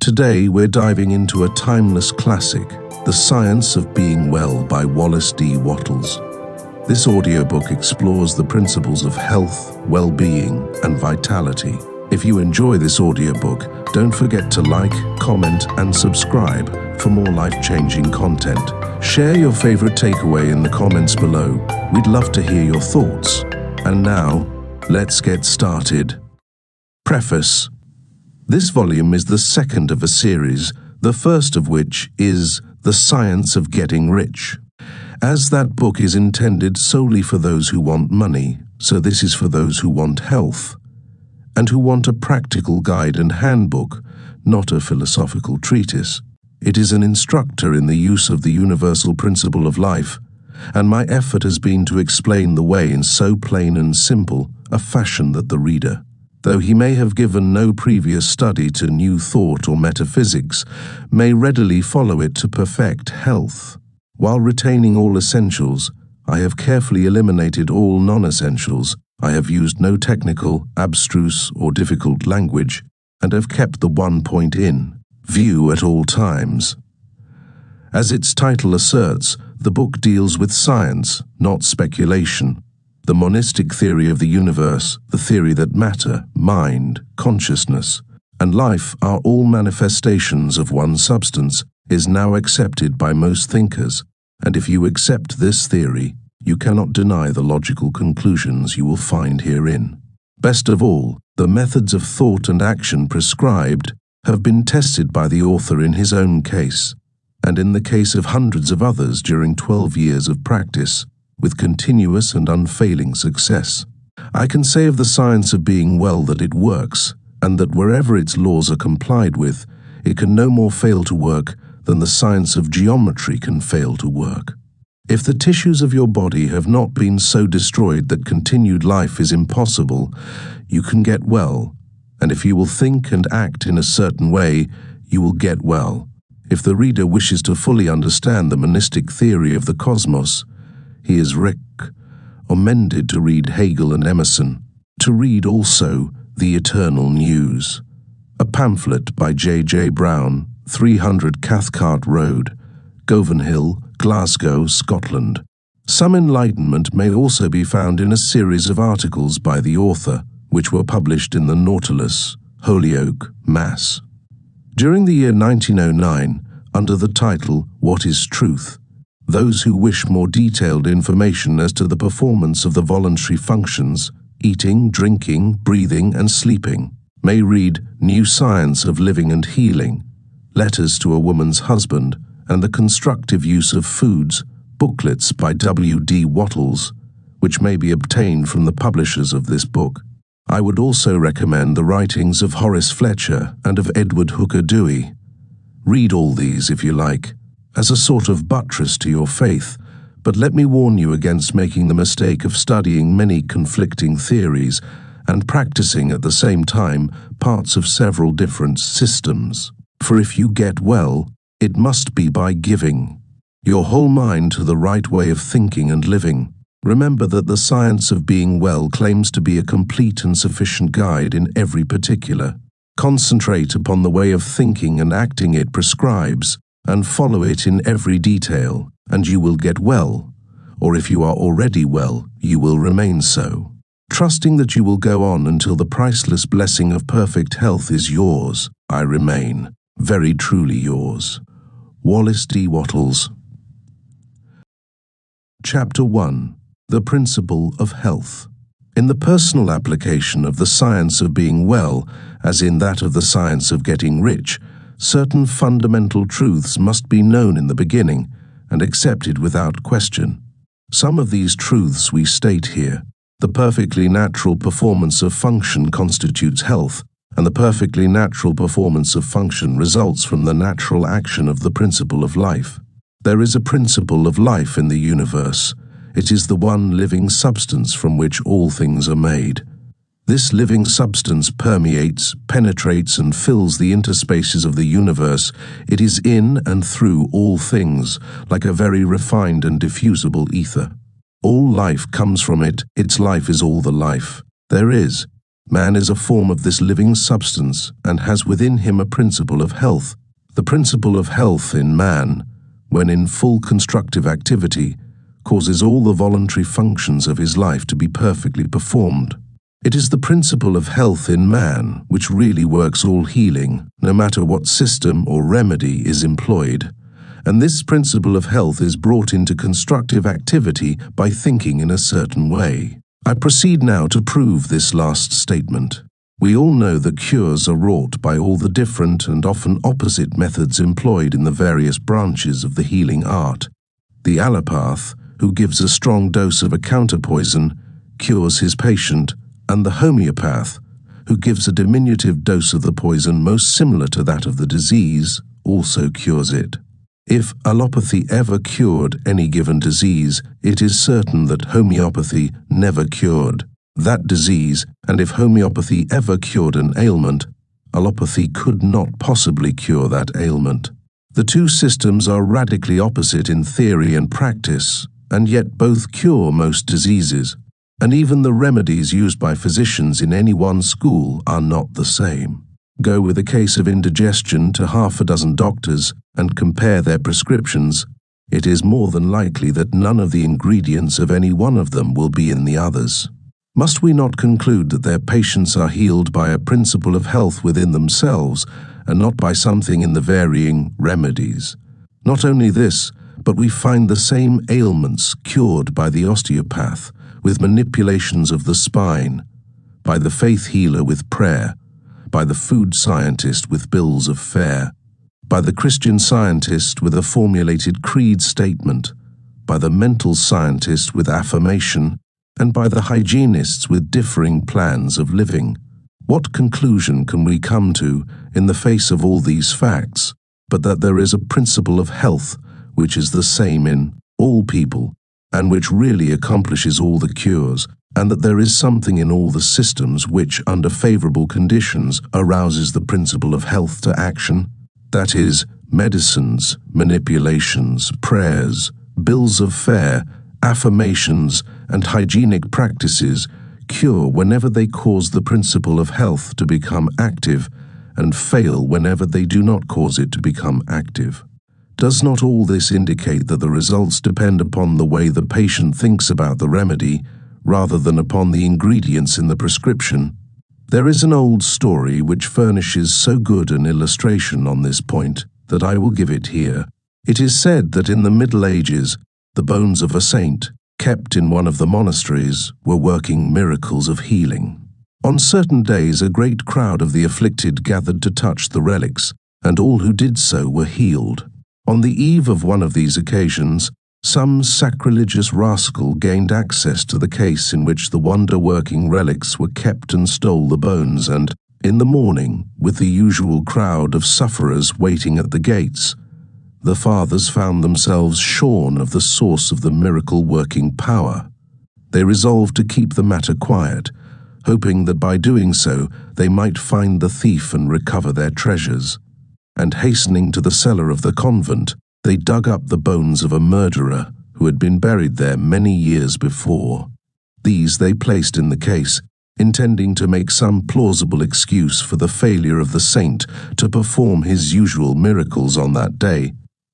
Today we're diving into a timeless classic, The Science of Being Well by Wallace D. Wattles. This audiobook explores the principles of health, well-being, and vitality. If you enjoy this audiobook, don't forget to like, comment, and subscribe for more life-changing content. Share your favorite takeaway in the comments below. We'd love to hear your thoughts. And now, let's get started. Preface. This volume is the second of a series, the first of which is The Science of Getting Rich. As that book is intended solely for those who want money, so this is for those who want health, and who want a practical guide and handbook, not a philosophical treatise. It is an instructor in the use of the universal principle of life, and my effort has been to explain the way in so plain and simple a fashion that the reader, though he may have given no previous study to new thought or metaphysics, may readily follow it to perfect health. While retaining all essentials, I have carefully eliminated all non-essentials. I have used no technical, abstruse, or difficult language, and have kept the one point in view at all times. As its title asserts, the book deals with science, not speculation. The monistic theory of the universe, the theory that matter, mind, consciousness, and life are all manifestations of one substance, is now accepted by most thinkers, and if you accept this theory, you cannot deny the logical conclusions you will find herein. Best of all, the methods of thought and action prescribed have been tested by the author in his own case, and in the case of hundreds of others during 12 years of practice, with continuous and unfailing success. I can say of the science of being well that it works, and that wherever its laws are complied with, it can no more fail to work than the science of geometry can fail to work. If the tissues of your body have not been so destroyed that continued life is impossible, you can get well, and if you will think and act in a certain way, you will get well. If the reader wishes to fully understand the monistic theory of the cosmos, he is recommended to read Hegel and Emerson, to read also The Eternal News, a pamphlet by J.J. Brown, 300 Cathcart Road, Govanhill, Glasgow, Scotland. Some enlightenment may also be found in a series of articles by the author, which were published in the Nautilus, Holyoke, Mass. During the year 1909, under the title What is Truth?, those who wish more detailed information as to the performance of the voluntary functions, eating, drinking, breathing, and sleeping, may read New Science of Living and Healing, Letters to a Woman's Husband, and the Constructive Use of Foods, booklets by W. D. Wattles, which may be obtained from the publishers of this book. I would also recommend the writings of Horace Fletcher and of Edward Hooker Dewey. Read all these if you like, as a sort of buttress to your faith, but let me warn you against making the mistake of studying many conflicting theories and practicing at the same time parts of several different systems. For if you get well, it must be by giving your whole mind to the right way of thinking and living. Remember that the science of being well claims to be a complete and sufficient guide in every particular. Concentrate upon the way of thinking and acting it prescribes, and follow it in every detail, and you will get well, or if you are already well, you will remain so. Trusting that you will go on until the priceless blessing of perfect health is yours, I remain, very truly yours. Wallace D. Wattles. Chapter 1. The Principle of Health. In the personal application of the science of being well, as in that of the science of getting rich, certain fundamental truths must be known in the beginning and accepted without question. Some of these truths we state here. The perfectly natural performance of function constitutes health, and the perfectly natural performance of function results from the natural action of the principle of life. There is a principle of life in the universe. It is the one living substance from which all things are made. This living substance permeates, penetrates, and fills the interspaces of the universe. It is in and through all things, like a very refined and diffusible ether. All life comes from it. Its life is all the life there is. Man is a form of this living substance and has within him a principle of health. The principle of health in man, when in full constructive activity, causes all the voluntary functions of his life to be perfectly performed. It is the principle of health in man which really works all healing, no matter what system or remedy is employed. And this principle of health is brought into constructive activity by thinking in a certain way. I proceed now to prove this last statement. We all know that cures are wrought by all the different and often opposite methods employed in the various branches of the healing art. The allopath, who gives a strong dose of a counterpoison, cures his patient, and the homeopath, who gives a diminutive dose of the poison most similar to that of the disease, also cures it. If allopathy ever cured any given disease, it is certain that homeopathy never cured that disease, and if homeopathy ever cured an ailment, allopathy could not possibly cure that ailment. The two systems are radically opposite in theory and practice, and yet both cure most diseases, and even the remedies used by physicians in any one school are not the same. Go with a case of indigestion to half a dozen doctors and compare their prescriptions. It is more than likely that none of the ingredients of any one of them will be in the others. Must we not conclude that their patients are healed by a principle of health within themselves and not by something in the varying remedies? Not only this, but we find the same ailments cured by the osteopath with manipulations of the spine, by the faith healer with prayer, by the food scientist with bills of fare, by the Christian scientist with a formulated creed statement, by the mental scientist with affirmation, and by the hygienists with differing plans of living. What conclusion can we come to in the face of all these facts, but that there is a principle of health which is the same in all people, and which really accomplishes all the cures, and that there is something in all the systems which, under favorable conditions, arouses the principle of health to action? That is, medicines, manipulations, prayers, bills of fare, affirmations, and hygienic practices cure whenever they cause the principle of health to become active, and fail whenever they do not cause it to become active. Does not all this indicate that the results depend upon the way the patient thinks about the remedy, rather than upon the ingredients in the prescription? There is an old story which furnishes so good an illustration on this point that I will give it here. It is said that in the Middle Ages, the bones of a saint, kept in one of the monasteries, were working miracles of healing. On certain days, a great crowd of the afflicted gathered to touch the relics, and all who did so were healed. On the eve of one of these occasions, some sacrilegious rascal gained access to the case in which the wonder-working relics were kept and stole the bones, and, in the morning, with the usual crowd of sufferers waiting at the gates, the fathers found themselves shorn of the source of the miracle-working power. They resolved to keep the matter quiet, hoping that by doing so they might find the thief and recover their treasures. And hastening to the cellar of the convent, they dug up the bones of a murderer who had been buried there many years before. These they placed in the case, intending to make some plausible excuse for the failure of the saint to perform his usual miracles on that day,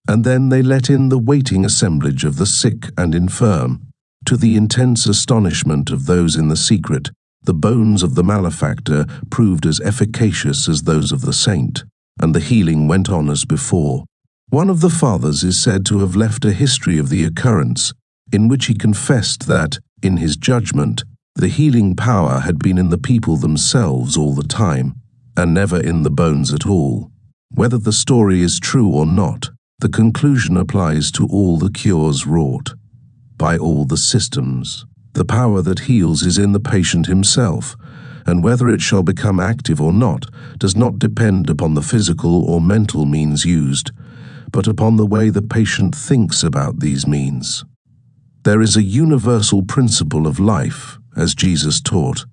and then they let in the waiting assemblage of the sick and infirm. To the intense astonishment of those in the secret, the bones of the malefactor proved as efficacious as those of the saint, and the healing went on as before. One of the fathers is said to have left a history of the occurrence, in which he confessed that, in his judgment, the healing power had been in the people themselves all the time, and never in the bones at all. Whether the story is true or not, the conclusion applies to all the cures wrought by all the systems. The power that heals is in the patient himself, and whether it shall become active or not does not depend upon the physical or mental means used, but upon the way the patient thinks about these means. There is a universal principle of life, as Jesus taught,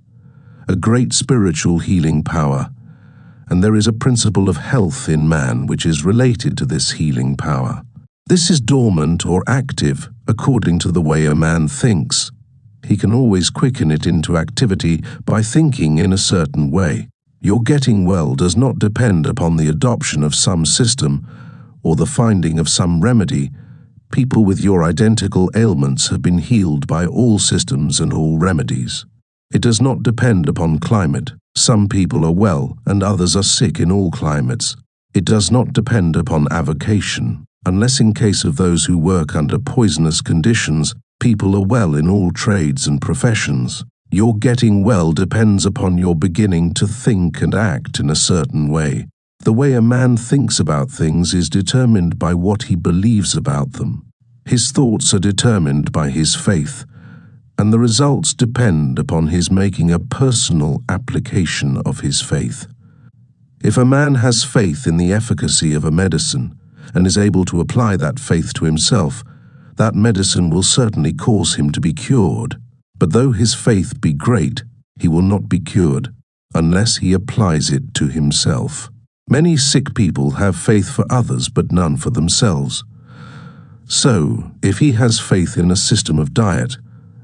a great spiritual healing power, and there is a principle of health in man which is related to this healing power. This is dormant or active according to the way a man thinks. he can always quicken it into activity by thinking in a certain way. Your getting well does not depend upon the adoption of some system or the finding of some remedy. People with your identical ailments have been healed by all systems and all remedies. It does not depend upon climate. Some people are well and others are sick in all climates. It does not depend upon avocation. Unless in case of those who work under poisonous conditions, people are well in all trades and professions. Your getting well depends upon your beginning to think and act in a certain way. The way a man thinks about things is determined by what he believes about them. His thoughts are determined by his faith, and the results depend upon his making a personal application of his faith. If a man has faith in the efficacy of a medicine and is able to apply that faith to himself, that medicine will certainly cause him to be cured. But though his faith be great, he will not be cured unless he applies it to himself. Many sick people have faith for others but none for themselves. So, if he has faith in a system of diet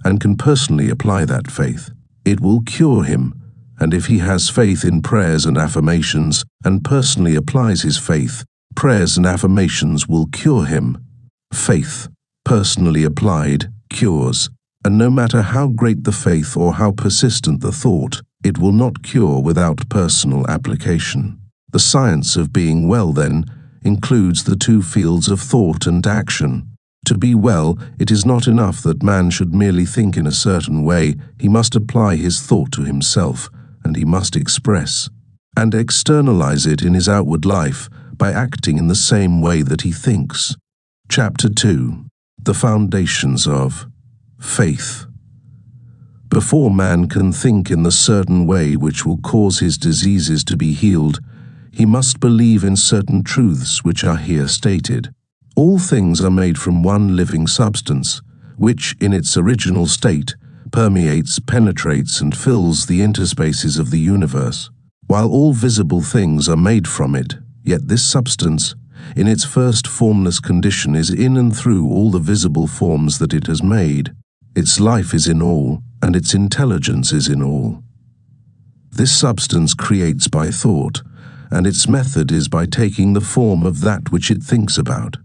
and can personally apply that faith, it will cure him. And if he has faith in prayers and affirmations and personally applies his faith, prayers and affirmations will cure him. Faith, personally applied, cures. And no matter how great the faith or how persistent the thought, it will not cure without personal application. The science of being well, then, includes the two fields of thought and action. To be well, it is not enough that man should merely think in a certain way. He must apply his thought to himself, and he must express and externalize it in his outward life by acting in the same way that he thinks. Chapter 2. The Foundations of Faith. Before man can think in the certain way which will cause his diseases to be healed, he must believe in certain truths which are here stated. All things are made from one living substance, which, in its original state, permeates, penetrates, and fills the interspaces of the universe. While all visible things are made from it, yet this substance, in its first formless condition, is in and through all the visible forms that it has made. Its life is in all, and its intelligence is in all. This substance creates by thought, and its method is by taking the form of that which it thinks about.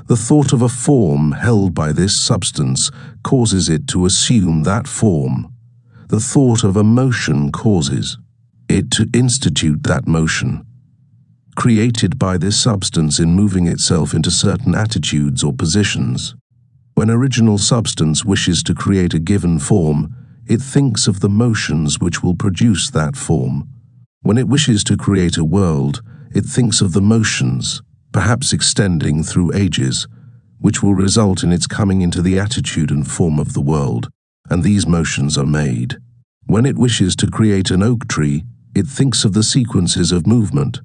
The thought of a form held by this substance causes it to assume that form. The thought of a motion causes it to institute that motion, created by this substance in moving itself into certain attitudes or positions. When original substance wishes to create a given form, it thinks of the motions which will produce that form. When it wishes to create a world, it thinks of the motions, perhaps extending through ages, which will result in its coming into the attitude and form of the world, and these motions are made. When it wishes to create an oak tree, it thinks of the sequences of movement,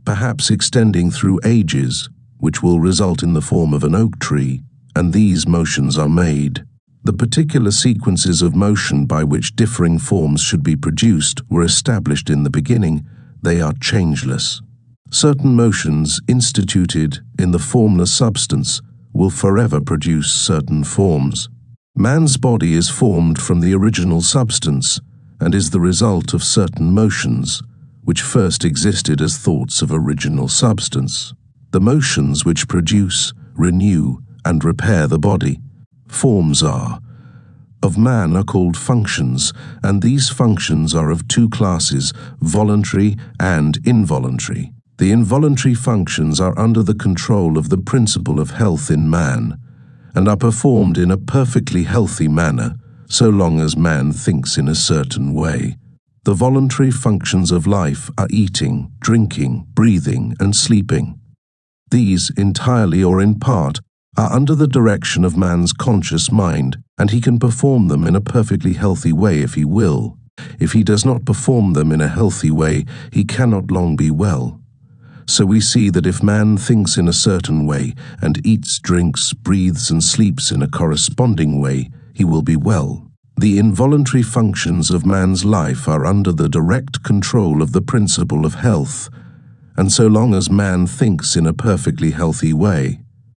perhaps extending through ages, which will result in the form of an oak tree, and these motions are made. The particular sequences of motion by which differing forms should be produced were established in the beginning. They are changeless. Certain motions instituted in the formless substance will forever produce certain forms. Man's body is formed from the original substance and is the result of certain motions, which first existed as thoughts of original substance. The motions which produce, renew, and repair the body, forms of man, are called functions, and these functions are of two classes, voluntary and involuntary. The involuntary functions are under the control of the principle of health in man, and are performed in a perfectly healthy manner, so long as man thinks in a certain way. The voluntary functions of life are eating, drinking, breathing, and sleeping. These, entirely or in part, are under the direction of man's conscious mind, and he can perform them in a perfectly healthy way if he will. If he does not perform them in a healthy way, he cannot long be well. So we see that if man thinks in a certain way, and eats, drinks, breathes, and sleeps in a corresponding way, he will be well. The involuntary functions of man's life are under the direct control of the principle of health, and so long as man thinks in a perfectly healthy way,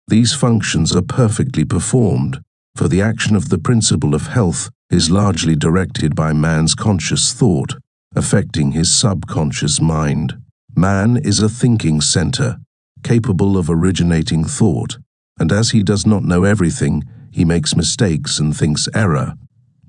these functions are perfectly performed, for the action of the principle of health is largely directed by man's conscious thought, affecting his subconscious mind. Man is a thinking center, capable of originating thought, and as he does not know everything, he makes mistakes and thinks error.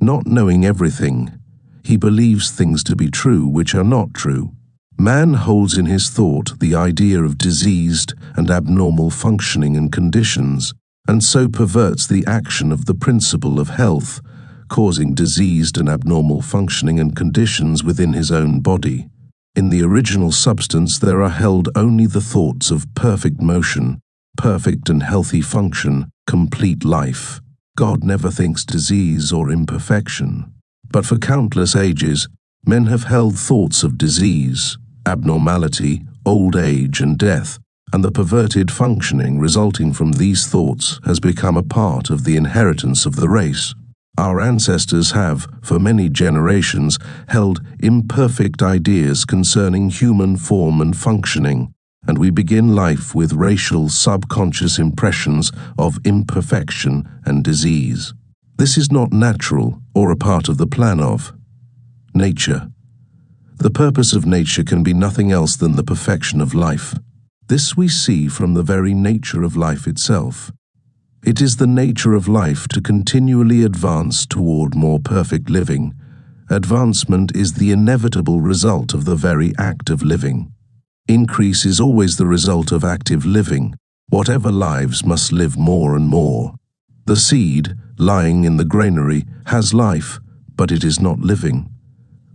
Not knowing everything, he believes things to be true which are not true. Man holds in his thought the idea of diseased and abnormal functioning and conditions, and so perverts the action of the principle of health, causing diseased and abnormal functioning and conditions within his own body. In the original substance there are held only the thoughts of perfect motion, perfect and healthy function, complete life. God never thinks disease or imperfection. But for countless ages, men have held thoughts of disease, abnormality, old age and death, and the perverted functioning resulting from these thoughts has become a part of the inheritance of the race. Our ancestors have, for many generations, held imperfect ideas concerning human form and functioning, and we begin life with racial subconscious impressions of imperfection and disease. This is not natural or a part of the plan of nature. The purpose of nature can be nothing else than the perfection of life. This we see from the very nature of life itself. It is the nature of life to continually advance toward more perfect living. Advancement is the inevitable result of the very act of living. Increase is always the result of active living. Whatever lives must live more and more. The seed, lying in the granary, has life, but it is not living.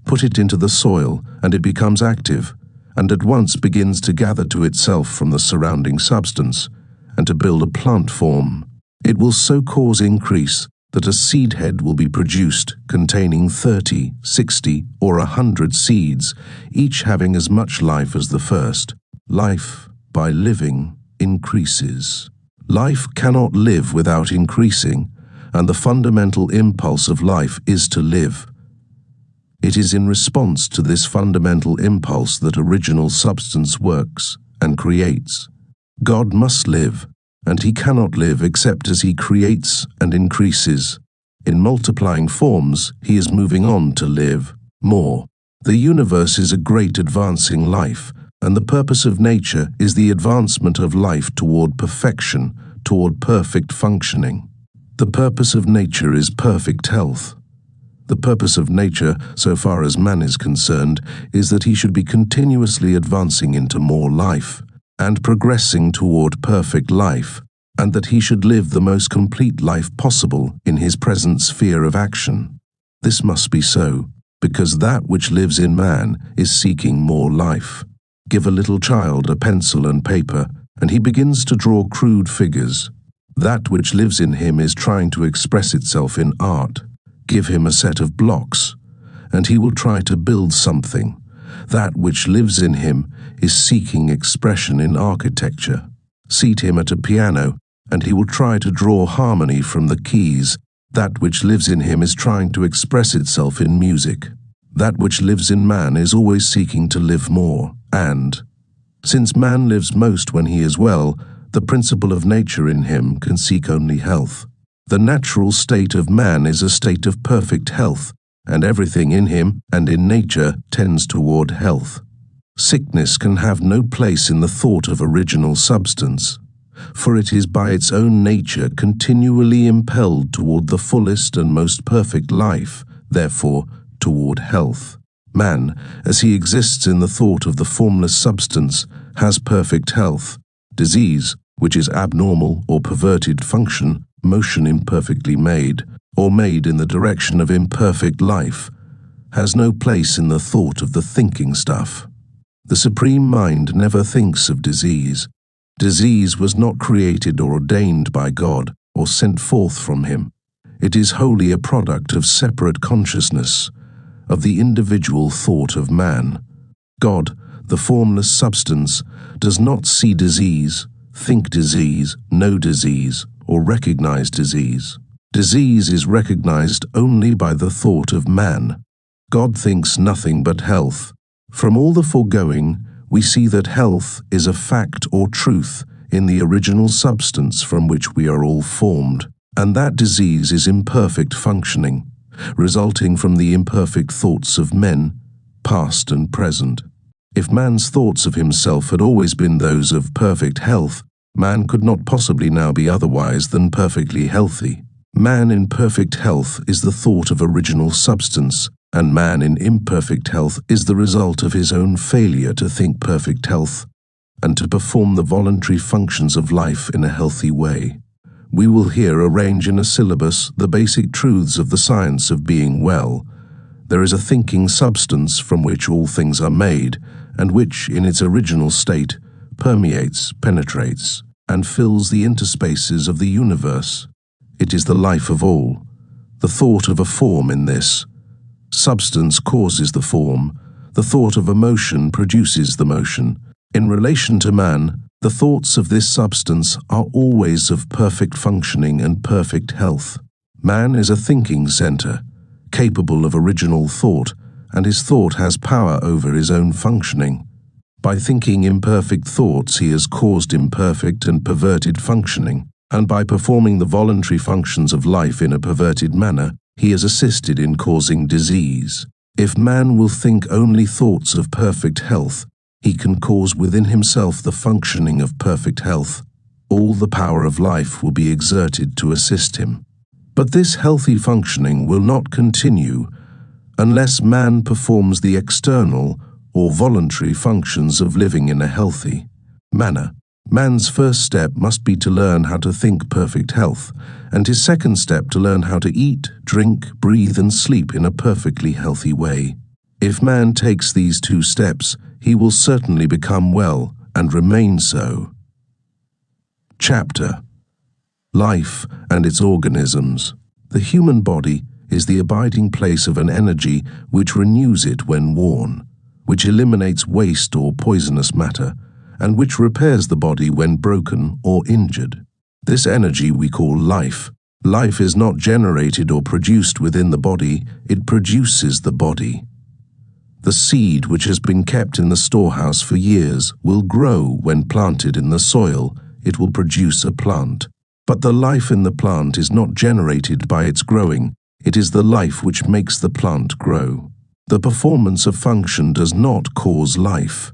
Put it into the soil, and it becomes active, and at once begins to gather to itself from the surrounding substance, and to build a plant form. It will so cause increase that a seed head will be produced containing 30, 60, or 100 seeds, each having as much life as the first. Life, by living, increases. Life cannot live without increasing, and the fundamental impulse of life is to live. It is in response to this fundamental impulse that original substance works and creates. God must live, and he cannot live except as he creates and increases. In multiplying forms, he is moving on to live more. The universe is a great advancing life, and the purpose of nature is the advancement of life toward perfection, toward perfect functioning. The purpose of nature is perfect health. The purpose of nature, so far as man is concerned, is that he should be continuously advancing into more life, and progressing toward perfect life, and that he should live the most complete life possible in his present sphere of action. This must be so, because that which lives in man is seeking more life. Give a little child a pencil and paper, and he begins to draw crude figures. That which lives in him is trying to express itself in art. Give him a set of blocks, and he will try to build something. That which lives in him is seeking expression in architecture. Seat him at a piano, and he will try to draw harmony from the keys. That which lives in him is trying to express itself in music. That which lives in man is always seeking to live more, and, since man lives most when he is well, the principle of nature in him can seek only health. The natural state of man is a state of perfect health, and everything in him and in nature tends toward health. Sickness can have no place in the thought of original substance, for it is by its own nature continually impelled toward the fullest and most perfect life, therefore toward health. Man, as he exists in the thought of the formless substance, has perfect health. Disease, which is abnormal or perverted function, motion imperfectly made, or made in the direction of imperfect life, has no place in the thought of the thinking stuff. The Supreme Mind never thinks of disease. Disease was not created or ordained by God or sent forth from him. It is wholly a product of separate consciousness, of the individual thought of man. God, the formless substance, does not see disease, think disease, know disease, or recognize disease. Disease is recognized only by the thought of man. God thinks nothing but health. From all the foregoing, we see that health is a fact or truth in the original substance from which we are all formed, and that disease is imperfect functioning. resulting from the imperfect thoughts of men, past and present. If man's thoughts of himself had always been those of perfect health, man could not possibly now be otherwise than perfectly healthy. Man in perfect health is the thought of original substance, and man in imperfect health is the result of his own failure to think perfect health and to perform the voluntary functions of life in a healthy way. We will here arrange in a syllabus the basic truths of the science of being well. There is a thinking substance from which all things are made, and which, in its original state, permeates, penetrates, and fills the interspaces of the universe. It is the life of all. The thought of a form in this substance causes the form. The thought of a motion produces the motion. In relation to man, the thoughts of this substance are always of perfect functioning and perfect health. Man is a thinking center, capable of original thought, and his thought has power over his own functioning. By thinking imperfect thoughts, he has caused imperfect and perverted functioning, and by performing the voluntary functions of life in a perverted manner, he has assisted in causing disease. If man will think only thoughts of perfect health, he can cause within himself the functioning of perfect health. All the power of life will be exerted to assist him. But this healthy functioning will not continue unless man performs the external or voluntary functions of living in a healthy manner. Man's first step must be to learn how to think perfect health, and his second step to learn how to eat, drink, breathe, and sleep in a perfectly healthy way. If man takes these two steps, he will certainly become well and remain so. Chapter: Life and its Organisms. The human body is the abiding place of an energy which renews it when worn, which eliminates waste or poisonous matter, and which repairs the body when broken or injured. This energy we call life. Life is not generated or produced within the body, it produces the body. The seed which has been kept in the storehouse for years will grow when planted in the soil. It will produce a plant. But the life in the plant is not generated by its growing. It is the life which makes the plant grow. The performance of function does not cause life.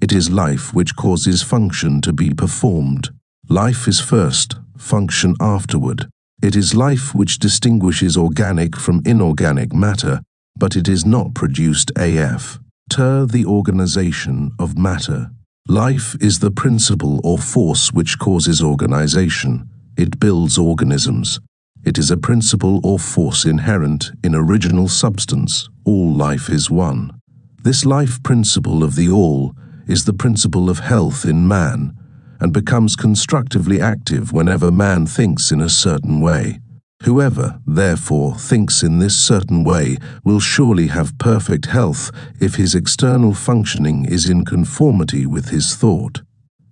It is life which causes function to be performed. Life is first, function afterward. It is life which distinguishes organic from inorganic matter, but it is not produced AF. The organization of matter. Life is the principle or force which causes organization. It builds organisms. It is a principle or force inherent in original substance. All life is one. This life principle of the all is the principle of health in man, and becomes constructively active whenever man thinks in a certain way. Whoever, therefore, thinks in this certain way will surely have perfect health if his external functioning is in conformity with his thought.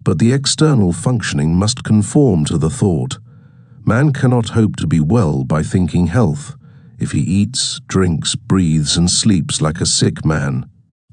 But the external functioning must conform to the thought. Man cannot hope to be well by thinking health if he eats, drinks, breathes, and sleeps like a sick man.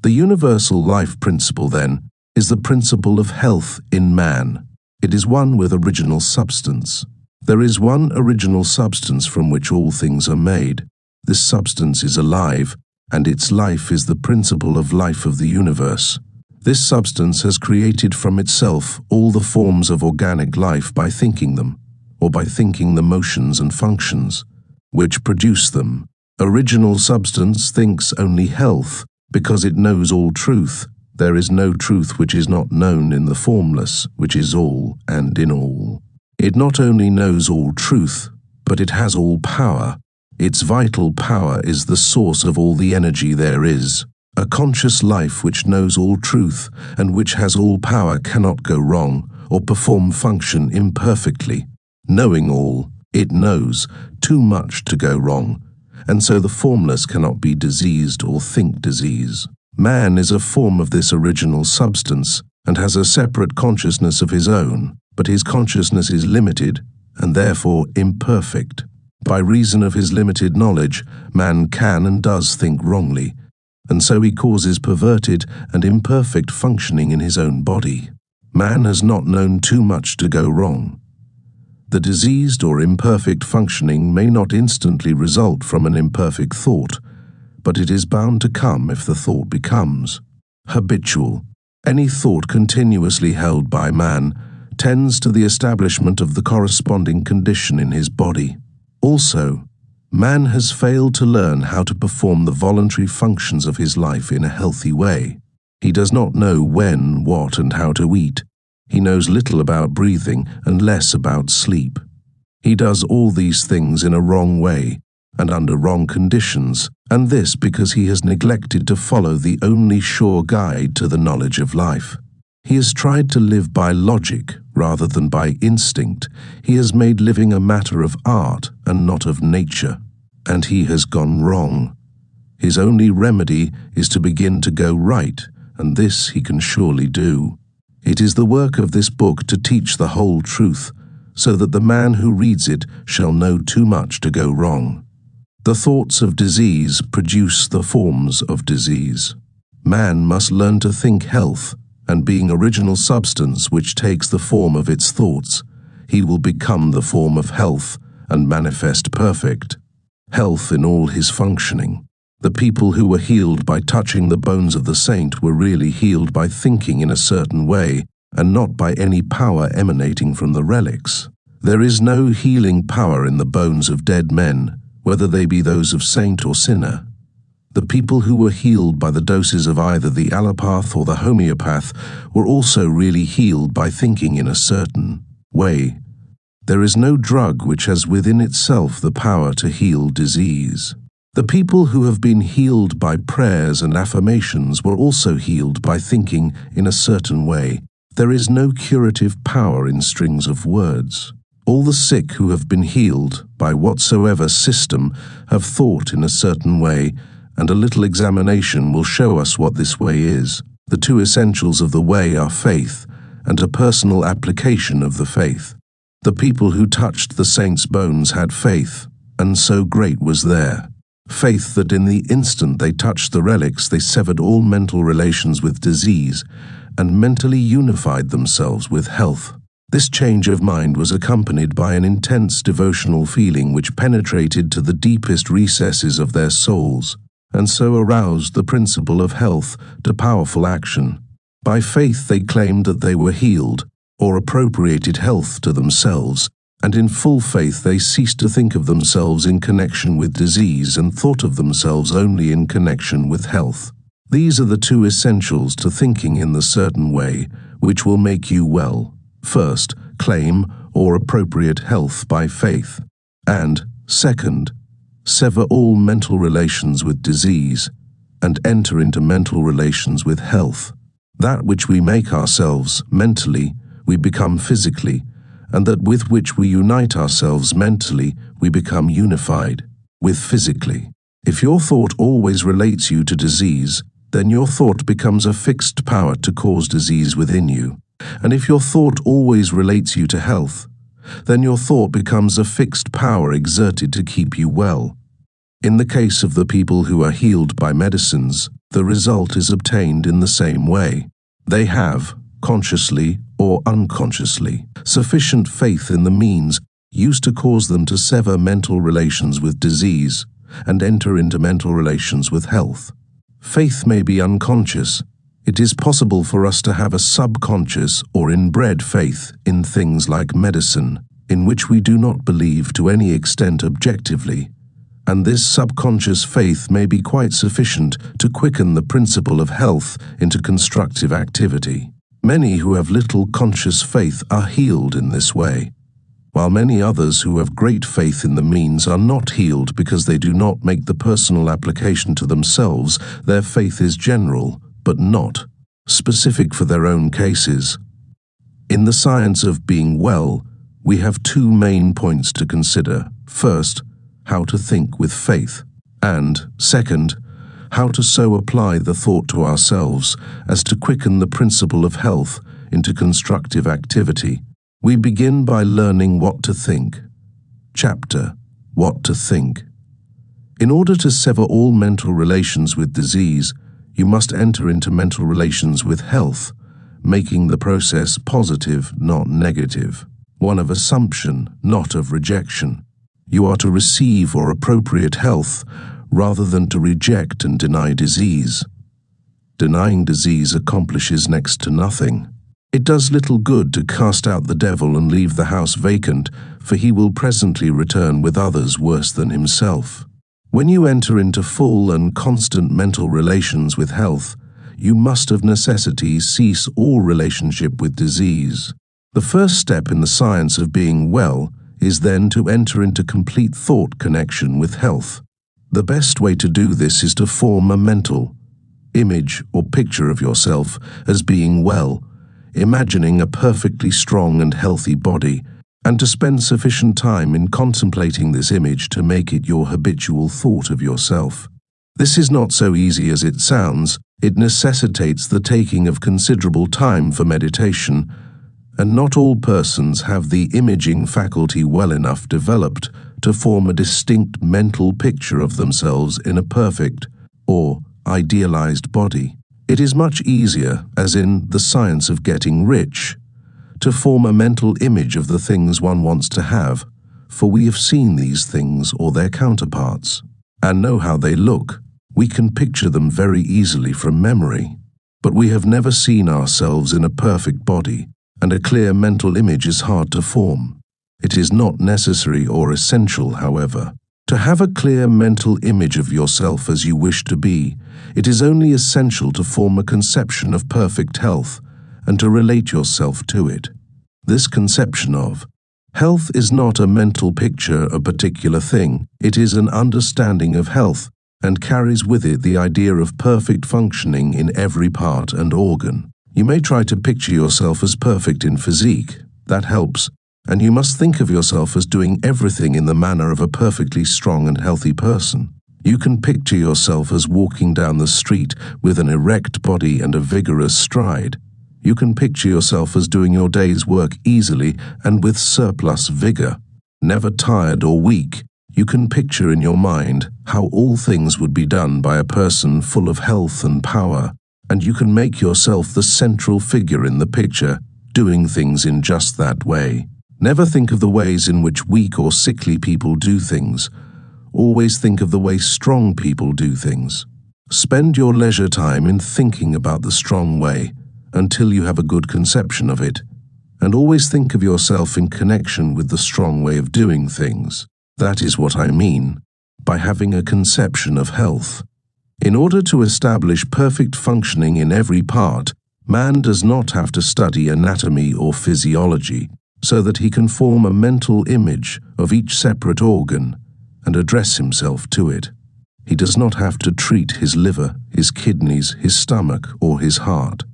The universal life principle, then, is the principle of health in man. It is one with original substance. There is one original substance from which all things are made. This substance is alive, and its life is the principle of life of the universe. This substance has created from itself all the forms of organic life by thinking them, or by thinking the motions and functions which produce them. Original substance thinks only health, because it knows all truth. There is no truth which is not known in the formless, which is all and in all. It not only knows all truth, but it has all power. Its vital power is the source of all the energy there is. A conscious life which knows all truth and which has all power cannot go wrong or perform function imperfectly. Knowing all, it knows too much to go wrong, and so the formless cannot be diseased or think disease. Man is a form of this original substance and has a separate consciousness of his own, but his consciousness is limited and therefore imperfect. By reason of his limited knowledge, man can and does think wrongly, and so he causes perverted and imperfect functioning in his own body. Man has not known too much to go wrong. The diseased or imperfect functioning may not instantly result from an imperfect thought, but it is bound to come if the thought becomes habitual. Any thought continuously held by man tends to the establishment of the corresponding condition in his body. Also, man has failed to learn how to perform the voluntary functions of his life in a healthy way. He does not know when, what, and how to eat. He knows little about breathing and less about sleep. He does all these things in a wrong way and under wrong conditions, and this because he has neglected to follow the only sure guide to the knowledge of life. He has tried to live by logic rather than by instinct. He has made living a matter of art and not of nature, and he has gone wrong. His only remedy is to begin to go right, and this he can surely do. It is the work of this book to teach the whole truth, so that the man who reads it shall know too much to go wrong. The thoughts of disease produce the forms of disease. Man must learn to think health, and being original substance which takes the form of its thoughts, he will become the form of health and manifest perfect. Health in all his functioning. The people who were healed by touching the bones of the saint were really healed by thinking in a certain way, and not by any power emanating from the relics. There is no healing power in the bones of dead men, whether they be those of saint or sinner. The people who were healed by the doses of either the allopath or the homeopath were also really healed by thinking in a certain way. There is no drug which has within itself the power to heal disease. The people who have been healed by prayers and affirmations were also healed by thinking in a certain way. There is no curative power in strings of words. All the sick who have been healed by whatsoever system have thought in a certain way, and a little examination will show us what this way is. The two essentials of the way are faith and a personal application of the faith. The people who touched the saints' bones had faith, and so great was their faith that in the instant they touched the relics they severed all mental relations with disease and mentally unified themselves with health. This change of mind was accompanied by an intense devotional feeling which penetrated to the deepest recesses of their souls, and so aroused the principle of health to powerful action. By faith they claimed that they were healed, or appropriated health to themselves, and in full faith they ceased to think of themselves in connection with disease and thought of themselves only in connection with health. These are the two essentials to thinking in the certain way which will make you well. First, claim or appropriate health by faith, and, second, sever all mental relations with disease, and enter into mental relations with health. That which we make ourselves mentally, we become physically, and that with which we unite ourselves mentally, we become unified with physically. If your thought always relates you to disease, then your thought becomes a fixed power to cause disease within you. And if your thought always relates you to health, then your thought becomes a fixed power exerted to keep you well. In the case of the people who are healed by medicines, the result is obtained in the same way. They have, consciously or unconsciously, sufficient faith in the means used to cause them to sever mental relations with disease and enter into mental relations with health. Faith may be unconscious. It is possible for us to have a subconscious or inbred faith in things like medicine, in which we do not believe to any extent objectively, and this subconscious faith may be quite sufficient to quicken the principle of health into constructive activity. Many who have little conscious faith are healed in this way, while many others who have great faith in the means are not healed because they do not make the personal application to themselves. Their faith is general, but not specific for their own cases. In the science of being well, we have two main points to consider. First, how to think with faith, and, second, how to so apply the thought to ourselves as to quicken the principle of health into constructive activity. We begin by learning what to think. Chapter: What to Think. In order to sever all mental relations with disease, you must enter into mental relations with health, making the process positive, not negative. one of assumption, not of rejection. You are to receive or appropriate health rather than to reject and deny disease. Denying disease accomplishes next to nothing. It does little good to cast out the devil and leave the house vacant, for he will presently return with others worse than himself. When you enter into full and constant mental relations with health, you must of necessity cease all relationship with disease. The first step in the science of being well is then to enter into complete thought connection with health. The best way to do this is to form a mental image or picture of yourself as being well, imagining a perfectly strong and healthy body, and to spend sufficient time in contemplating this image to make it your habitual thought of yourself. This is not so easy as it sounds. It necessitates the taking of considerable time for meditation, and not all persons have the imaging faculty well enough developed to form a distinct mental picture of themselves in a perfect or idealized body. It is much easier, as in the science of getting rich, to form a mental image of the things one wants to have, for we have seen these things or their counterparts, and know how they look. We can picture them very easily from memory, but we have never seen ourselves in a perfect body, and a clear mental image is hard to form. It is not necessary or essential, however, to have a clear mental image of yourself as you wish to be. It is only essential to form a conception of perfect health and to relate yourself to it. This conception of health is not a mental picture of a particular thing. It is an understanding of health and carries with it the idea of perfect functioning in every part and organ. You may try to picture yourself as perfect in physique. That helps. And you must think of yourself as doing everything in the manner of a perfectly strong and healthy person. You can picture yourself as walking down the street with an erect body and a vigorous stride. You can picture yourself as doing your day's work easily and with surplus vigor, never tired or weak. You can picture in your mind how all things would be done by a person full of health and power, and you can make yourself the central figure in the picture, doing things in just that way. Never think of the ways in which weak or sickly people do things. Always think of the way strong people do things. Spend your leisure time in thinking about the strong way until you have a good conception of it, and always think of yourself in connection with the strong way of doing things. That is what I mean by having a conception of health. In order to establish perfect functioning in every part, man does not have to study anatomy or physiology, so that he can form a mental image of each separate organ and address himself to it. He does not have to treat his liver, his kidneys, his stomach, or his heart.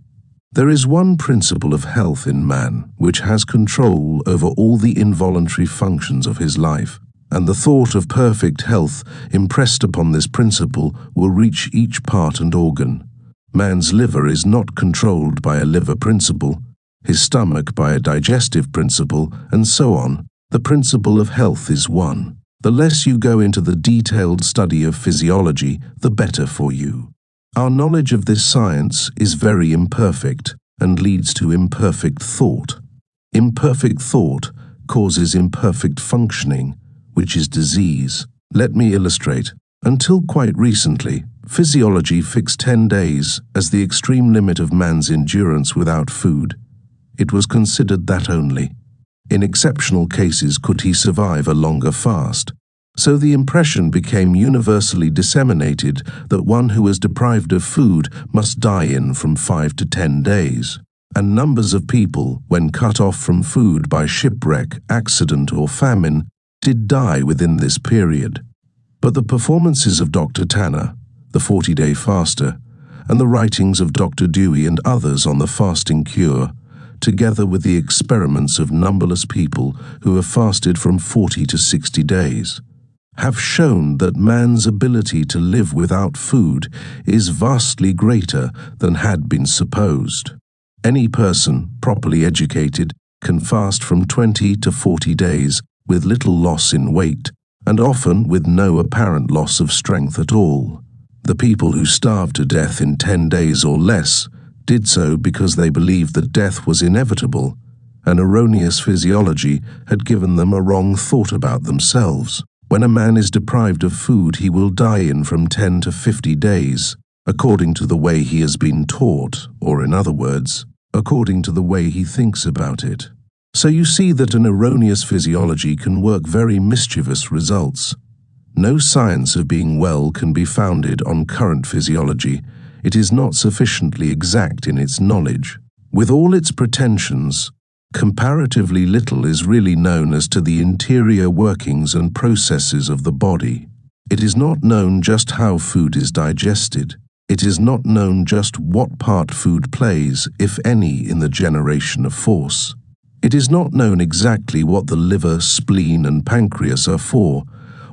There is one principle of health in man which has control over all the involuntary functions of his life, and the thought of perfect health impressed upon this principle will reach each part and organ. Man's liver is not controlled by a liver principle, his stomach by a digestive principle, and so on. The principle of health is one. The less you go into the detailed study of physiology, the better for you. Our knowledge of this science is very imperfect and leads to imperfect thought. Imperfect thought causes imperfect functioning, which is disease. Let me illustrate. Until quite recently, physiology fixed 10 days as the extreme limit of man's endurance without food. It was considered that only. In exceptional cases could he survive a longer fast. So the impression became universally disseminated that one who is deprived of food must die in from 5 to 10 days. And numbers of people, when cut off from food by shipwreck, accident, or famine, did die within this period. But the performances of Dr. Tanner, the 40-day faster, and the writings of Dr. Dewey and others on the fasting cure, together with the experiments of numberless people who have fasted from 40 to 60 days, have shown that man's ability to live without food is vastly greater than had been supposed. Any person, properly educated, can fast from 20 to 40 days with little loss in weight, and often with no apparent loss of strength at all. The people who starved to death in 10 days or less did so because they believed that death was inevitable, An erroneous physiology had given them a wrong thought about themselves. When a man is deprived of food, he will die in from 10 to 50 days, according to the way he has been taught, or in other words, according to the way he thinks about it. So you see that an erroneous physiology can work very mischievous results. No science of being well can be founded on current physiology. It is not sufficiently exact in its knowledge. With all its pretensions, comparatively little is really known as to the interior workings and processes of the body. It is not known just how food is digested. It is not known just what part food plays, if any, in the generation of force. It is not known exactly what the liver, spleen, and pancreas are for,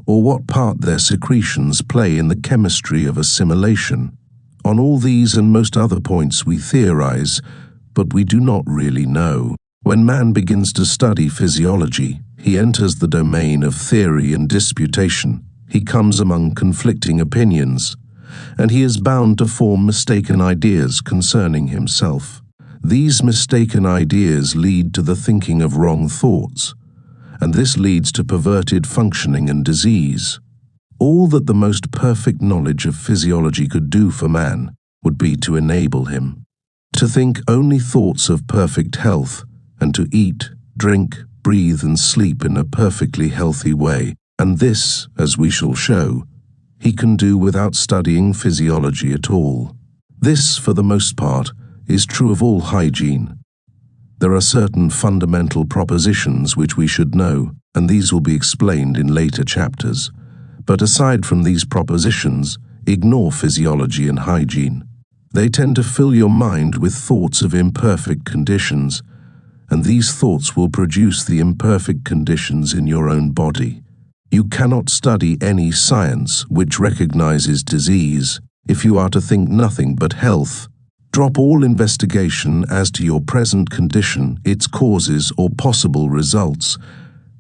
or what part their secretions play in the chemistry of assimilation. On all these and most other points we theorize, but we do not really know. When man begins to study physiology, he enters the domain of theory and disputation. He comes among conflicting opinions, and he is bound to form mistaken ideas concerning himself. These mistaken ideas lead to the thinking of wrong thoughts, and this leads to perverted functioning and disease. All that the most perfect knowledge of physiology could do for man would be to enable him to think only thoughts of perfect health, and to eat, drink, breathe, and sleep in a perfectly healthy way. And this, as we shall show, he can do without studying physiology at all. This, for the most part, is true of all hygiene. There are certain fundamental propositions which we should know, and these will be explained in later chapters. But aside from these propositions, ignore physiology and hygiene. They tend to fill your mind with thoughts of imperfect conditions, and these thoughts will produce the imperfect conditions in your own body. You cannot study any science which recognizes disease if you are to think nothing but health. Drop all investigation as to your present condition, its causes or possible results,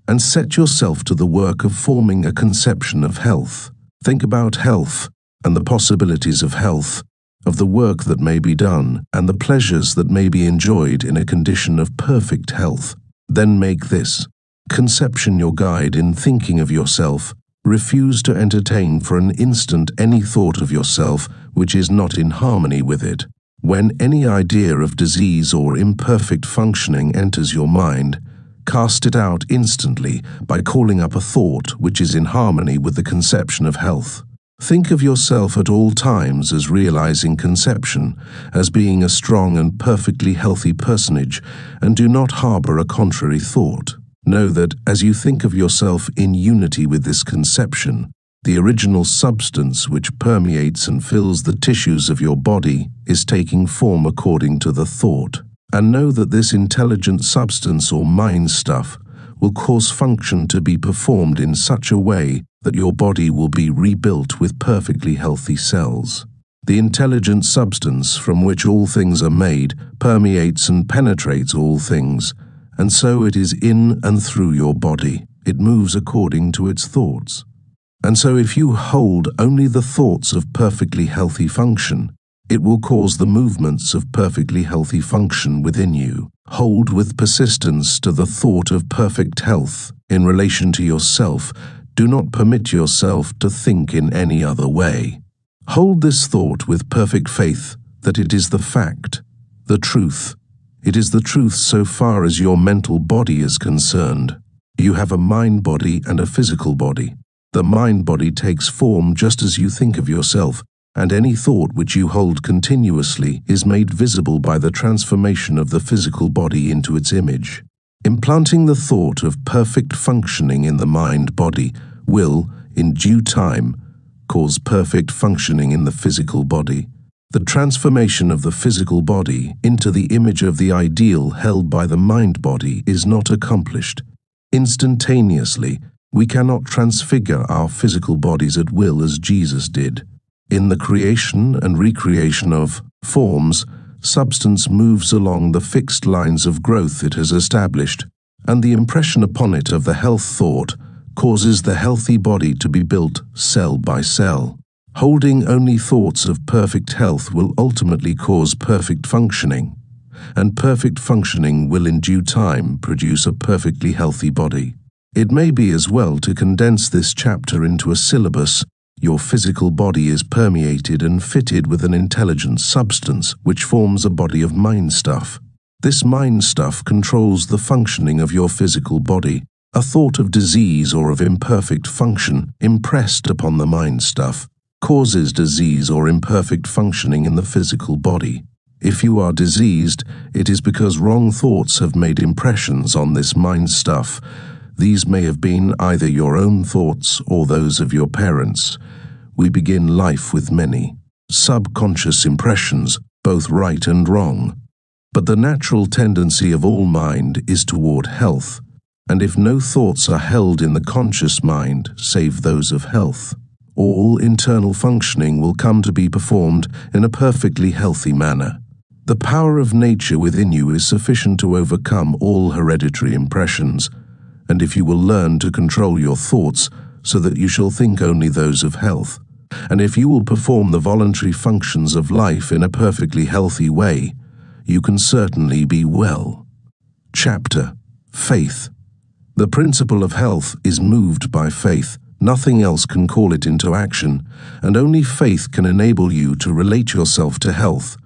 and set yourself to the work of forming a conception of health. Think about health and the possibilities of health, of the work that may be done, and the pleasures that may be enjoyed in a condition of perfect health. Then make this conception your guide in thinking of yourself. Refuse to entertain for an instant any thought of yourself which is not in harmony with it. When any idea of disease or imperfect functioning enters your mind, cast it out instantly by calling up a thought which is in harmony with the conception of health. Think of yourself at all times as realizing conception, as being a strong and perfectly healthy personage, and do not harbor a contrary thought. Know that as you think of yourself in unity with this conception, the original substance which permeates and fills the tissues of your body is taking form according to the thought. And know that this intelligent substance or mind stuff will cause function to be performed in such a way that your body will be rebuilt with perfectly healthy cells. The intelligent substance from which all things are made permeates and penetrates all things, and so it is in and through your body. It moves according to its thoughts. And so if you hold only the thoughts of perfectly healthy function, it will cause the movements of perfectly healthy function within you. Hold with persistence to the thought of perfect health in relation to yourself. Do not permit yourself to think in any other way. Hold this thought with perfect faith that it is the fact, the truth. It is the truth so far as your mental body is concerned. You have a mind body and a physical body. The mind body takes form just as you think of yourself, and any thought which you hold continuously is made visible by the transformation of the physical body into its image. Implanting the thought of perfect functioning in the mind-body will, in due time, cause perfect functioning in the physical body. The transformation of the physical body into the image of the ideal held by the mind-body is not accomplished instantaneously. We cannot transfigure our physical bodies at will as Jesus did. In the creation and recreation of forms, substance moves along the fixed lines of growth it has established, and the impression upon it of the health thought causes the healthy body to be built cell by cell. Holding only thoughts of perfect health will ultimately cause perfect functioning, and perfect functioning will in due time produce a perfectly healthy body. It may be as well to condense this chapter into a syllabus. Your physical body is permeated and fitted with an intelligent substance which forms a body of mind stuff. This mind stuff controls the functioning of your physical body. A thought of disease or of imperfect function impressed upon the mind stuff causes disease or imperfect functioning in the physical body. If you are diseased, it is because wrong thoughts have made impressions on this mind stuff. These may have been either your own thoughts or those of your parents. We begin life with many subconscious impressions, both right and wrong. But the natural tendency of all mind is toward health, and if no thoughts are held in the conscious mind save those of health, all internal functioning will come to be performed in a perfectly healthy manner. The power of nature within you is sufficient to overcome all hereditary impressions, and if you will learn to control your thoughts so that you shall think only those of health, and if you will perform the voluntary functions of life in a perfectly healthy way, you can certainly be well. Chapter: Faith. The principle of health is moved by faith. Nothing else can call it into action, and only faith can enable you to relate yourself to health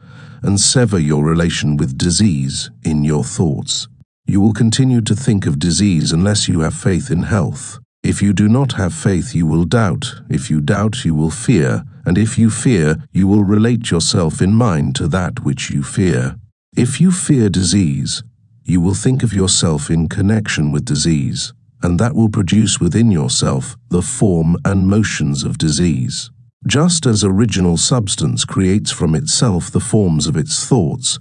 and sever your relation with disease in your thoughts. You will continue to think of disease unless you have faith in health. If you do not have faith, you will doubt. If you doubt, you will fear. And if you fear, you will relate yourself in mind to that which you fear. If you fear disease, you will think of yourself in connection with disease, and that will produce within yourself the form and motions of disease. Just as original substance creates from itself the forms of its thoughts,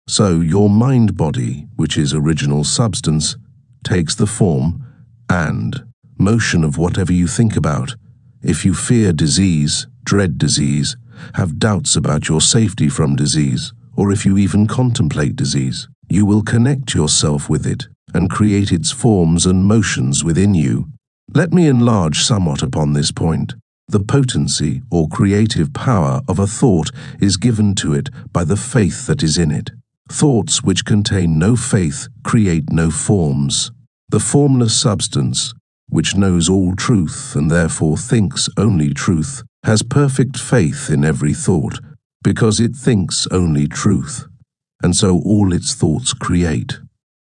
so your mind-body, which is original substance, takes the form and motion of whatever you think about. If you fear disease, dread disease, have doubts about your safety from disease, or if you even contemplate disease, you will connect yourself with it and create its forms and motions within you. Let me enlarge somewhat upon this point. The potency or creative power of a thought is given to it by the faith that is in it. Thoughts which contain no faith create no forms. The formless substance, which knows all truth and therefore thinks only truth, has perfect faith in every thought, because it thinks only truth, and so all its thoughts create.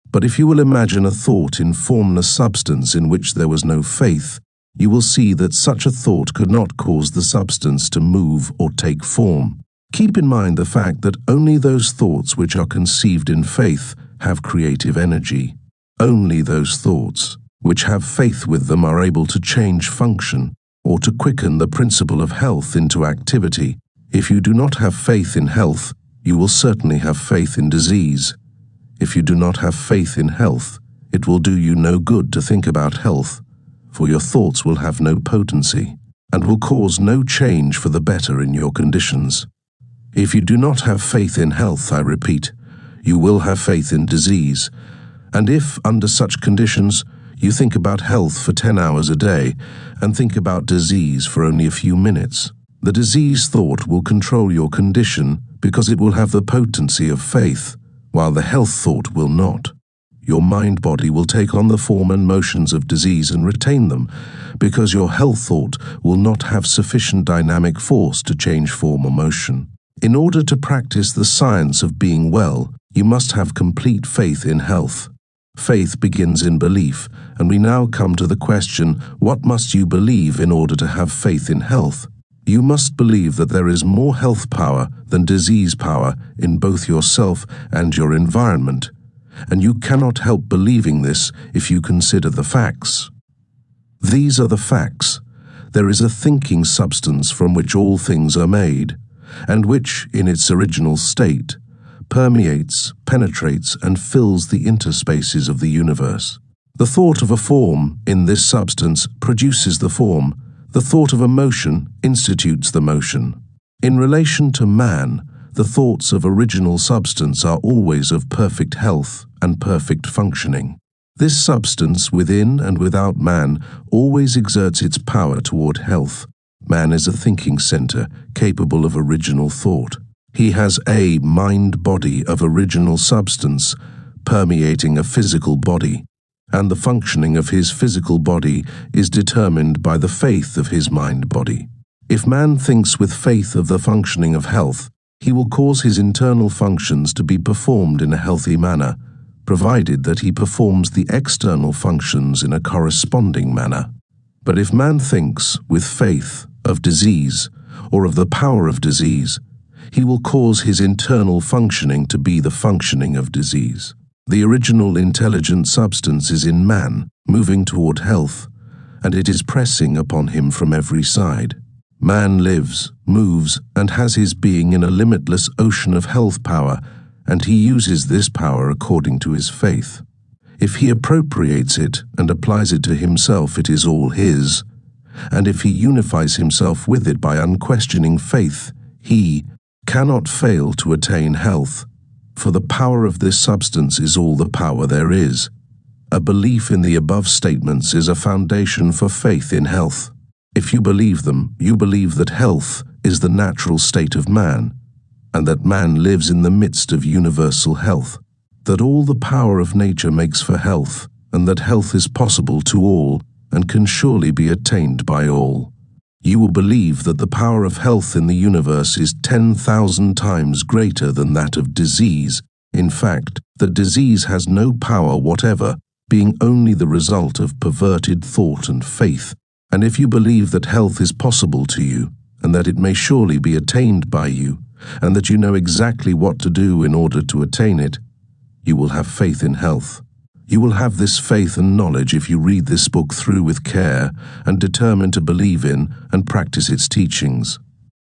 But if you will imagine a thought in formless substance in which there was no faith, you will see that such a thought could not cause the substance to move or take form. Keep in mind the fact that only those thoughts which are conceived in faith have creative energy. Only those thoughts which have faith with them are able to change function or to quicken the principle of health into activity. If you do not have faith in health, you will certainly have faith in disease. If you do not have faith in health, it will do you no good to think about health, for your thoughts will have no potency and will cause no change for the better in your conditions. If you do not have faith in health, I repeat, you will have faith in disease, and if, under such conditions, you think about health for 10 hours a day and think about disease for only a few minutes, the disease thought will control your condition because it will have the potency of faith, while the health thought will not. Your mind-body will take on the form and motions of disease and retain them, because your health thought will not have sufficient dynamic force to change form or motion. In order to practice the science of being well, you must have complete faith in health. Faith begins in belief, and we now come to the question, what must you believe in order to have faith in health? You must believe that there is more health power than disease power in both yourself and your environment, and you cannot help believing this if you consider the facts. These are the facts. There is a thinking substance from which all things are made, and which, in its original state, permeates, penetrates, and fills the interspaces of the universe. The thought of a form in this substance produces the form. The thought of a motion institutes the motion. In relation to man, the thoughts of original substance are always of perfect health and perfect functioning. This substance within and without man always exerts its power toward health. Man is a thinking center capable of original thought. He has a mind-body of original substance, permeating a physical body, and the functioning of his physical body is determined by the faith of his mind-body. If man thinks with faith of the functioning of health, he will cause his internal functions to be performed in a healthy manner, provided that he performs the external functions in a corresponding manner. But if man thinks with faith of disease, or of the power of disease, he will cause his internal functioning to be the functioning of disease. The original intelligent substance is in man, moving toward health, and it is pressing upon him from every side. Man lives, moves, and has his being in a limitless ocean of health power, and he uses this power according to his faith. If he appropriates it and applies it to himself, it is all his, and if he unifies himself with it by unquestioning faith, he cannot fail to attain health, for the power of this substance is all the power there is. A belief in the above statements is a foundation for faith in health. If you believe them, you believe that health is the natural state of man, and that man lives in the midst of universal health, that all the power of nature makes for health, and that health is possible to all and can surely be attained by all. You will believe that the power of health in the universe is 10,000 times greater than that of disease. In fact, that disease has no power whatever, being only the result of perverted thought and faith. And if you believe that health is possible to you, and that it may surely be attained by you, and that you know exactly what to do in order to attain it, you will have faith in health. You will have this faith and knowledge if you read this book through with care and determine to believe in and practice its teachings.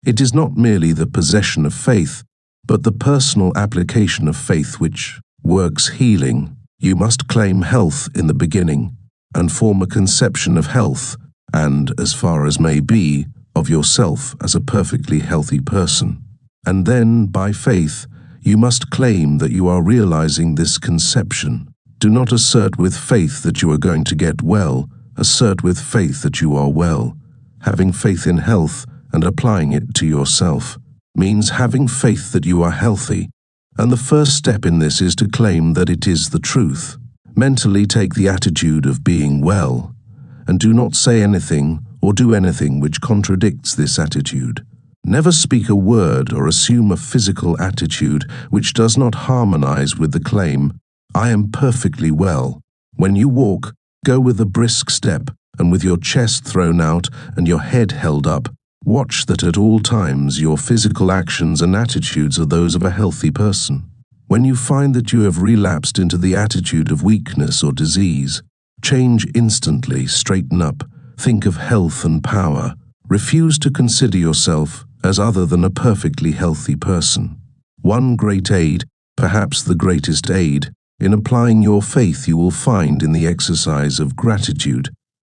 It is not merely the possession of faith, but the personal application of faith which works healing. You must claim health in the beginning and form a conception of health and, as far as may be, of yourself as a perfectly healthy person. And then, by faith, you must claim that you are realizing this conception. Do not assert with faith that you are going to get well, assert with faith that you are well. Having faith in health and applying it to yourself means having faith that you are healthy, and the first step in this is to claim that it is the truth. Mentally take the attitude of being well, and do not say anything or do anything which contradicts this attitude. Never speak a word or assume a physical attitude which does not harmonize with the claim, I am perfectly well. When you walk, go with a brisk step and with your chest thrown out and your head held up. Watch that at all times your physical actions and attitudes are those of a healthy person. When you find that you have relapsed into the attitude of weakness or disease, change instantly, straighten up, think of health and power. Refuse to consider yourself as other than a perfectly healthy person. One great aid, perhaps the greatest aid, in applying your faith you will find in the exercise of gratitude.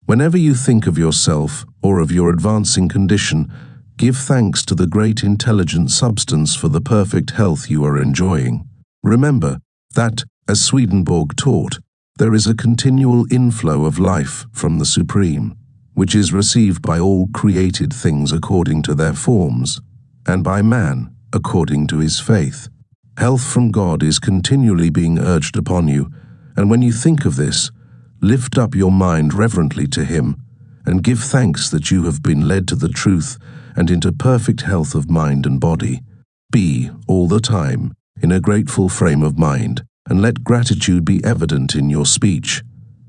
Whenever you think of yourself or of your advancing condition, give thanks to the great intelligent substance for the perfect health you are enjoying. Remember that, as Swedenborg taught, there is a continual inflow of life from the Supreme, which is received by all created things according to their forms, and by man according to his faith. Health from God is continually being urged upon you, and when you think of this, lift up your mind reverently to him, and give thanks that you have been led to the truth and into perfect health of mind and body. Be, all the time, in a grateful frame of mind, and let gratitude be evident in your speech.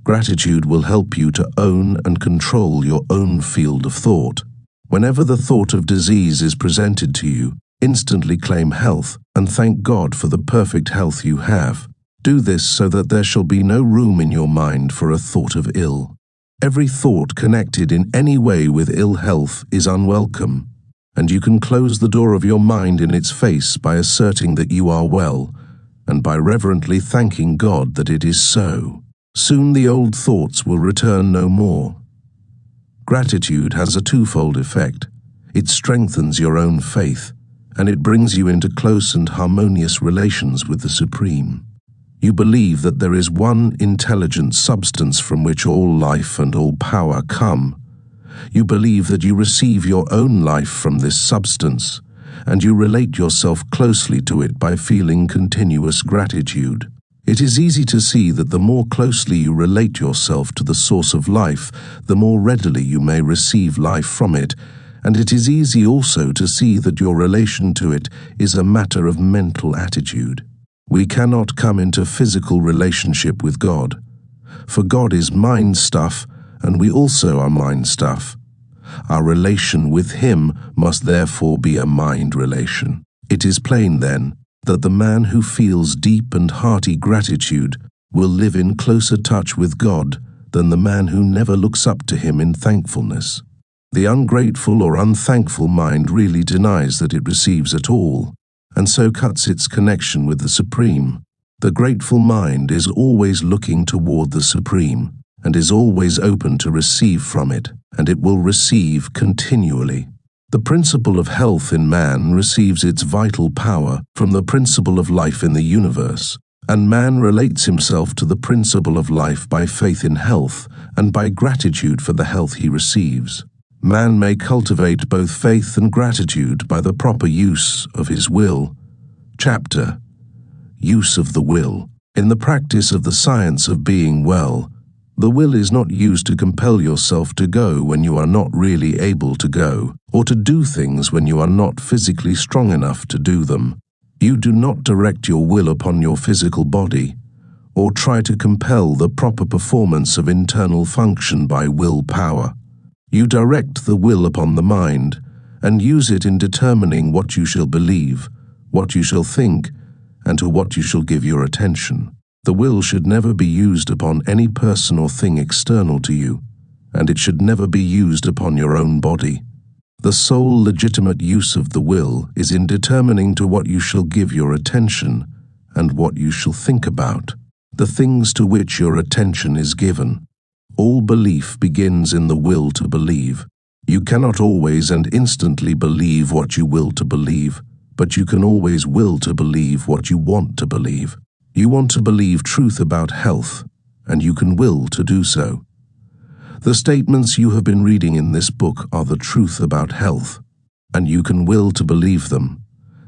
Gratitude will help you to own and control your own field of thought. Whenever the thought of disease is presented to you, instantly claim health and thank God for the perfect health you have. Do this so that there shall be no room in your mind for a thought of ill. Every thought connected in any way with ill health is unwelcome, and you can close the door of your mind in its face by asserting that you are well, and by reverently thanking God that it is so. Soon the old thoughts will return no more. Gratitude has a twofold effect. It strengthens your own faith, and it brings you into close and harmonious relations with the Supreme. You believe that there is one intelligent substance from which all life and all power come. You believe that you receive your own life from this substance, and you relate yourself closely to it by feeling continuous gratitude. It is easy to see that the more closely you relate yourself to the source of life, the more readily you may receive life from it, and it is easy also to see that your relation to it is a matter of mental attitude. We cannot come into physical relationship with God, for God is mind stuff, and we also are mind stuff. Our relation with Him must therefore be a mind relation. It is plain, then, that the man who feels deep and hearty gratitude will live in closer touch with God than the man who never looks up to Him in thankfulness. The ungrateful or unthankful mind really denies that it receives at all, and so cuts its connection with the Supreme. The grateful mind is always looking toward the Supreme, and is always open to receive from it, and it will receive continually. The principle of health in man receives its vital power from the principle of life in the universe, and man relates himself to the principle of life by faith in health and by gratitude for the health he receives. Man may cultivate both faith and gratitude by the proper use of his will. Chapter: Use of the Will. In the practice of the science of being well, the will is not used to compel yourself to go when you are not really able to go, or to do things when you are not physically strong enough to do them. You do not direct your will upon your physical body, or try to compel the proper performance of internal function by willpower. You direct the will upon the mind, and use it in determining what you shall believe, what you shall think, and to what you shall give your attention. The will should never be used upon any person or thing external to you, and it should never be used upon your own body. The sole legitimate use of the will is in determining to what you shall give your attention and what you shall think about, the things to which your attention is given. All belief begins in the will to believe. You cannot always and instantly believe what you will to believe, but you can always will to believe what you want to believe. You want to believe truth about health, and you can will to do so. The statements you have been reading in this book are the truth about health, and you can will to believe them.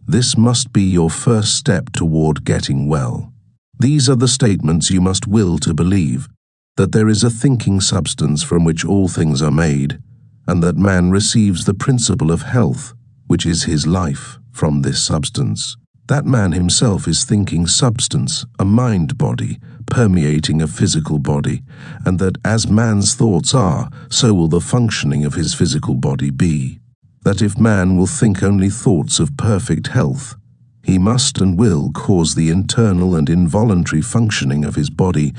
This must be your first step toward getting well. These are the statements you must will to believe: that there is a thinking substance from which all things are made, and that man receives the principle of health, which is his life, from this substance. That man himself is thinking substance, a mind body, permeating a physical body, and that as man's thoughts are, so will the functioning of his physical body be. That if man will think only thoughts of perfect health, he must and will cause the internal and involuntary functioning of his body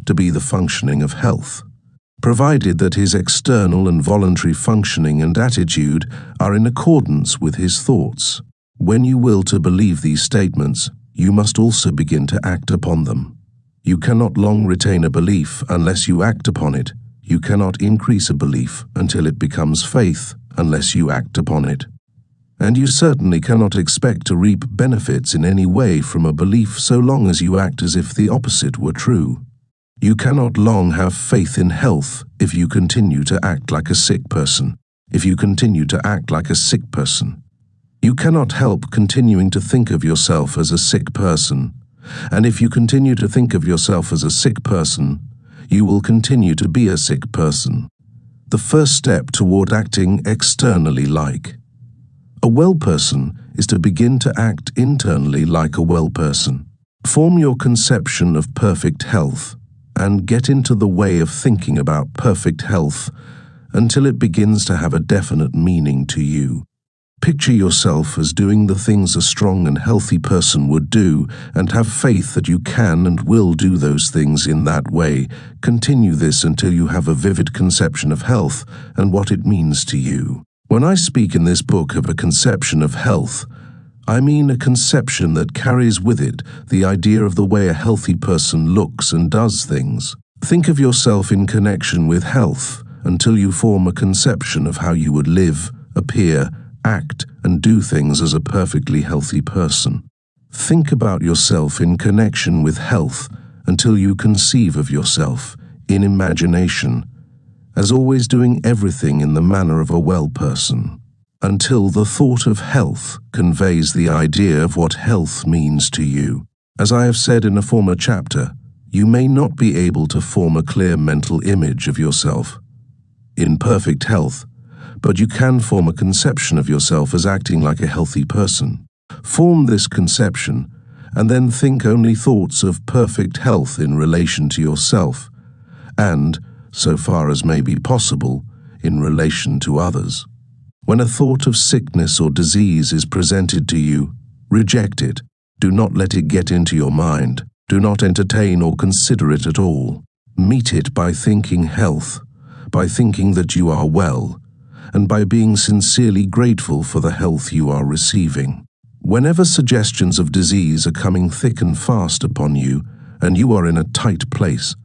to be the functioning of health, provided that his external and voluntary functioning and attitude are in accordance with his thoughts. When you will to believe these statements, you must also begin to act upon them. You cannot long retain a belief unless you act upon it. You cannot increase a belief until it becomes faith unless you act upon it. And you certainly cannot expect to reap benefits in any way from a belief so long as you act as if the opposite were true. You cannot long have faith in health if you continue to act like a sick person. If you continue to act like a sick person, you cannot help continuing to think of yourself as a sick person, and if you continue to think of yourself as a sick person, you will continue to be a sick person. The first step toward acting externally like a well person is to begin to act internally like a well person. Form your conception of perfect health, and get into the way of thinking about perfect health until it begins to have a definite meaning to you. Picture yourself as doing the things a strong and healthy person would do, and have faith that you can and will do those things in that way. Continue this until you have a vivid conception of health and what it means to you. When I speak in this book of a conception of health, I mean a conception that carries with it the idea of the way a healthy person looks and does things. Think of yourself in connection with health until you form a conception of how you would live, appear, act, and do things as a perfectly healthy person. Think about yourself in connection with health until you conceive of yourself, in imagination, as always doing everything in the manner of a well person. until the thought of health conveys the idea of what health means to you. As I have said in a former chapter, you may not be able to form a clear mental image of yourself in perfect health, but you can form a conception of yourself as acting like a healthy person. Form this conception, and then think only thoughts of perfect health in relation to yourself, and, so far as may be possible, in relation to others. When a thought of sickness or disease is presented to you, reject it. Do not let it get into your mind. Do not entertain or consider it at all. Meet it by thinking health, by thinking that you are well, and by being sincerely grateful for the health you are receiving. Whenever suggestions of disease are coming thick and fast upon you, and you are in a tight place,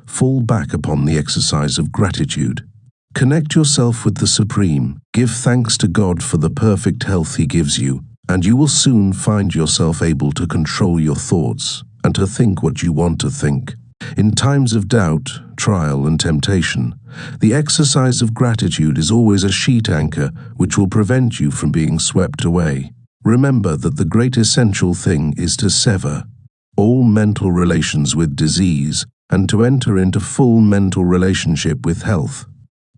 fall back upon the exercise of gratitude. Connect yourself with the Supreme. Give thanks to God for the perfect health He gives you, and you will soon find yourself able to control your thoughts and to think what you want to think. In times of doubt, trial, and temptation, the exercise of gratitude is always a sheet anchor which will prevent you from being swept away. Remember that the great essential thing is to sever all mental relations with disease and to enter into full mental relationship with health.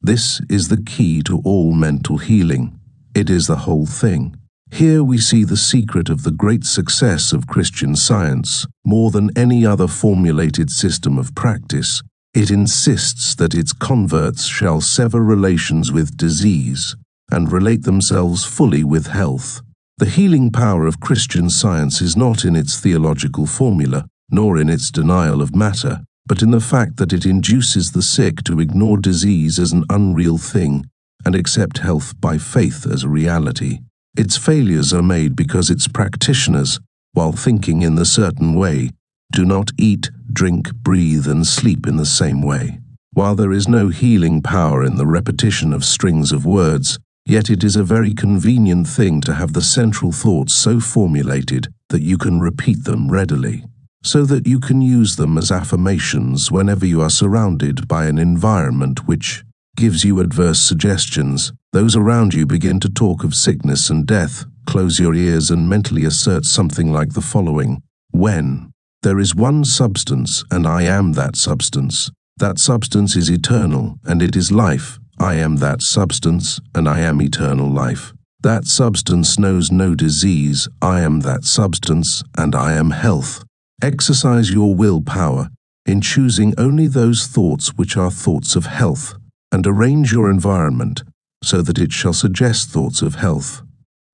This is the key to all mental healing. It is the whole thing. Here we see the secret of the great success of Christian Science. More than any other formulated system of practice, it insists that its converts shall sever relations with disease and relate themselves fully with health. The healing power of Christian Science is not in its theological formula, nor in its denial of matter, but in the fact that it induces the sick to ignore disease as an unreal thing and accept health by faith as a reality. Its failures are made because its practitioners, while thinking in the certain way, do not eat, drink, breathe, and sleep in the same way. While there is no healing power in the repetition of strings of words, yet it is a very convenient thing to have the central thoughts so formulated that you can repeat them readily, so that you can use them as affirmations whenever you are surrounded by an environment which gives you adverse suggestions. Those around you begin to talk of sickness and death. Close your ears and mentally assert something like the following: when there is one substance, and I am that substance is eternal, and it is life. I am that substance, and I am eternal life. That substance knows no disease. I am that substance, and I am health. Exercise your willpower in choosing only those thoughts which are thoughts of health, and arrange your environment so that it shall suggest thoughts of health.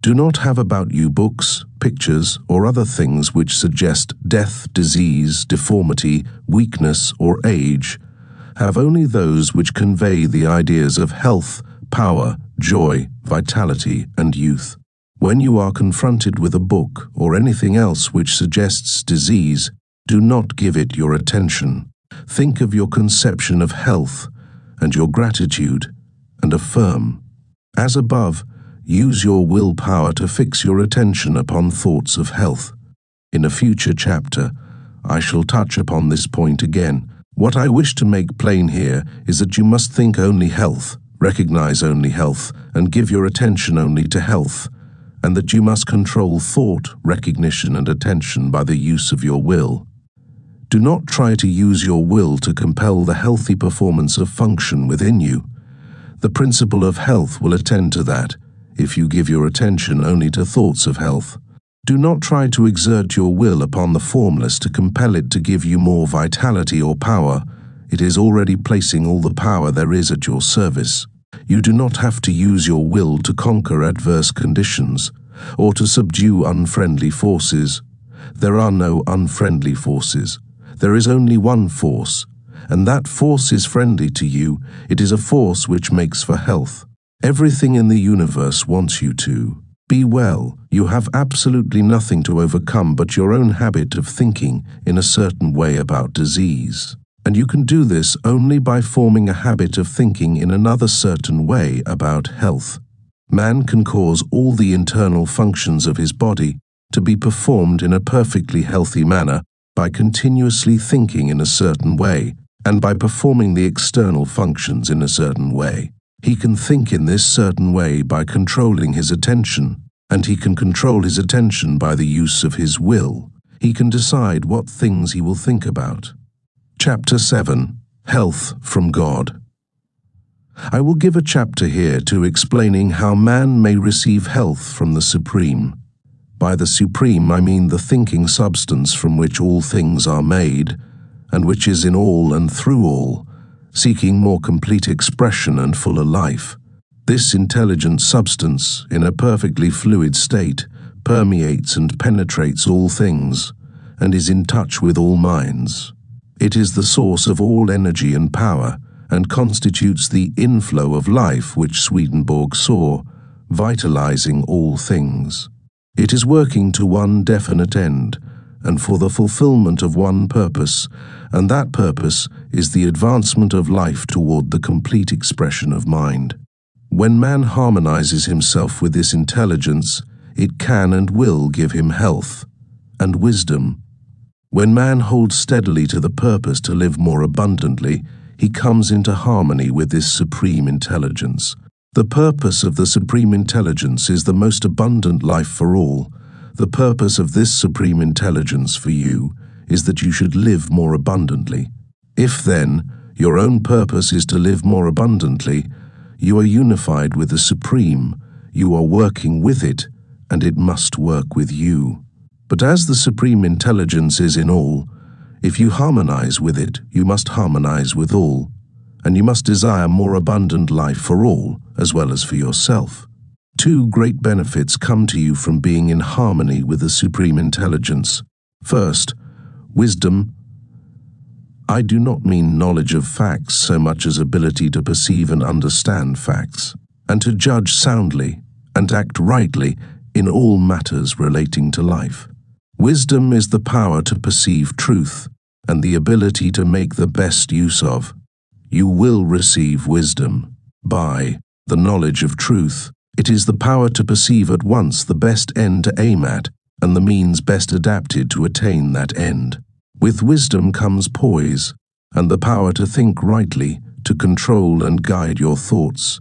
Do not have about you books, pictures, or other things which suggest death, disease, deformity, weakness, or age. Have only those which convey the ideas of health, power, joy, vitality, and youth. When you are confronted with a book or anything else which suggests disease, do not give it your attention. Think of your conception of health and your gratitude, and affirm. As above, use your willpower to fix your attention upon thoughts of health. In a future chapter, I shall touch upon this point again. What I wish to make plain here is that you must think only health, recognize only health, and give your attention only to health, and that you must control thought, recognition, and attention by the use of your will. Do not try to use your will to compel the healthy performance of function within you. The principle of health will attend to that if you give your attention only to thoughts of health. Do not try to exert your will upon the formless to compel it to give you more vitality or power. It is already placing all the power there is at your service. You do not have to use your will to conquer adverse conditions or to subdue unfriendly forces. There are no unfriendly forces. There is only one force, and that force is friendly to you. It is a force which makes for health. Everything in the universe wants you to be well. You have absolutely nothing to overcome but your own habit of thinking in a certain way about disease. And you can do this only by forming a habit of thinking in another certain way about health. Man can cause all the internal functions of his body to be performed in a perfectly healthy manner by continuously thinking in a certain way and by performing the external functions in a certain way. He can think in this certain way by controlling his attention, and he can control his attention by the use of his will. He can decide what things he will think about. Chapter 7. Health from God. I will give a chapter here to explaining how man may receive health from the Supreme. By the Supreme I mean the thinking substance from which all things are made, and which is in all and through all, seeking more complete expression and fuller life. This intelligent substance, in a perfectly fluid state, permeates and penetrates all things, and is in touch with all minds. It is the source of all energy and power, and constitutes the inflow of life which Swedenborg saw, vitalizing all things. It is working to one definite end, and for the fulfillment of one purpose, and that purpose is the advancement of life toward the complete expression of mind. When man harmonizes himself with this intelligence, it can and will give him health and wisdom. When man holds steadily to the purpose to live more abundantly, he comes into harmony with this supreme intelligence. The purpose of the supreme intelligence is the most abundant life for all. The purpose of this supreme intelligence for you is that you should live more abundantly. If then your own purpose is to live more abundantly, you are unified with the Supreme, you are working with it, and it must work with you. But as the supreme intelligence is in all, if you harmonize with it, you must harmonize with all, and you must desire more abundant life for all, as well as for yourself. Two great benefits come to you from being in harmony with the supreme intelligence. First, wisdom. I do not mean knowledge of facts so much as ability to perceive and understand facts, and to judge soundly and act rightly in all matters relating to life. Wisdom is the power to perceive truth and the ability to make the best use of. You will receive wisdom by the knowledge of truth. It is the power to perceive at once the best end to aim at and the means best adapted to attain that end. With wisdom comes poise and the power to think rightly, to control and guide your thoughts,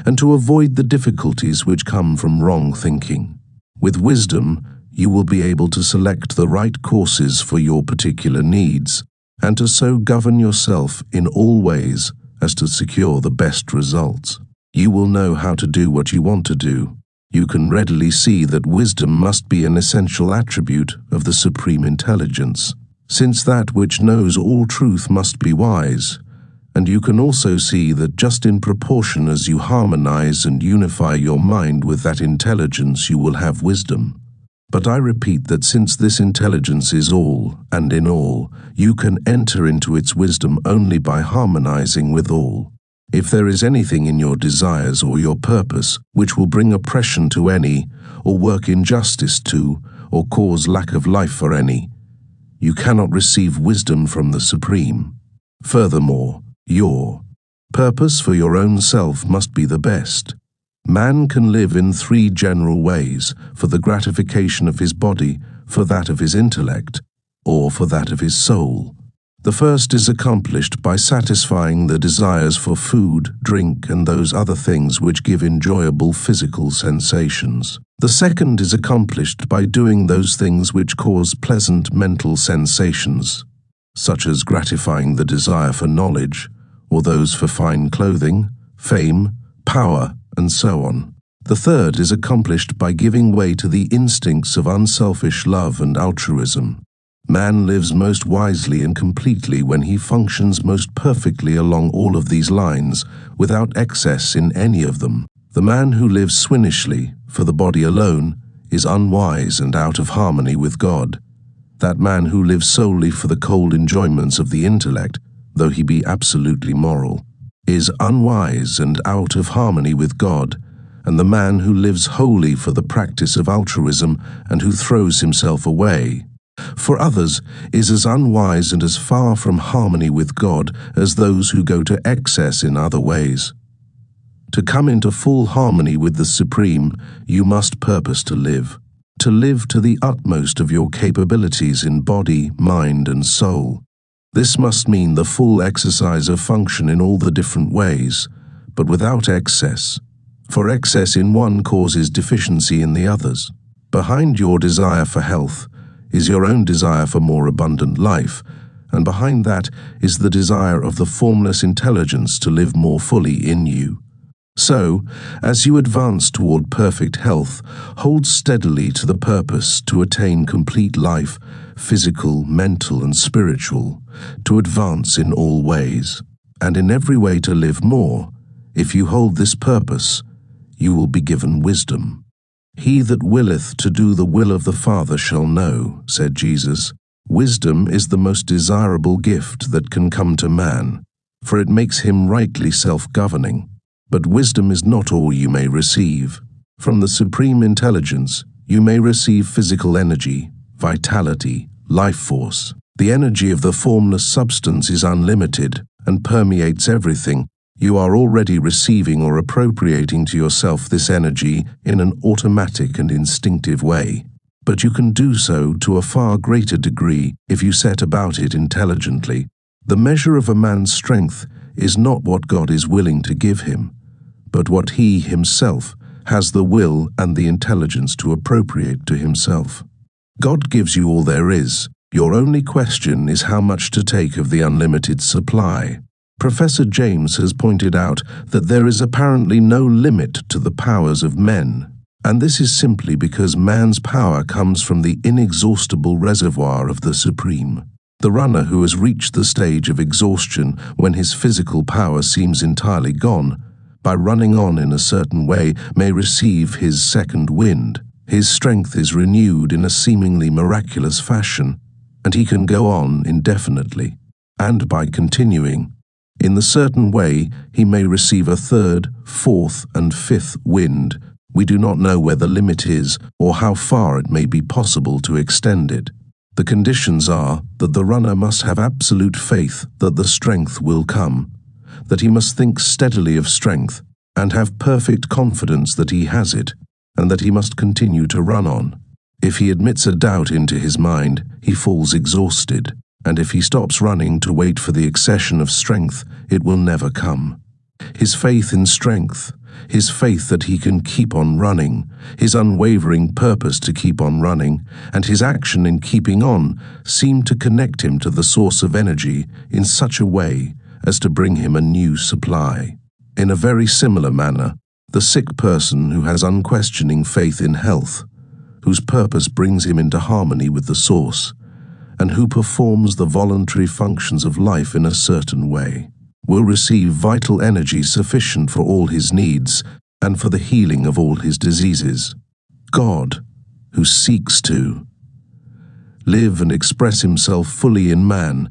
and to avoid the difficulties which come from wrong thinking. With wisdom, you will be able to select the right courses for your particular needs, and to so govern yourself in all ways as to secure the best results. You will know how to do what you want to do. You can readily see that wisdom must be an essential attribute of the supreme intelligence, since that which knows all truth must be wise, and you can also see that just in proportion as you harmonize and unify your mind with that intelligence, you will have wisdom. But I repeat that since this intelligence is all and in all, you can enter into its wisdom only by harmonizing with all. If there is anything in your desires or your purpose which will bring oppression to any, or work injustice to, or cause lack of life for any, you cannot receive wisdom from the Supreme. Furthermore, your purpose for your own self must be the best. Man can live in three general ways: for the gratification of his body, for that of his intellect, or for that of his soul. The first is accomplished by satisfying the desires for food, drink, and those other things which give enjoyable physical sensations. The second is accomplished by doing those things which cause pleasant mental sensations, such as gratifying the desire for knowledge, or those for fine clothing, fame, power, and so on. The third is accomplished by giving way to the instincts of unselfish love and altruism. Man lives most wisely and completely when he functions most perfectly along all of these lines, without excess in any of them. The man who lives swinishly, for the body alone, is unwise and out of harmony with God. That man who lives solely for the cold enjoyments of the intellect, though he be absolutely moral, is unwise and out of harmony with God, and the man who lives wholly for the practice of altruism and who throws himself away for others is as unwise and as far from harmony with God as those who go to excess in other ways. To come into full harmony with the Supreme, you must purpose to live to the utmost of your capabilities in body, mind, and soul. This must mean the full exercise of function in all the different ways, but without excess. For excess in one causes deficiency in the others. Behind your desire for health is your own desire for more abundant life, and behind that is the desire of the formless intelligence to live more fully in you. So, as you advance toward perfect health, hold steadily to the purpose to attain complete life, physical, mental, and spiritual, to advance in all ways, and in every way to live more. If you hold this purpose, you will be given wisdom. He that willeth to do the will of the Father shall know, said Jesus. Wisdom is the most desirable gift that can come to man, for it makes him rightly self-governing. But wisdom is not all you may receive. From the Supreme Intelligence, you may receive physical energy, vitality, life force. The energy of the formless substance is unlimited and permeates everything. You are already receiving or appropriating to yourself this energy in an automatic and instinctive way. But you can do so to a far greater degree if you set about it intelligently. The measure of a man's strength is not what God is willing to give him, but what he himself has the will and the intelligence to appropriate to himself. God gives you all there is. Your only question is how much to take of the unlimited supply. Professor James has pointed out that there is apparently no limit to the powers of men, and this is simply because man's power comes from the inexhaustible reservoir of the Supreme. The runner who has reached the stage of exhaustion when his physical power seems entirely gone, by running on in a certain way, may receive his second wind. His strength is renewed in a seemingly miraculous fashion, and he can go on indefinitely. And by continuing, in the certain way, he may receive a third, fourth, and fifth wind. We do not know where the limit is or how far it may be possible to extend it. The conditions are that the runner must have absolute faith that the strength will come, that he must think steadily of strength and have perfect confidence that he has it, and that he must continue to run on. If he admits a doubt into his mind, he falls exhausted, and if he stops running to wait for the accession of strength, it will never come. His faith in strength, his faith that he can keep on running, his unwavering purpose to keep on running, and his action in keeping on seem to connect him to the source of energy in such a way as to bring him a new supply. In a very similar manner, the sick person who has unquestioning faith in health, whose purpose brings him into harmony with the source, and who performs the voluntary functions of life in a certain way, will receive vital energy sufficient for all his needs and for the healing of all his diseases. God, who seeks to live and express himself fully in man,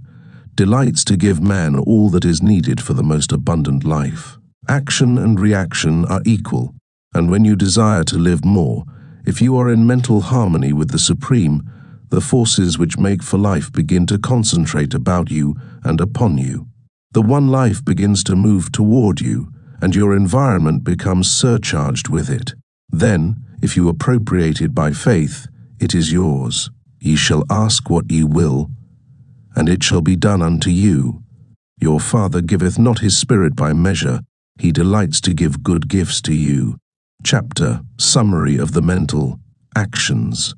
delights to give man all that is needed for the most abundant life. Action and reaction are equal, and when you desire to live more, if you are in mental harmony with the Supreme, the forces which make for life begin to concentrate about you and upon you. The one life begins to move toward you, and your environment becomes surcharged with it. Then, if you appropriate it by faith, it is yours. Ye shall ask what ye will, and it shall be done unto you. Your Father giveth not his Spirit by measure. He delights to give good gifts to you. Chapter Summary of the Mental Actions.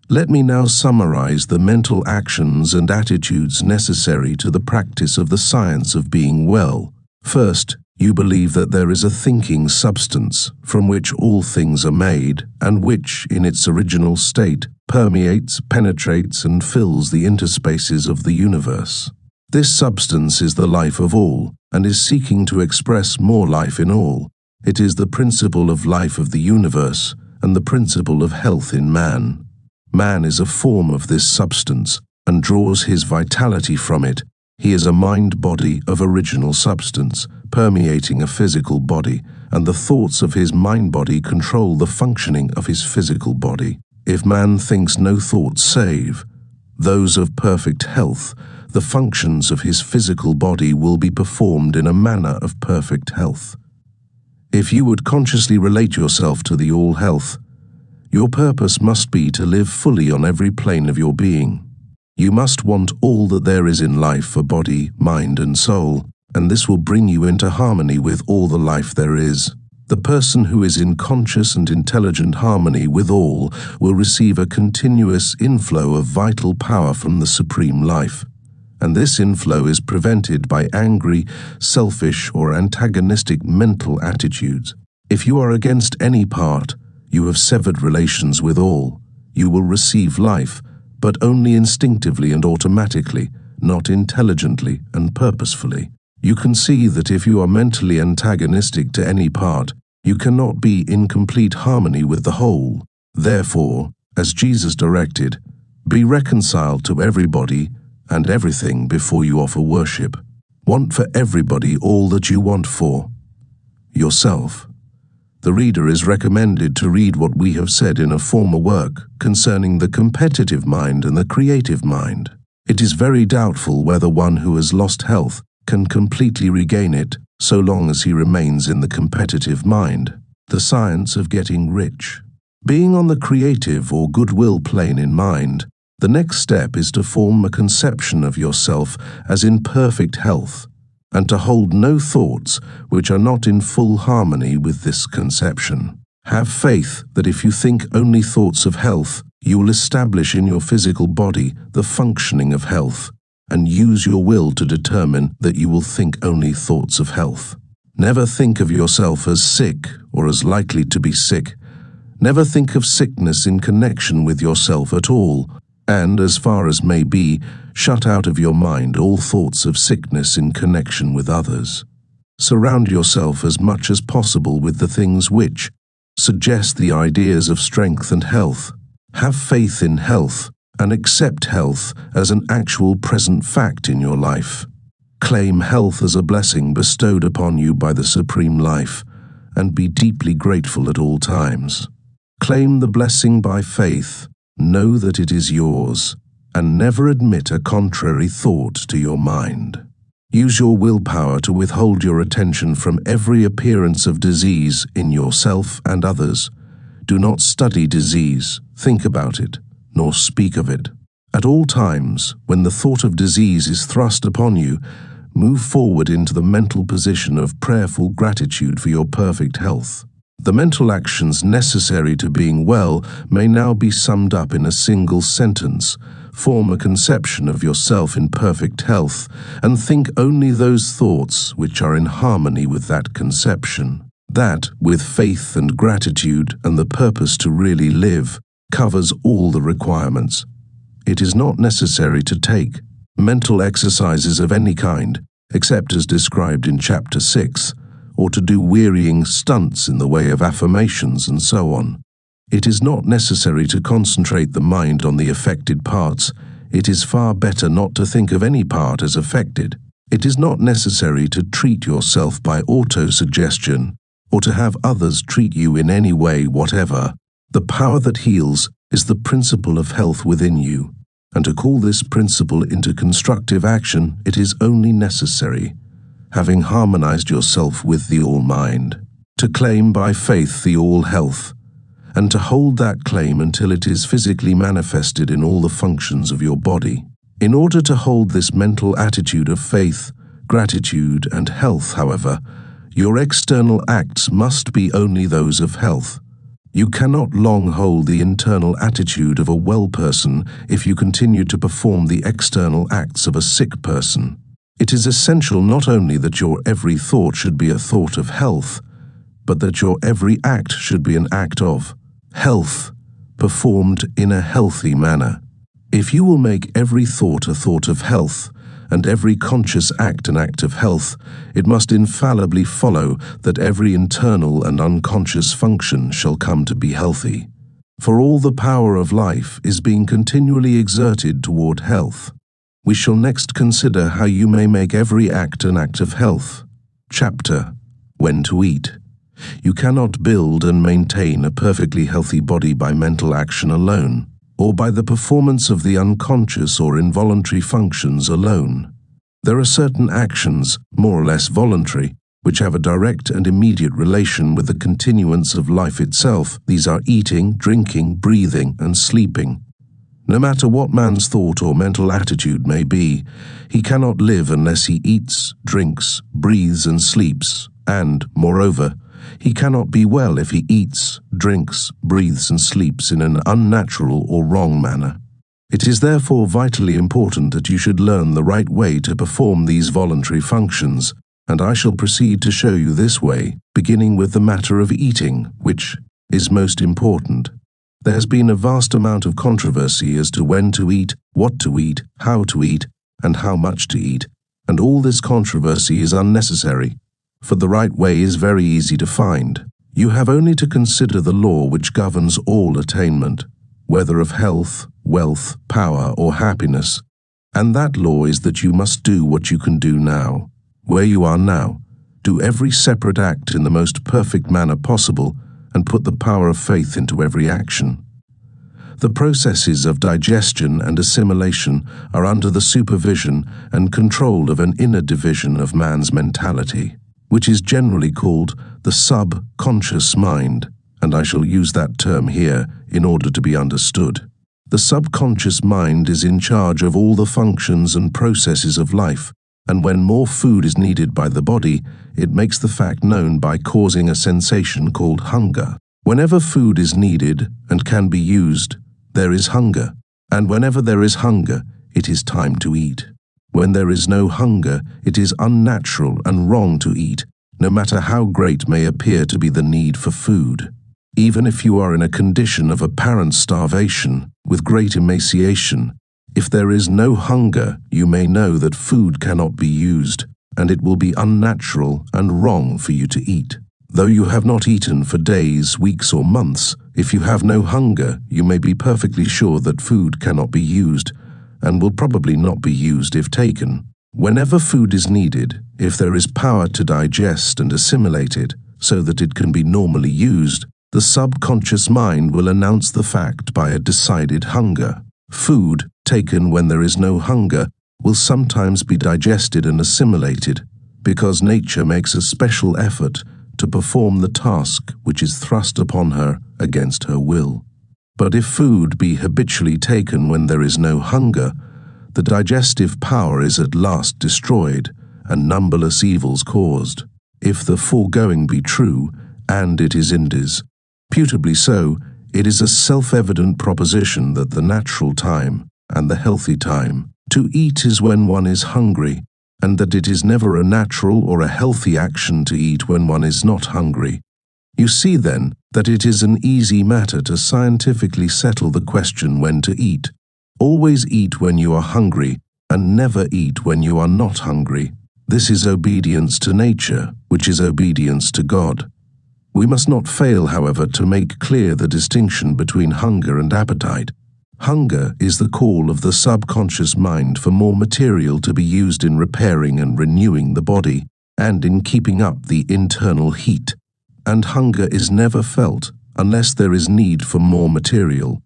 Let me now summarize the mental actions and attitudes necessary to the practice of the science of being well. First, you believe that there is a thinking substance from which all things are made, and which, in its original state, permeates, penetrates, and fills the interspaces of the universe. This substance is the life of all, and is seeking to express more life in all. It is the principle of life of the universe, and the principle of health in man. Man is a form of this substance, and draws his vitality from it. He is a mind-body of original substance, permeating a physical body, and the thoughts of his mind-body control the functioning of his physical body. If man thinks no thoughts save those of perfect health, the functions of his physical body will be performed in a manner of perfect health. If you would consciously relate yourself to the all-health, your purpose must be to live fully on every plane of your being. You must want all that there is in life for body, mind, and soul, and this will bring you into harmony with all the life there is. The person who is in conscious and intelligent harmony with all will receive a continuous inflow of vital power from the Supreme Life, and this inflow is prevented by angry, selfish, or antagonistic mental attitudes. If you are against any part, you have severed relations with all. You will receive life, but only instinctively and automatically, not intelligently and purposefully. You can see that if you are mentally antagonistic to any part, you cannot be in complete harmony with the whole. Therefore, as Jesus directed, be reconciled to everybody and everything before you offer worship. Want for everybody all that you want for yourself. The reader is recommended to read what we have said in a former work concerning the competitive mind and the creative mind. It is very doubtful whether one who has lost health can completely regain it so long as he remains in the competitive mind. The science of getting rich. Being on the creative or goodwill plane in mind, the next step is to form a conception of yourself as in perfect health, and to hold no thoughts which are not in full harmony with this conception. Have faith that if you think only thoughts of health, you will establish in your physical body the functioning of health, and use your will to determine that you will think only thoughts of health. Never think of yourself as sick or as likely to be sick. Never think of sickness in connection with yourself at all, and, as far as may be, shut out of your mind all thoughts of sickness in connection with others. Surround yourself as much as possible with the things which suggest the ideas of strength and health. Have faith in health and accept health as an actual present fact in your life. Claim health as a blessing bestowed upon you by the Supreme Life, and be deeply grateful at all times. Claim the blessing by faith. Know that it is yours, and never admit a contrary thought to your mind. Use your willpower to withhold your attention from every appearance of disease in yourself and others. Do not study disease, think about it, nor speak of it. At all times, when the thought of disease is thrust upon you, move forward into the mental position of prayerful gratitude for your perfect health. The mental actions necessary to being well may now be summed up in a single sentence. Form a conception of yourself in perfect health, and think only those thoughts which are in harmony with that conception. That, with faith and gratitude and the purpose to really live, covers all the requirements. It is not necessary to take mental exercises of any kind, except as described in Chapter 6, or to do wearying stunts in the way of affirmations and so on. It is not necessary to concentrate the mind on the affected parts. It is far better not to think of any part as affected. It is not necessary to treat yourself by auto-suggestion, or to have others treat you in any way whatever. The power that heals is the principle of health within you, and to call this principle into constructive action, it is only necessary, having harmonized yourself with the All-Mind, to claim by faith the All-Health, and to hold that claim until it is physically manifested in all the functions of your body. In order to hold this mental attitude of faith, gratitude, and health, however, your external acts must be only those of health. You cannot long hold the internal attitude of a well person if you continue to perform the external acts of a sick person. It is essential not only that your every thought should be a thought of health, but that your every act should be an act of health, performed in a healthy manner. If you will make every thought a thought of health, and every conscious act an act of health, it must infallibly follow that every internal and unconscious function shall come to be healthy. For all the power of life is being continually exerted toward health. We shall next consider how you may make every act an act of health. Chapter: When to Eat. You cannot build and maintain a perfectly healthy body by mental action alone, or by the performance of the unconscious or involuntary functions alone. There are certain actions, more or less voluntary, which have a direct and immediate relation with the continuance of life itself. These are eating, drinking, breathing, and sleeping. No matter what man's thought or mental attitude may be, he cannot live unless he eats, drinks, breathes and sleeps, and, moreover, he cannot be well if he eats, drinks, breathes and sleeps in an unnatural or wrong manner. It is therefore vitally important that you should learn the right way to perform these voluntary functions, and I shall proceed to show you this way, beginning with the matter of eating, which is most important. There has been a vast amount of controversy as to when to eat, what to eat, how to eat, and how much to eat, and all this controversy is unnecessary, for the right way is very easy to find. You have only to consider the law which governs all attainment, whether of health, wealth, power, or happiness, and that law is that you must do what you can do now, where you are now, do every separate act in the most perfect manner possible, and put the power of faith into every action. The processes of digestion and assimilation are under the supervision and control of an inner division of man's mentality, which is generally called the subconscious mind, and I shall use that term here in order to be understood. The subconscious mind is in charge of all the functions and processes of life, and when more food is needed by the body, it makes the fact known by causing a sensation called hunger. Whenever food is needed and can be used, there is hunger, and whenever there is hunger, it is time to eat. When there is no hunger, it is unnatural and wrong to eat, no matter how great may appear to be the need for food. Even if you are in a condition of apparent starvation, with great emaciation, if there is no hunger, you may know that food cannot be used, and it will be unnatural and wrong for you to eat. Though you have not eaten for days, weeks, or months, if you have no hunger, you may be perfectly sure that food cannot be used, and will probably not be used if taken. Whenever food is needed, if there is power to digest and assimilate it, so that it can be normally used, the subconscious mind will announce the fact by a decided hunger. Food, taken when there is no hunger, will sometimes be digested and assimilated, because nature makes a special effort to perform the task which is thrust upon her against her will. But if food be habitually taken when there is no hunger, the digestive power is at last destroyed, and numberless evils caused. If the foregoing be true, and it is indisputably so, it is a self-evident proposition that the natural time, and the healthy time, to eat is when one is hungry, and that it is never a natural or a healthy action to eat when one is not hungry. You see, then, that it is an easy matter to scientifically settle the question when to eat. Always eat when you are hungry, and never eat when you are not hungry. This is obedience to nature, which is obedience to God. We must not fail, however, to make clear the distinction between hunger and appetite. Hunger is the call of the subconscious mind for more material to be used in repairing and renewing the body, and in keeping up the internal heat. And hunger is never felt unless there is need for more material,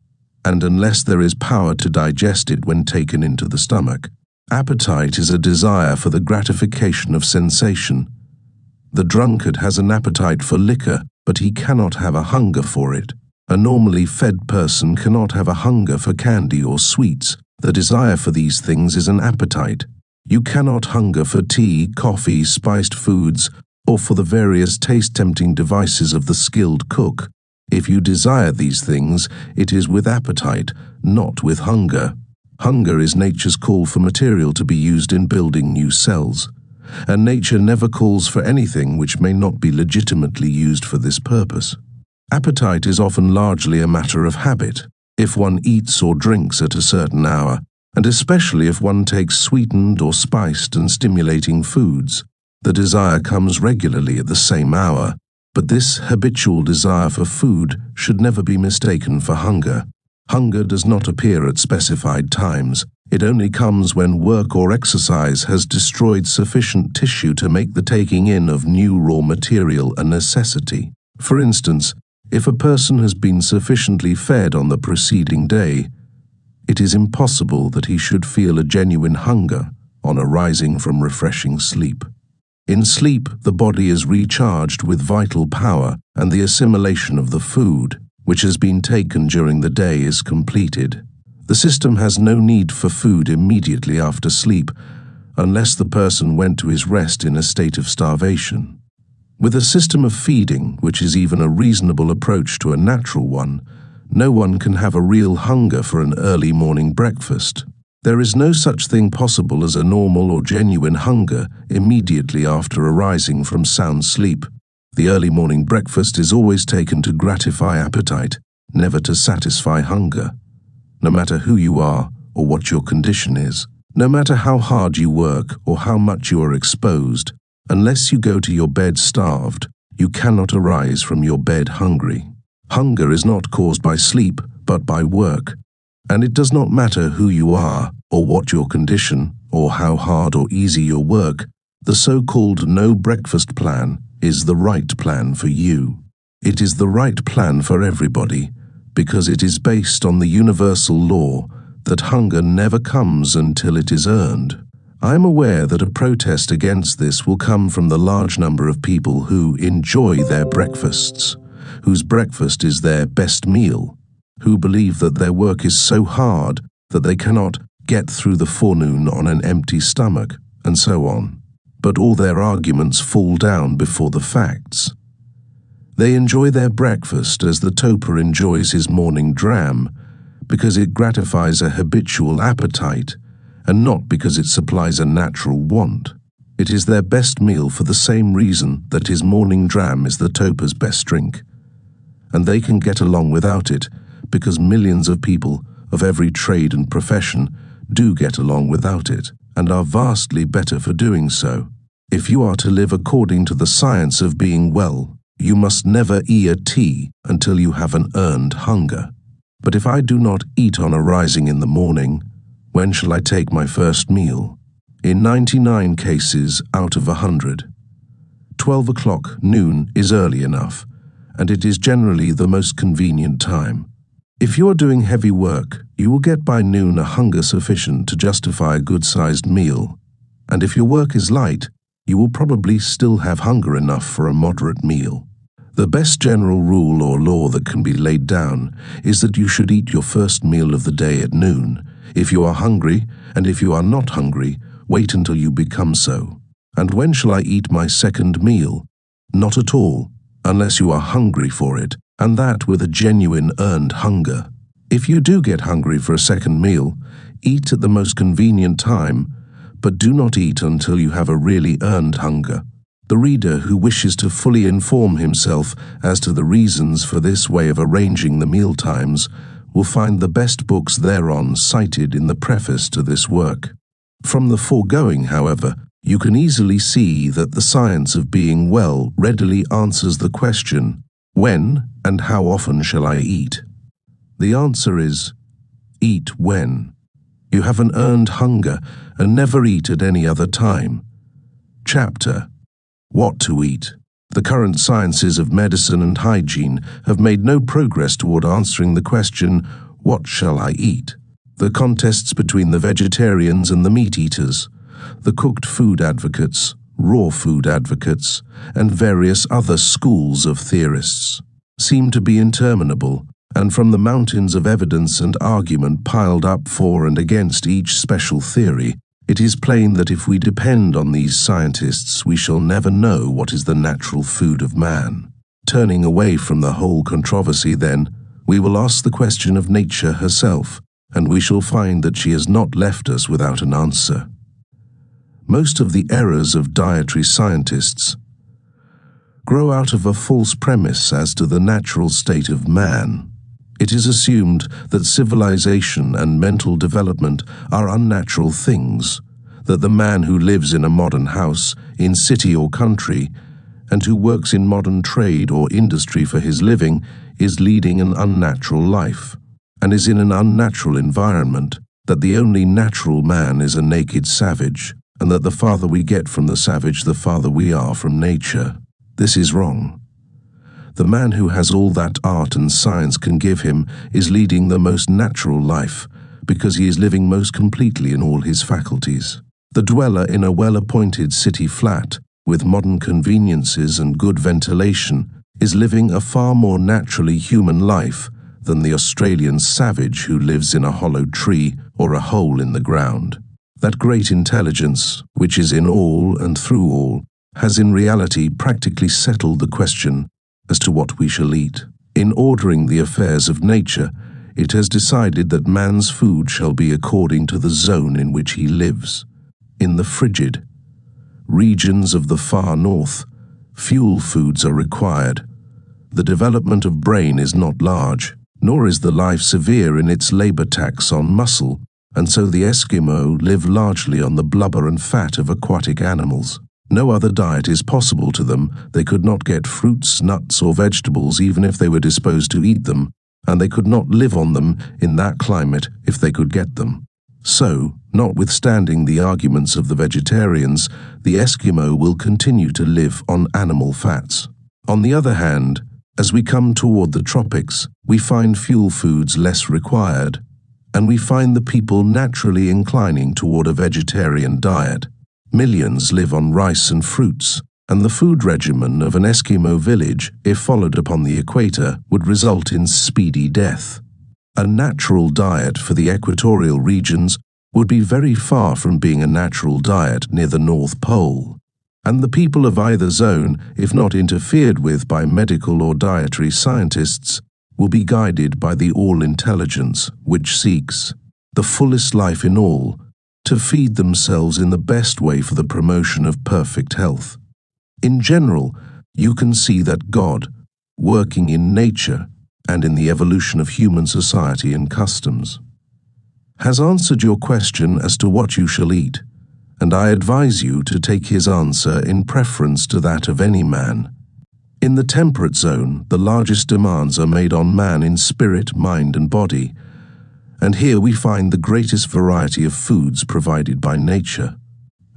and unless there is power to digest it when taken into the stomach. Appetite is a desire for the gratification of sensation. The drunkard has an appetite for liquor, but he cannot have a hunger for it. A normally fed person cannot have a hunger for candy or sweets. The desire for these things is an appetite. You cannot hunger for tea, coffee, spiced foods, or for the various taste-tempting devices of the skilled cook. If you desire these things, it is with appetite, not with hunger. Hunger is nature's call for material to be used in building new cells, and nature never calls for anything which may not be legitimately used for this purpose. Appetite is often largely a matter of habit. If one eats or drinks at a certain hour, and especially if one takes sweetened or spiced and stimulating foods, the desire comes regularly at the same hour, but this habitual desire for food should never be mistaken for hunger. Hunger does not appear at specified times. It only comes when work or exercise has destroyed sufficient tissue to make the taking in of new raw material a necessity. For instance, if a person has been sufficiently fed on the preceding day, it is impossible that he should feel a genuine hunger on arising from refreshing sleep. In sleep, the body is recharged with vital power, and the assimilation of the food, which has been taken during the day, is completed. The system has no need for food immediately after sleep, unless the person went to his rest in a state of starvation. With a system of feeding, which is even a reasonable approach to a natural one, no one can have a real hunger for an early morning breakfast. There is no such thing possible as a normal or genuine hunger immediately after arising from sound sleep. The early morning breakfast is always taken to gratify appetite, never to satisfy hunger. No matter who you are or what your condition is, no matter how hard you work or how much you are exposed, unless you go to your bed starved, you cannot arise from your bed hungry. Hunger is not caused by sleep, but by work. And it does not matter who you are, or what your condition, or how hard or easy your work, the so-called no breakfast plan is the right plan for you. It is the right plan for everybody, because it is based on the universal law that hunger never comes until it is earned. I am aware that a protest against this will come from the large number of people who enjoy their breakfasts, whose breakfast is their best meal, who believe that their work is so hard that they cannot get through the forenoon on an empty stomach, and so on. But all their arguments fall down before the facts. They enjoy their breakfast as the toper enjoys his morning dram, because it gratifies a habitual appetite, and not because it supplies a natural want. It is their best meal for the same reason that his morning dram is the toper's best drink. And they can get along without it, because millions of people of every trade and profession do get along without it, and are vastly better for doing so. If you are to live according to the science of being well, you must never eat a tea until you have an earned hunger. But if I do not eat on arising in the morning, when shall I take my first meal? In 99 cases out of 100. 12 o'clock noon is early enough, and it is generally the most convenient time. If you are doing heavy work, you will get by noon a hunger sufficient to justify a good-sized meal, and if your work is light, you will probably still have hunger enough for a moderate meal. The best general rule or law that can be laid down is that you should eat your first meal of the day at noon, if you are hungry, and if you are not hungry, wait until you become so. And when shall I eat my second meal? Not at all, unless you are hungry for it, and that with a genuine earned hunger. If you do get hungry for a second meal, eat at the most convenient time, but do not eat until you have a really earned hunger. The reader who wishes to fully inform himself as to the reasons for this way of arranging the meal times will find the best books thereon cited in the preface to this work. From the foregoing, however, you can easily see that the science of being well readily answers the question, when and how often shall I eat? The answer is, eat when. You have an earned hunger and never eat at any other time. Chapter: What to eat. The current sciences of medicine and hygiene have made no progress toward answering the question, what shall I eat? The contests between the vegetarians and the meat-eaters, the cooked food advocates, raw food advocates, and various other schools of theorists seem to be interminable, and from the mountains of evidence and argument piled up for and against each special theory, it is plain that if we depend on these scientists, we shall never know what is the natural food of man. Turning away from the whole controversy, then, we will ask the question of nature herself, and we shall find that she has not left us without an answer. Most of the errors of dietary scientists grow out of a false premise as to the natural state of man. It is assumed that civilization and mental development are unnatural things, that the man who lives in a modern house, in city or country, and who works in modern trade or industry for his living is leading an unnatural life, and is in an unnatural environment, that the only natural man is a naked savage, and that the farther we get from the savage, the farther we are from nature. This is wrong. The man who has all that art and science can give him is leading the most natural life, because he is living most completely in all his faculties. The dweller in a well-appointed city flat, with modern conveniences and good ventilation, is living a far more naturally human life than the Australian savage who lives in a hollow tree or a hole in the ground. That great intelligence, which is in all and through all, has in reality practically settled the question as to what we shall eat. In ordering the affairs of nature, it has decided that man's food shall be according to the zone in which he lives. In the frigid regions of the far north, fuel foods are required. The development of brain is not large, nor is the life severe in its labor tax on muscle, and so the Eskimo live largely on the blubber and fat of aquatic animals. No other diet is possible to them. They could not get fruits, nuts, or vegetables even if they were disposed to eat them, and they could not live on them in that climate if they could get them. So, notwithstanding the arguments of the vegetarians, the Eskimo will continue to live on animal fats. On the other hand, as we come toward the tropics, we find fuel foods less required, and we find the people naturally inclining toward a vegetarian diet. Millions live on rice and fruits, and the food regimen of an Eskimo village, if followed upon the equator, would result in speedy death. A natural diet for the equatorial regions would be very far from being a natural diet near the North Pole, and the people of either zone, if not interfered with by medical or dietary scientists, will be guided by the all-intelligence which seeks the fullest life in all, to feed themselves in the best way for the promotion of perfect health. In general, you can see that God, working in nature and in the evolution of human society and customs, has answered your question as to what you shall eat, and I advise you to take his answer in preference to that of any man. In the temperate zone, the largest demands are made on man in spirit, mind, and body, and here we find the greatest variety of foods provided by nature.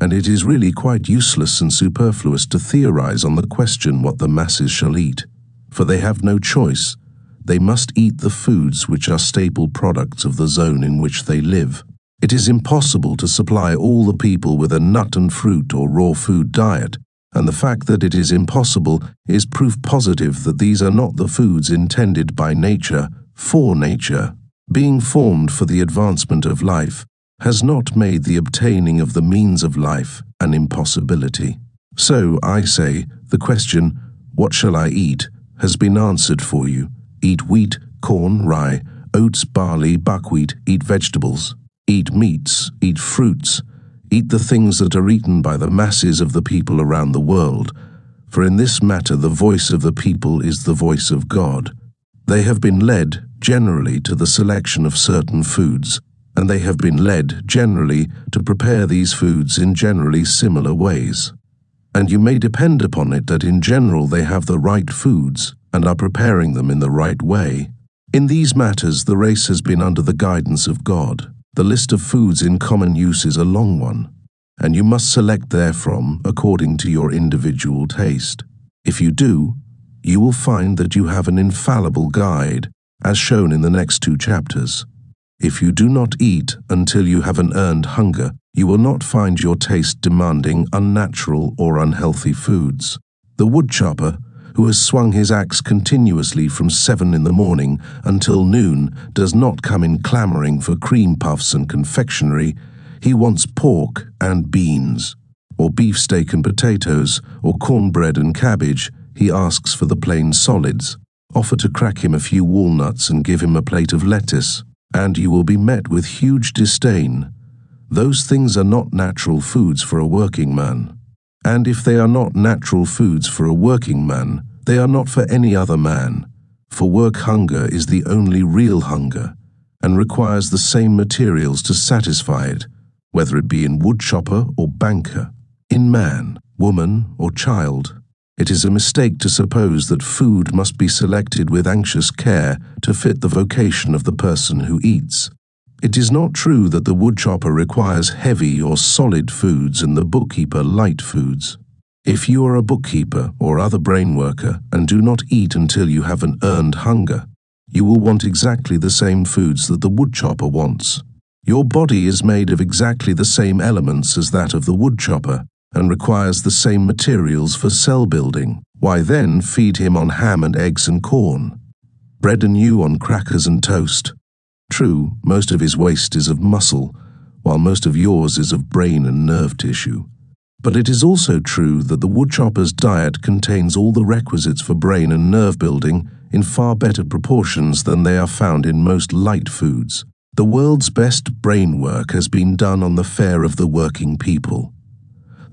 And it is really quite useless and superfluous to theorize on the question what the masses shall eat, for they have no choice. They must eat the foods which are staple products of the zone in which they live. It is impossible to supply all the people with a nut and fruit or raw food diet, and the fact that it is impossible is proof positive that these are not the foods intended by nature for nature. Being formed for the advancement of life has not made the obtaining of the means of life an impossibility. So, I say, the question, what shall I eat, has been answered for you. Eat wheat, corn, rye, oats, barley, buckwheat, eat vegetables. Eat meats, eat fruits, eat the things that are eaten by the masses of the people around the world, for in this matter the voice of the people is the voice of God. They have been led, generally, to the selection of certain foods, and they have been led, generally, to prepare these foods in generally similar ways. And you may depend upon it that in general they have the right foods, and are preparing them in the right way. In these matters the race has been under the guidance of God. The list of foods in common use is a long one, and you must select therefrom according to your individual taste. If you do, you will find that you have an infallible guide, as shown in the next 2 chapters. If you do not eat until you have an earned hunger, you will not find your taste demanding unnatural or unhealthy foods. The woodchopper, who has swung his axe continuously from 7 in the morning until noon, does not come in clamoring for cream puffs and confectionery. He wants pork and beans, or beefsteak and potatoes, or cornbread and cabbage. He asks for the plain solids. Offer to crack him a few walnuts and give him a plate of lettuce, and you will be met with huge disdain. Those things are not natural foods for a working man. And if they are not natural foods for a working man, they are not for any other man. For work hunger is the only real hunger, and requires the same materials to satisfy it, whether it be in woodchopper or banker, in man, woman, or child. It is a mistake to suppose that food must be selected with anxious care to fit the vocation of the person who eats. It is not true that the woodchopper requires heavy or solid foods and the bookkeeper light foods. If you are a bookkeeper or other brain worker and do not eat until you have an earned hunger, you will want exactly the same foods that the woodchopper wants. Your body is made of exactly the same elements as that of the woodchopper and requires the same materials for cell building. Why then feed him on ham and eggs and corn? bread anew on crackers and toast. True, most of his waste is of muscle, while most of yours is of brain and nerve tissue. But it is also true that the woodchopper's diet contains all the requisites for brain and nerve building in far better proportions than they are found in most light foods. The world's best brain work has been done on the fare of the working people.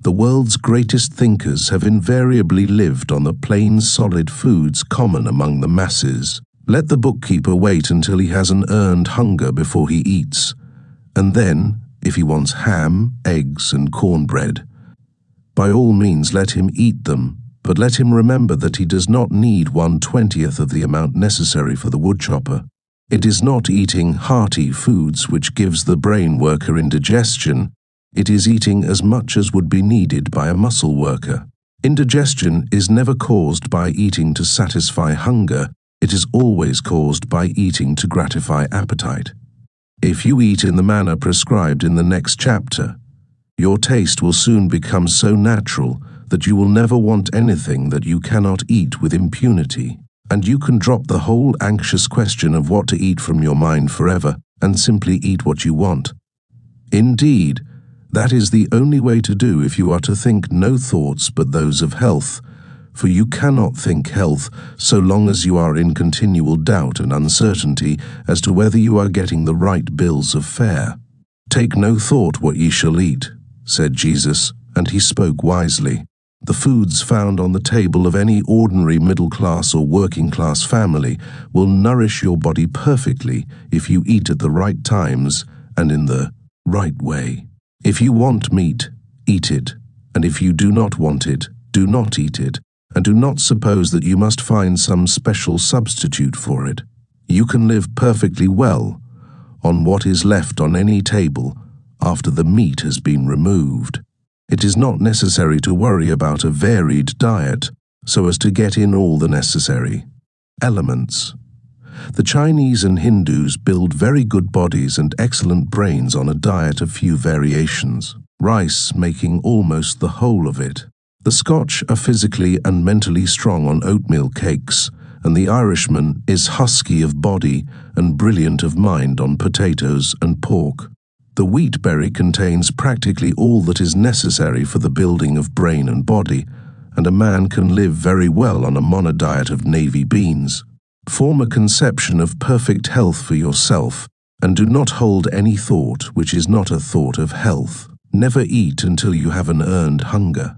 The world's greatest thinkers have invariably lived on the plain, solid foods common among the masses. Let the bookkeeper wait until he has an earned hunger before he eats, and then, if he wants ham, eggs, and cornbread, by all means let him eat them, but let him remember that he does not need 1/20th of the amount necessary for the woodchopper. It is not eating hearty foods which gives the brain worker indigestion. It is eating as much as would be needed by a muscle worker. Indigestion is never caused by eating to satisfy hunger. It is always caused by eating to gratify appetite. If you eat in the manner prescribed in the next chapter, your taste will soon become so natural that you will never want anything that you cannot eat with impunity, and you can drop the whole anxious question of what to eat from your mind forever and simply eat what you want. Indeed, that is the only way to do if you are to think no thoughts but those of health, for you cannot think health so long as you are in continual doubt and uncertainty as to whether you are getting the right bills of fare. Take no thought what ye shall eat, said Jesus, and he spoke wisely. The foods found on the table of any ordinary middle-class or working-class family will nourish your body perfectly if you eat at the right times and in the right way. If you want meat, eat it, and if you do not want it, do not eat it, and do not suppose that you must find some special substitute for it. You can live perfectly well on what is left on any table after the meat has been removed. It is not necessary to worry about a varied diet so as to get in all the necessary elements. The Chinese and Hindus build very good bodies and excellent brains on a diet of few variations, rice making almost the whole of it. The Scotch are physically and mentally strong on oatmeal cakes, and the Irishman is husky of body and brilliant of mind on potatoes and pork. The wheat berry contains practically all that is necessary for the building of brain and body, and a man can live very well on a monodiet of navy beans. Form a conception of perfect health for yourself, and do not hold any thought which is not a thought of health. Never eat until you have an earned hunger.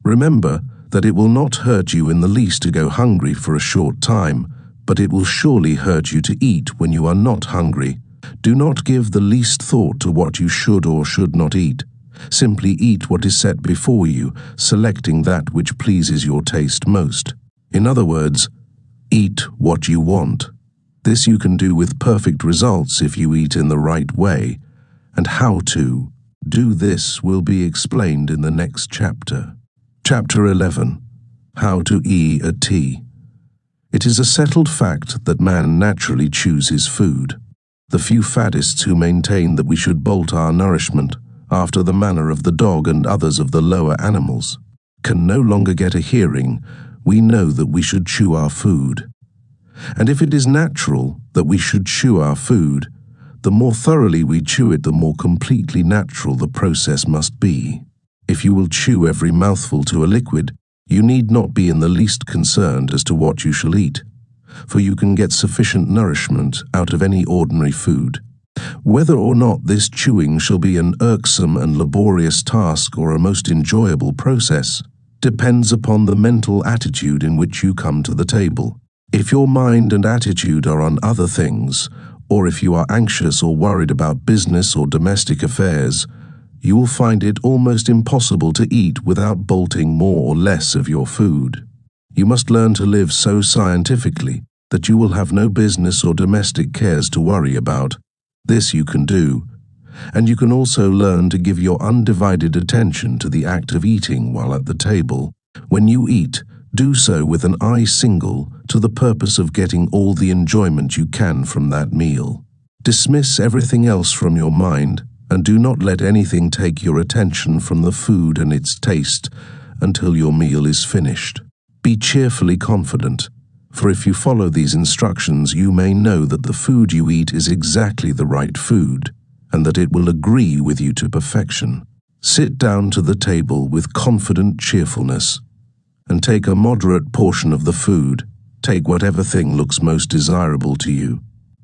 Remember that it will not hurt you in the least to go hungry for a short time, but it will surely hurt you to eat when you are not hungry. Do not give the least thought to what you should or should not eat. Simply eat what is set before you, selecting that which pleases your taste most. In other words, eat what you want. This you can do with perfect results if you eat in the right way, and how to do this will be explained in the next chapter. Chapter 11. How to eat a tea. It is a settled fact that man naturally chooses food. The few faddists who maintain that we should bolt our nourishment, after the manner of the dog and others of the lower animals, can no longer get a hearing. We know that we should chew our food. And if it is natural that we should chew our food, the more thoroughly we chew it, the more completely natural the process must be. If you will chew every mouthful to a liquid, you need not be in the least concerned as to what you shall eat, for you can get sufficient nourishment out of any ordinary food. Whether or not this chewing shall be an irksome and laborious task or a most enjoyable process depends upon the mental attitude in which you come to the table. If your mind and attitude are on other things, or if you are anxious or worried about business or domestic affairs, you will find it almost impossible to eat without bolting more or less of your food. You must learn to live so scientifically that you will have no business or domestic cares to worry about. This you can do, and you can also learn to give your undivided attention to the act of eating while at the table. When you eat, do so with an eye single to the purpose of getting all the enjoyment you can from that meal. Dismiss everything else from your mind, and do not let anything take your attention from the food and its taste until your meal is finished. Be cheerfully confident, For if you follow these instructions, you may know that the food you eat is exactly the right food, and that it will agree with you to perfection. Sit down to the table with confident cheerfulness, and take a moderate portion of the food. Take whatever thing looks most desirable to you.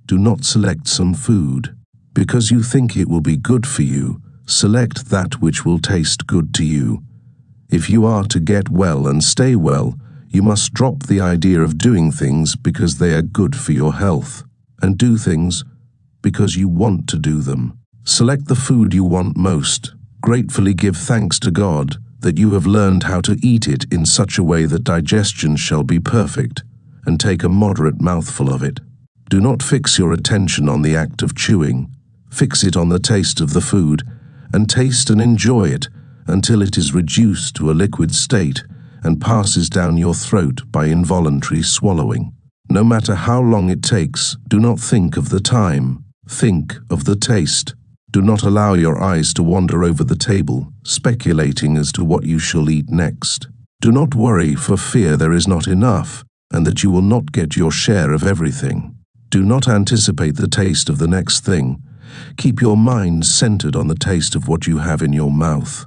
Do not select some food. Because you think it will be good for you, select that which will taste good to you. If you are to get well and stay well, you must drop the idea of doing things because they are good for your health, and do things because you want to do them. Select the food you want most. Gratefully give thanks to God that you have learned how to eat it in such a way that digestion shall be perfect, and take a moderate mouthful of it. Do not fix your attention on the act of chewing. Fix it on the taste of the food, and taste and enjoy it until it is reduced to a liquid state and passes down your throat by involuntary swallowing. No matter how long it takes, do not think of the time. Think of the taste. Do not allow your eyes to wander over the table, speculating as to what you shall eat next. Do not worry for fear there is not enough, and that you will not get your share of everything. Do not anticipate the taste of the next thing. Keep your mind centered on the taste of what you have in your mouth.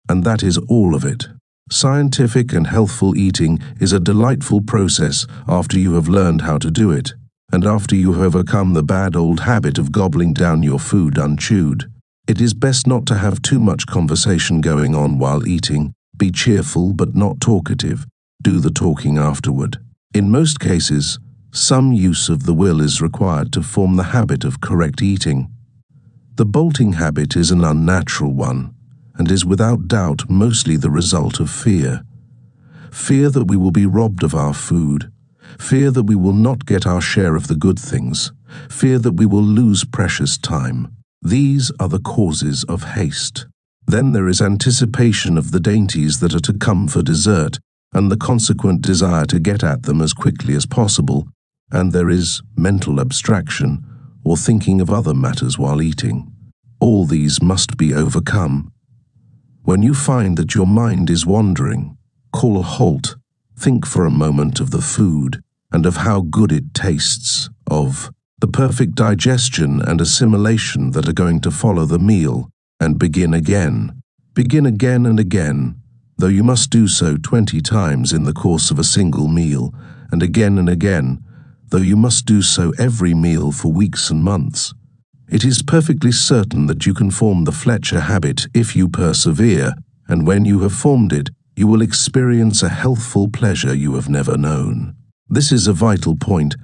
And that is all of it. Scientific and healthful eating is a delightful process after you have learned how to do it, and after you have overcome the bad old habit of gobbling down your food unchewed. It is best not to have too much conversation going on while eating. Be cheerful but not talkative. Do the talking afterward. In most cases, some use of the will is required to form the habit of correct eating. The bolting habit is an unnatural one, and is without doubt mostly the result of fear. Fear that we will be robbed of our food, fear that we will not get our share of the good things, fear that we will lose precious time. These are the causes of haste. Then there is anticipation of the dainties that are to come for dessert, and the consequent desire to get at them as quickly as possible, and there is mental abstraction, or thinking of other matters while eating. All these must be overcome. When you find that your mind is wandering, call a halt, think for a moment of the food, and of how good it tastes, of the perfect digestion and assimilation that are going to follow the meal, and begin again. Begin again and again, though you must do so 20 times in the course of a single meal, and again, though you must do so every meal for weeks and months. It is perfectly certain that you can form the Fletcher habit if you persevere, and when you have formed it, you will experience a healthful pleasure you have never known. This is a vital point,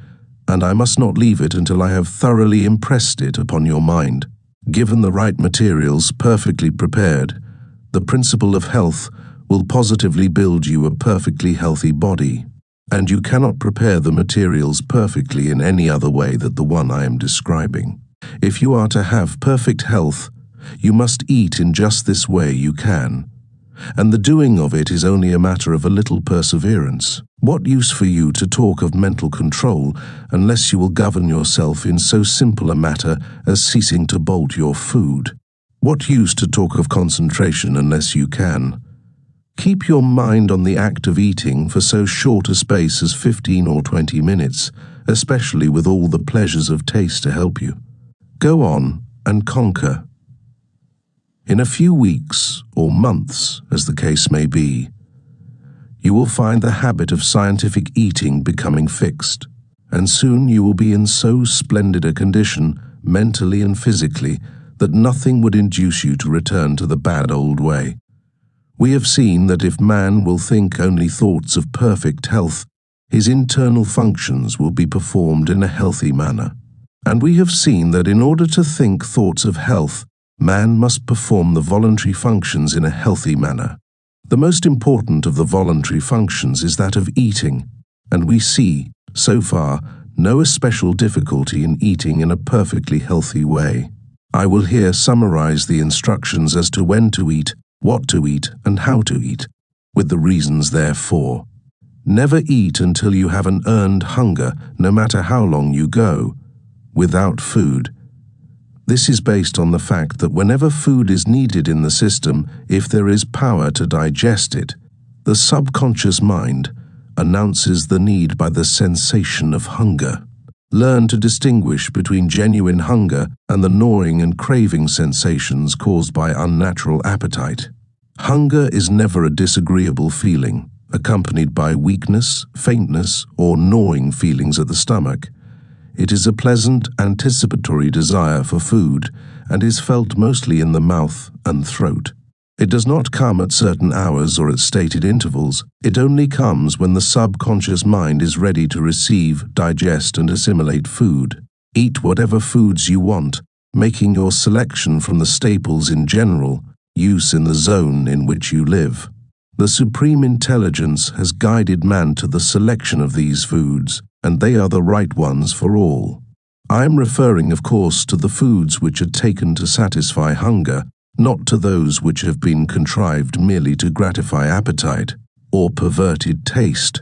and I must not leave it until I have thoroughly impressed it upon your mind. Given the right materials perfectly prepared, the principle of health will positively build you a perfectly healthy body, and you cannot prepare the materials perfectly in any other way than the one I am describing. If you are to have perfect health, you must eat in just this way you can, and the doing of it is only a matter of a little perseverance. What use for you to talk of mental control unless you will govern yourself in so simple a matter as ceasing to bolt your food? What use to talk of concentration unless you can? Keep your mind on the act of eating for so short a space as 15 or 20 minutes, especially with all the pleasures of taste to help you. Go on and conquer. In a few weeks, or months, as the case may be, you will find the habit of scientific eating becoming fixed, and soon you will be in so splendid a condition, mentally and physically, that nothing would induce you to return to the bad old way. We have seen that if man will think only thoughts of perfect health, his internal functions will be performed in a healthy manner. And we have seen that in order to think thoughts of health, man must perform the voluntary functions in a healthy manner. The most important of the voluntary functions is that of eating, and we see, so far, no especial difficulty in eating in a perfectly healthy way. I will here summarize the instructions as to when to eat, what to eat, and how to eat, with the reasons therefor. Never eat until you have an earned hunger, no matter how long you go, without food. This is based on the fact that whenever food is needed in the system, if there is power to digest it, the subconscious mind, announces the need by the sensation of hunger. Learn to distinguish between genuine hunger and the gnawing and craving sensations caused by unnatural appetite. Hunger is never a disagreeable feeling, accompanied by weakness, faintness, or gnawing feelings at the stomach. It is a pleasant, anticipatory desire for food and is felt mostly in the mouth and throat. It does not come at certain hours or at stated intervals. It only comes when the subconscious mind is ready to receive, digest, and assimilate food. Eat whatever foods you want, making your selection from the staples in general use in the zone in which you live. The supreme intelligence has guided man to the selection of these foods, and they are the right ones for all. I am referring, of course, to the foods which are taken to satisfy hunger, not to those which have been contrived merely to gratify appetite or perverted taste.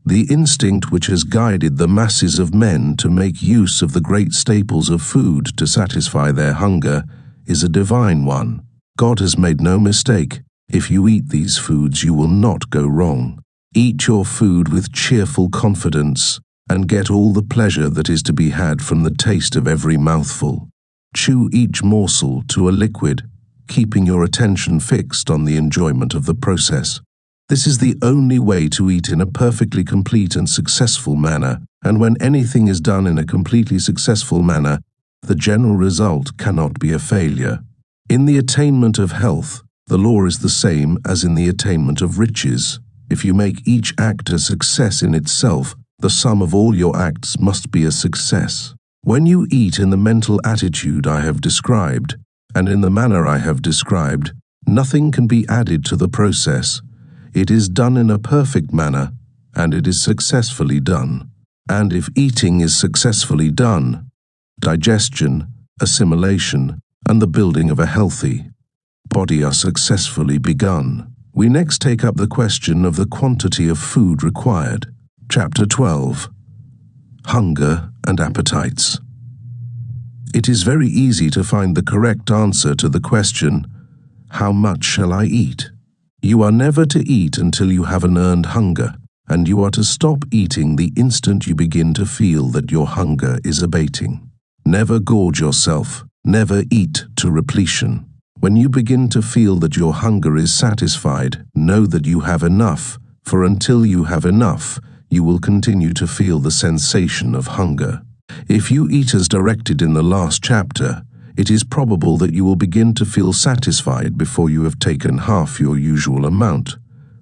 The instinct which has guided the masses of men to make use of the great staples of food to satisfy their hunger is a divine one. God has made no mistake. If you eat these foods, you will not go wrong. Eat your food with cheerful confidence and get all the pleasure that is to be had from the taste of every mouthful. Chew each morsel to a liquid, keeping your attention fixed on the enjoyment of the process. This is the only way to eat in a perfectly complete and successful manner, and when anything is done in a completely successful manner, the general result cannot be a failure. In the attainment of health, the law is the same as in the attainment of riches. If you make each act a success in itself, the sum of all your acts must be a success. When you eat in the mental attitude I have described, and in the manner I have described, nothing can be added to the process. It is done in a perfect manner, and it is successfully done. And if eating is successfully done, digestion, assimilation, and the building of a healthy body are successfully begun. We next take up the question of the quantity of food required. Chapter 12. Hunger and Appetites. It is very easy to find the correct answer to the question, how much shall I eat? You are never to eat until you have an earned hunger, and you are to stop eating the instant you begin to feel that your hunger is abating. Never gorge yourself, never eat to repletion. When you begin to feel that your hunger is satisfied, know that you have enough, for until you have enough, you will continue to feel the sensation of hunger. If you eat as directed in the last chapter, it is probable that you will begin to feel satisfied before you have taken half your usual amount.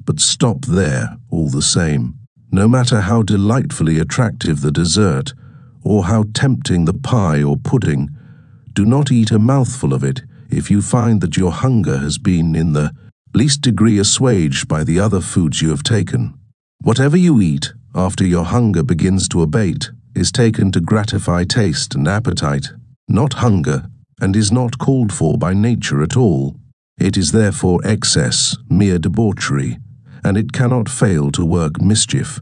But stop there all the same. No matter how delightfully attractive the dessert, or how tempting the pie or pudding, do not eat a mouthful of it if you find that your hunger has been in the least degree assuaged by the other foods you have taken. Whatever you eat after your hunger begins to abate is taken to gratify taste and appetite, not hunger, and is not called for by nature at all. It is therefore excess, mere debauchery, and it cannot fail to work mischief.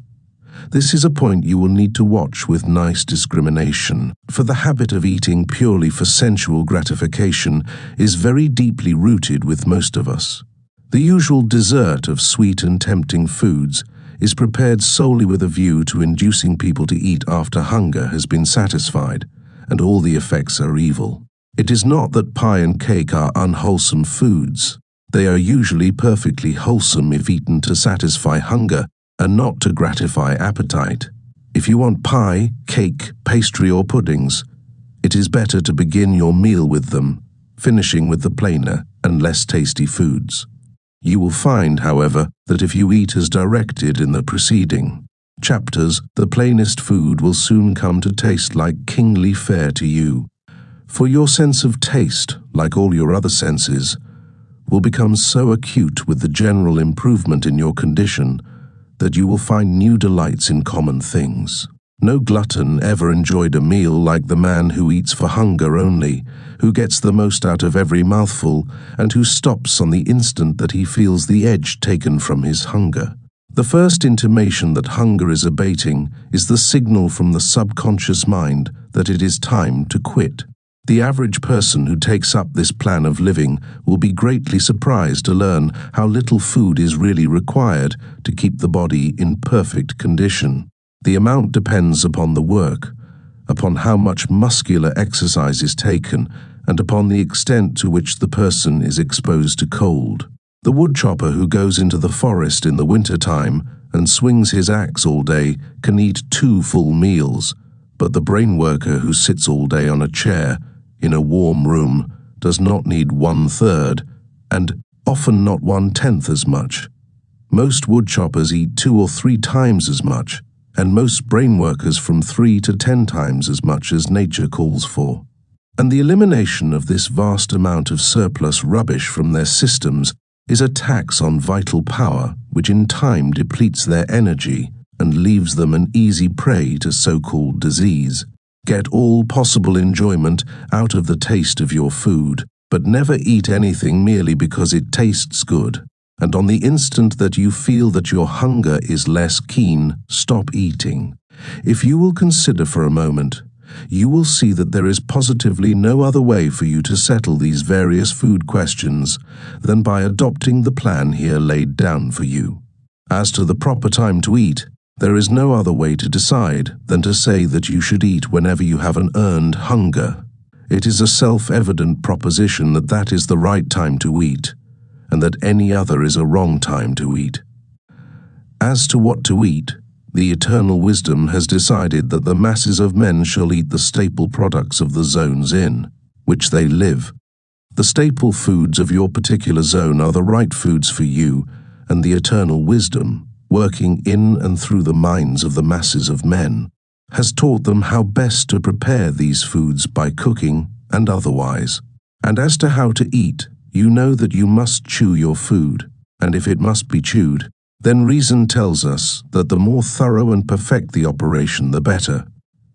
This is a point you will need to watch with nice discrimination, for the habit of eating purely for sensual gratification is very deeply rooted with most of us. The usual dessert of sweet and tempting foods is prepared solely with a view to inducing people to eat after hunger has been satisfied, and all the effects are evil. It is not that pie and cake are unwholesome foods. They are usually perfectly wholesome if eaten to satisfy hunger and not to gratify appetite. If you want pie, cake, pastry, or puddings, it is better to begin your meal with them, finishing with the plainer and less tasty foods. You will find, however, that if you eat as directed in the preceding chapters, the plainest food will soon come to taste like kingly fare to you, for your sense of taste, like all your other senses, will become so acute with the general improvement in your condition that you will find new delights in common things. No glutton ever enjoyed a meal like the man who eats for hunger only, who gets the most out of every mouthful, and who stops on the instant that he feels the edge taken from his hunger. The first intimation that hunger is abating is the signal from the subconscious mind that it is time to quit. The average person who takes up this plan of living will be greatly surprised to learn how little food is really required to keep the body in perfect condition. The amount depends upon the work, upon how much muscular exercise is taken, and upon the extent to which the person is exposed to cold. The woodchopper who goes into the forest in the winter-time and swings his axe all day can eat 2 full meals, but the brain worker who sits all day on a chair in a warm room does not need 1/3, and often not 1/10 as much. Most woodchoppers eat 2 or 3 times as much, and most brain workers from 3 to 10 times as much as nature calls for. And the elimination of this vast amount of surplus rubbish from their systems is a tax on vital power, which in time depletes their energy and leaves them an easy prey to so-called disease. Get all possible enjoyment out of the taste of your food, but never eat anything merely because it tastes good. And on the instant that you feel that your hunger is less keen, stop eating. If you will consider for a moment, you will see that there is positively no other way for you to settle these various food questions than by adopting the plan here laid down for you. As to the proper time to eat, there is no other way to decide than to say that you should eat whenever you have an earned hunger. It is a self-evident proposition that that is the right time to eat, and that any other is a wrong time to eat. As to what to eat, the eternal wisdom has decided that the masses of men shall eat the staple products of the zones in which they live. The staple foods of your particular zone are the right foods for you, and the eternal wisdom, working in and through the minds of the masses of men, has taught them how best to prepare these foods by cooking and otherwise. And as to how to eat, you know that you must chew your food, and if it must be chewed, then reason tells us that the more thorough and perfect the operation, the better.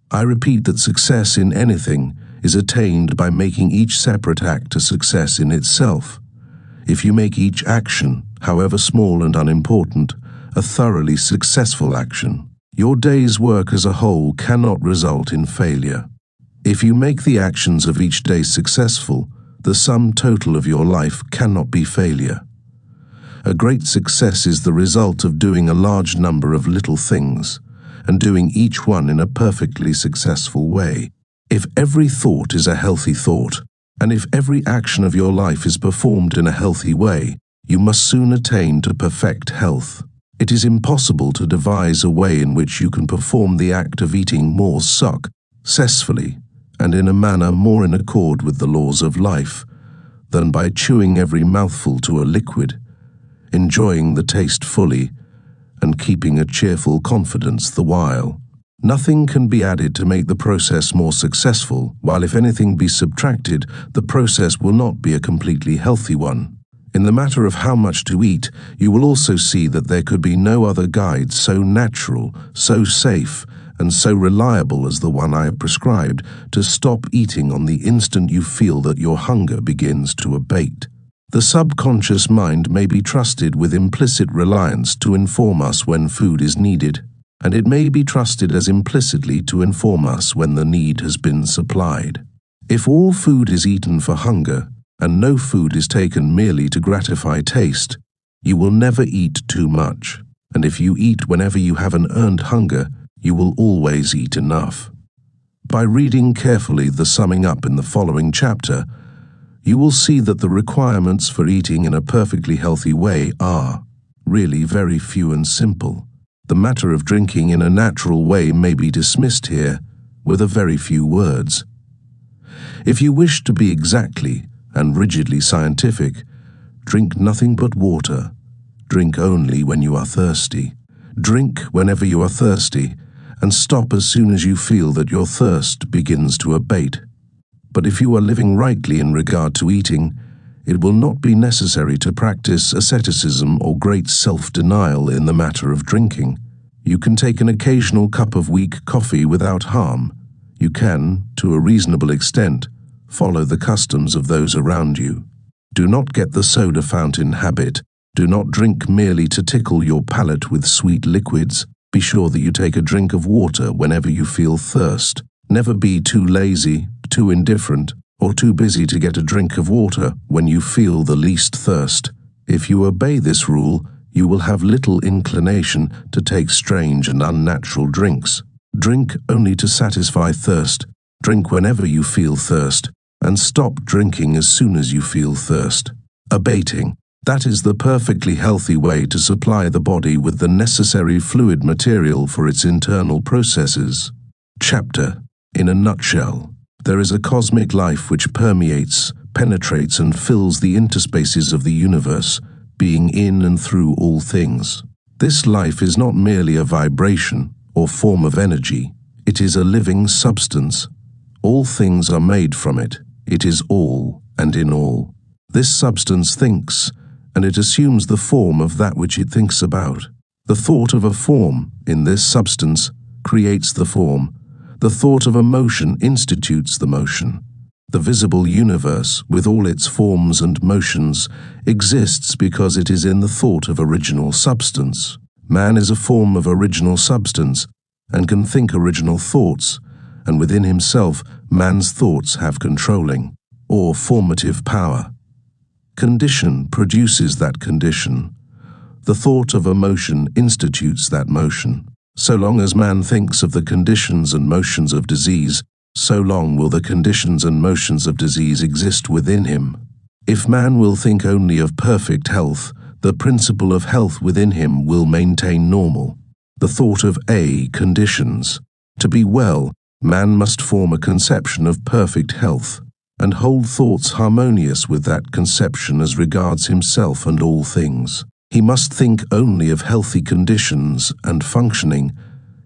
I repeat that success in anything is attained by making each separate act a success in itself. If you make each action, however small and unimportant, a thoroughly successful action, your day's work as a whole cannot result in failure. If you make the actions of each day successful, the sum total of your life cannot be failure. A great success is the result of doing a large number of little things, and doing each one in a perfectly successful way. If every thought is a healthy thought, and if every action of your life is performed in a healthy way, you must soon attain to perfect health. It is impossible to devise a way in which you can perform the act of eating more successfully, and in a manner more in accord with the laws of life, than by chewing every mouthful to a liquid, enjoying the taste fully, and keeping a cheerful confidence the while. Nothing can be added to make the process more successful, while if anything be subtracted, the process will not be a completely healthy one. In the matter of how much to eat, you will also see that there could be no other guide so natural, so safe, and so reliable as the one I have prescribed to stop eating on the instant you feel that your hunger begins to abate. The subconscious mind may be trusted with implicit reliance to inform us when food is needed, and it may be trusted as implicitly to inform us when the need has been supplied. If all food is eaten for hunger, and no food is taken merely to gratify taste, you will never eat too much, and if you eat whenever you have an earned hunger, you will always eat enough. By reading carefully the summing up in the following chapter, you will see that the requirements for eating in a perfectly healthy way are really very few and simple. The matter of drinking in a natural way may be dismissed here with a very few words. If you wish to be exactly and rigidly scientific, drink nothing but water. Drink only when you are thirsty. Drink whenever you are thirsty, and stop as soon as you feel that your thirst begins to abate. But if you are living rightly in regard to eating, it will not be necessary to practice asceticism or great self-denial in the matter of drinking. You can take an occasional cup of weak coffee without harm. You can, to a reasonable extent, follow the customs of those around you. Do not get the soda fountain habit. Do not drink merely to tickle your palate with sweet liquids. Be sure that you take a drink of water whenever you feel thirst. Never be too lazy, too indifferent, or too busy to get a drink of water when you feel the least thirst. If you obey this rule, you will have little inclination to take strange and unnatural drinks. Drink only to satisfy thirst. Drink whenever you feel thirst, and stop drinking as soon as you feel thirst. Abating. That is the perfectly healthy way to supply the body with the necessary fluid material for its internal processes. Chapter. In a nutshell, there is a cosmic life which permeates, penetrates, and fills the interspaces of the universe, being in and through all things. This life is not merely a vibration or form of energy. It is a living substance. All things are made from it. It is all and in all. This substance thinks, and it assumes the form of that which it thinks about. The thought of a form in this substance creates the form. The thought of a motion institutes the motion. The visible universe, with all its forms and motions, exists because it is in the thought of original substance. Man is a form of original substance and can think original thoughts, and within himself man's thoughts have controlling, or formative power. Condition produces that condition. The thought of a motion institutes that motion. So long as man thinks of the conditions and motions of disease, so long will the conditions and motions of disease exist within him. If man will think only of perfect health, the principle of health within him will maintain normal. The thought of conditions. To be well, man must form a conception of perfect health, and hold thoughts harmonious with that conception as regards himself and all things. He must think only of healthy conditions and functioning.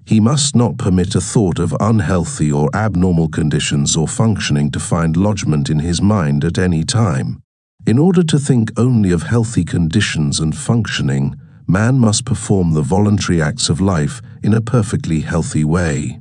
He must not permit a thought of unhealthy or abnormal conditions or functioning to find lodgment in his mind at any time. In order to think only of healthy conditions and functioning, man must perform the voluntary acts of life in a perfectly healthy way.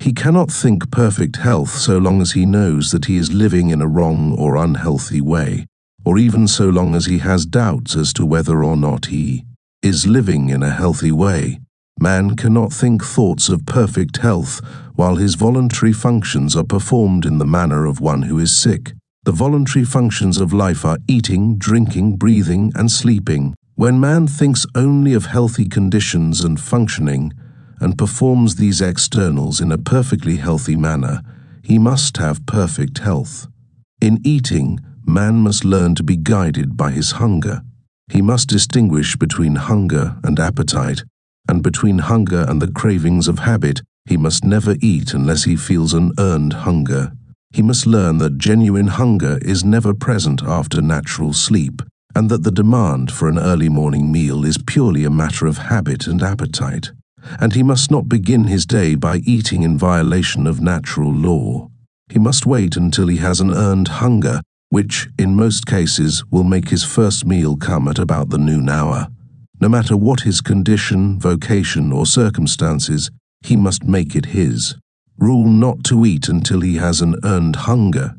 He cannot think perfect health so long as he knows that he is living in a wrong or unhealthy way, or even so long as he has doubts as to whether or not he is living in a healthy way. Man cannot think thoughts of perfect health while his voluntary functions are performed in the manner of one who is sick. The voluntary functions of life are eating, drinking, breathing, and sleeping. When man thinks only of healthy conditions and functioning, and performs these externals in a perfectly healthy manner, he must have perfect health. In eating, man must learn to be guided by his hunger. He must distinguish between hunger and appetite, and between hunger and the cravings of habit. He must never eat unless he feels an earned hunger. He must learn that genuine hunger is never present after natural sleep, and that the demand for an early morning meal is purely a matter of habit and appetite. And he must not begin his day by eating in violation of natural law. He must wait until he has an earned hunger, which, in most cases, will make his first meal come at about the noon hour. No matter what his condition, vocation, or circumstances, he must make it his. Rule not to eat until he has an earned hunger,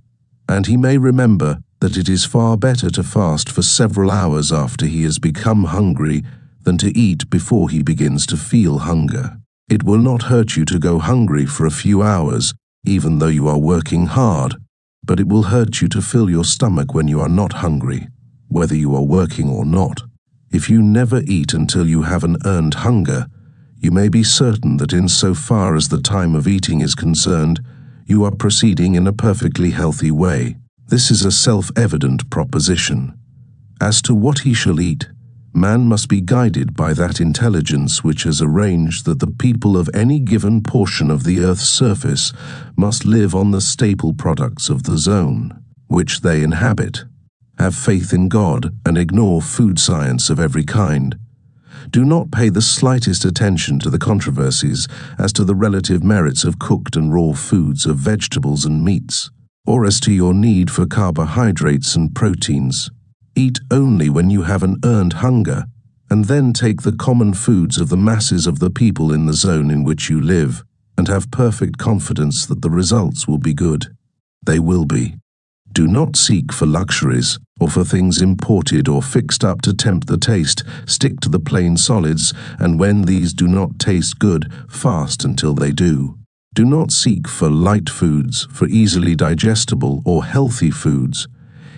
and he may remember that it is far better to fast for several hours after he has become hungry than to eat before he begins to feel hunger. It will not hurt you to go hungry for a few hours, even though you are working hard, but it will hurt you to fill your stomach when you are not hungry, whether you are working or not. If you never eat until you have an earned hunger, you may be certain that in so far as the time of eating is concerned, you are proceeding in a perfectly healthy way. This is a self-evident proposition. As to what he shall eat, man must be guided by that intelligence which has arranged that the people of any given portion of the earth's surface must live on the staple products of the zone which they inhabit. Have faith in God and ignore food science of every kind. Do not pay the slightest attention to the controversies as to the relative merits of cooked and raw foods, of vegetables and meats, or as to your need for carbohydrates and proteins. Eat only when you have an earned hunger, and then take the common foods of the masses of the people in the zone in which you live, and have perfect confidence that the results will be good. They will be. Do not seek for luxuries, or for things imported or fixed up to tempt the taste. Stick to the plain solids, and when these do not taste good, fast until they do. Do not seek for light foods, for easily digestible or healthy foods.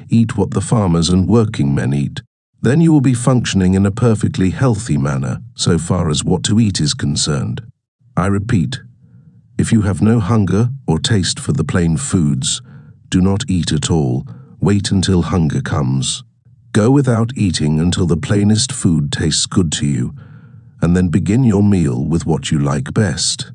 Eat what the farmers and working men eat. Then you will be functioning in a perfectly healthy manner, so far as what to eat is concerned. I repeat, if you have no hunger or taste for the plain foods, do not eat at all. Wait until hunger comes. Go without eating until the plainest food tastes good to you, and then begin your meal with what you like best.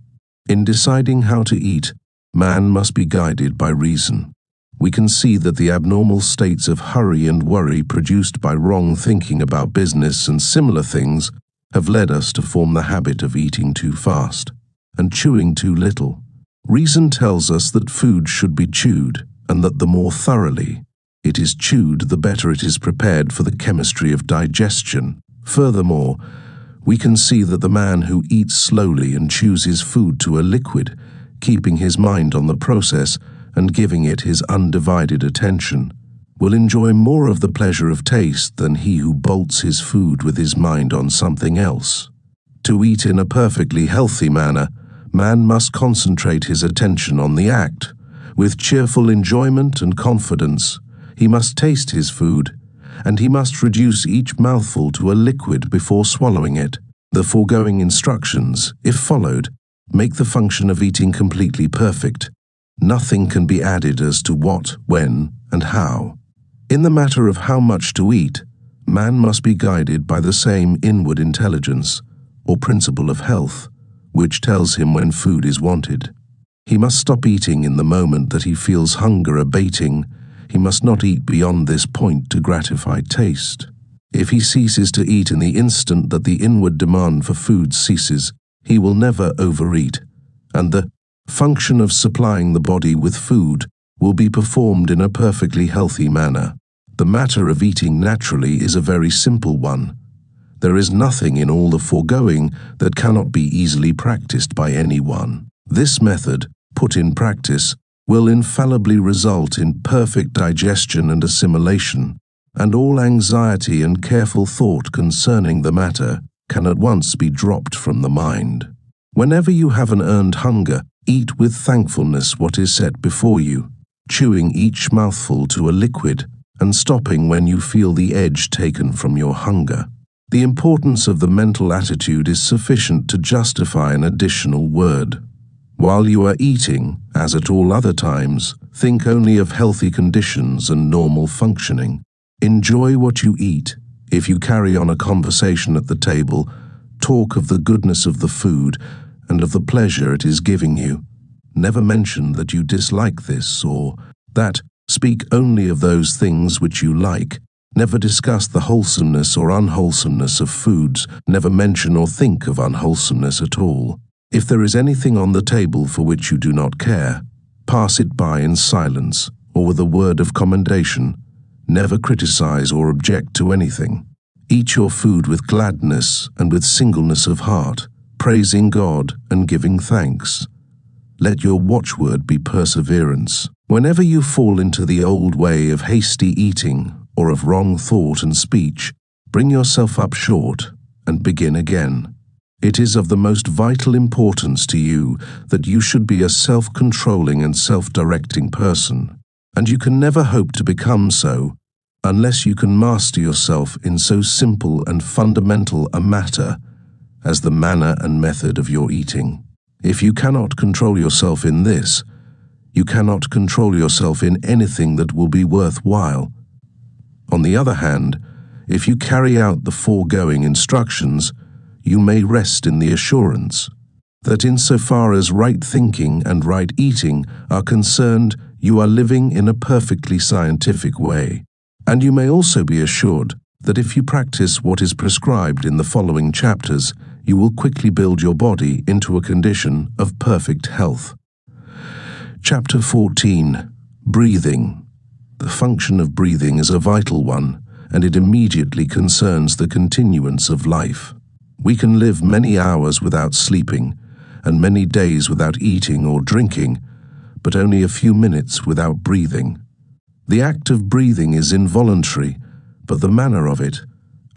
In deciding how to eat, man must be guided by reason. We can see that the abnormal states of hurry and worry produced by wrong thinking about business and similar things have led us to form the habit of eating too fast and chewing too little. Reason tells us that food should be chewed, and that the more thoroughly it is chewed, the better it is prepared for the chemistry of digestion. Furthermore, we can see that the man who eats slowly and chews his food to a liquid, keeping his mind on the process and giving it his undivided attention, will enjoy more of the pleasure of taste than he who bolts his food with his mind on something else. To eat in a perfectly healthy manner, man must concentrate his attention on the act. With cheerful enjoyment and confidence, he must taste his food, and he must reduce each mouthful to a liquid before swallowing it. The foregoing instructions, if followed, make the function of eating completely perfect. Nothing can be added as to what, when, and how. In the matter of how much to eat, man must be guided by the same inward intelligence, or principle of health, which tells him when food is wanted. He must stop eating in the moment that he feels hunger abating. He must not eat beyond this point to gratify taste. If he ceases to eat in the instant that the inward demand for food ceases, he will never overeat, and the function of supplying the body with food will be performed in a perfectly healthy manner. The matter of eating naturally is a very simple one. There is nothing in all the foregoing that cannot be easily practiced by anyone. This method, put in practice, will infallibly result in perfect digestion and assimilation, and all anxiety and careful thought concerning the matter can at once be dropped from the mind. Whenever you have an earned hunger, eat with thankfulness what is set before you, chewing each mouthful to a liquid and stopping when you feel the edge taken from your hunger. The importance of the mental attitude is sufficient to justify an additional word. While you are eating, as at all other times, think only of healthy conditions and normal functioning. Enjoy what you eat. If you carry on a conversation at the table, talk of the goodness of the food and of the pleasure it is giving you. Never mention that you dislike this or that. Speak only of those things which you like. Never discuss the wholesomeness or unwholesomeness of foods. Never mention or think of unwholesomeness at all. If there is anything on the table for which you do not care, pass it by in silence or with a word of commendation. Never criticize or object to anything. Eat your food with gladness and with singleness of heart, praising God and giving thanks. Let your watchword be perseverance. Whenever you fall into the old way of hasty eating or of wrong thought and speech, bring yourself up short and begin again. It is of the most vital importance to you that you should be a self-controlling and self-directing person, and you can never hope to become so unless you can master yourself in so simple and fundamental a matter as the manner and method of your eating. If you cannot control yourself in this, you cannot control yourself in anything that will be worthwhile. On the other hand, if you carry out the foregoing instructions, you may rest in the assurance that insofar as right thinking and right eating are concerned, you are living in a perfectly scientific way. And you may also be assured that if you practice what is prescribed in the following chapters, you will quickly build your body into a condition of perfect health. Chapter 14. Breathing. The function of breathing is a vital one, and it immediately concerns the continuance of life. We can live many hours without sleeping, and many days without eating or drinking, but only a few minutes without breathing. The act of breathing is involuntary, but the manner of it,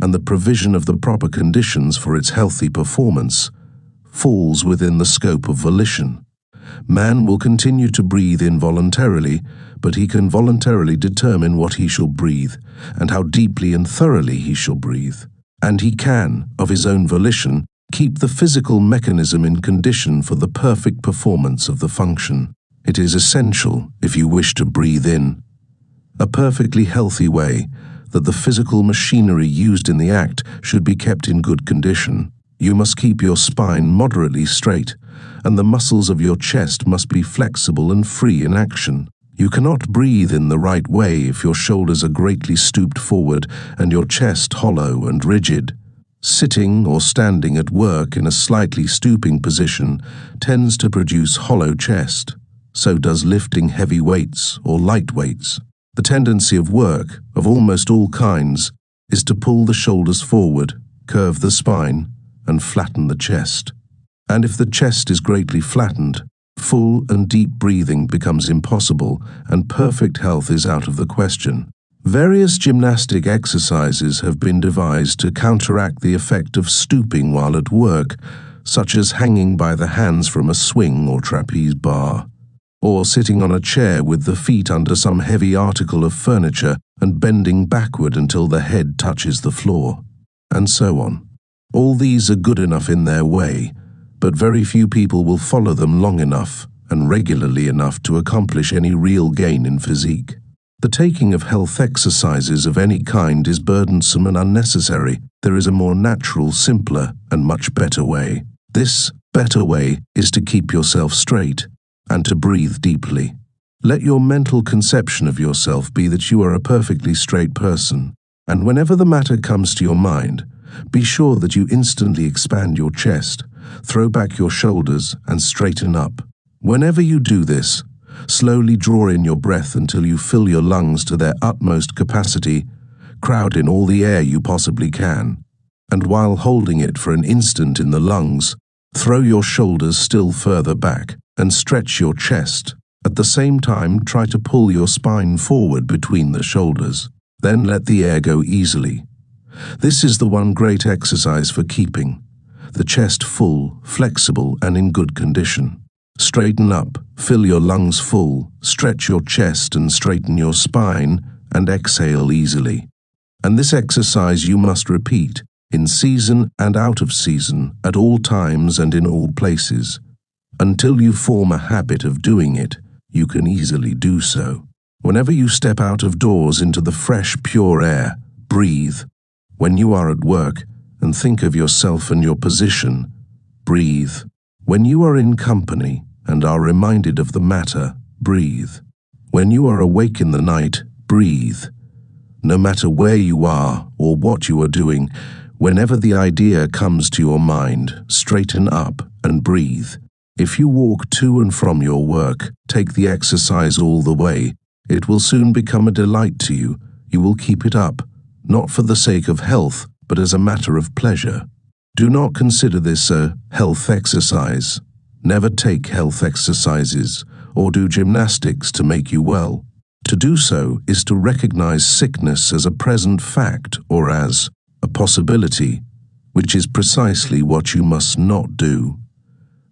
and the provision of the proper conditions for its healthy performance, falls within the scope of volition. Man will continue to breathe involuntarily, but he can voluntarily determine what he shall breathe, and how deeply and thoroughly he shall breathe. And he can, of his own volition, keep the physical mechanism in condition for the perfect performance of the function. It is essential, if you wish to breathe in a perfectly healthy way, that the physical machinery used in the act should be kept in good condition. You must keep your spine moderately straight, and the muscles of your chest must be flexible and free in action. You cannot breathe in the right way if your shoulders are greatly stooped forward and your chest hollow and rigid. Sitting or standing at work in a slightly stooping position tends to produce hollow chest. So does lifting heavy weights or light weights. The tendency of work, of almost all kinds, is to pull the shoulders forward, curve the spine, and flatten the chest. And if the chest is greatly flattened, full and deep breathing becomes impossible, and perfect health is out of the question. Various gymnastic exercises have been devised to counteract the effect of stooping while at work, such as hanging by the hands from a swing or trapeze bar, or sitting on a chair with the feet under some heavy article of furniture and bending backward until the head touches the floor, and so on. All these are good enough in their way, but very few people will follow them long enough and regularly enough to accomplish any real gain in physique. The taking of health exercises of any kind is burdensome and unnecessary. There is a more natural, simpler, and much better way. This better way is to keep yourself straight and to breathe deeply. Let your mental conception of yourself be that you are a perfectly straight person, and whenever the matter comes to your mind, be sure that you instantly expand your chest, throw back your shoulders, and straighten up. Whenever you do this, slowly draw in your breath until you fill your lungs to their utmost capacity, crowd in all the air you possibly can, and while holding it for an instant in the lungs, throw your shoulders still further back and stretch your chest. At the same time, try to pull your spine forward between the shoulders. Then let the air go easily. This is the one great exercise for keeping the chest full, flexible, and in good condition. Straighten up, fill your lungs full, stretch your chest and straighten your spine, and exhale easily. And this exercise you must repeat, in season and out of season, at all times and in all places. Until you form a habit of doing it, you can easily do so. Whenever you step out of doors into the fresh, pure air, breathe. When you are at work, and think of yourself and your position, breathe. When you are in company and are reminded of the matter, breathe. When you are awake in the night, breathe. No matter where you are or what you are doing, whenever the idea comes to your mind, straighten up and breathe. If you walk to and from your work, take the exercise all the way. It will soon become a delight to you. You will keep it up, not for the sake of health, but as a matter of pleasure. Do not consider this a health exercise. Never take health exercises or do gymnastics to make you well. To do so is to recognize sickness as a present fact or as a possibility, which is precisely what you must not do.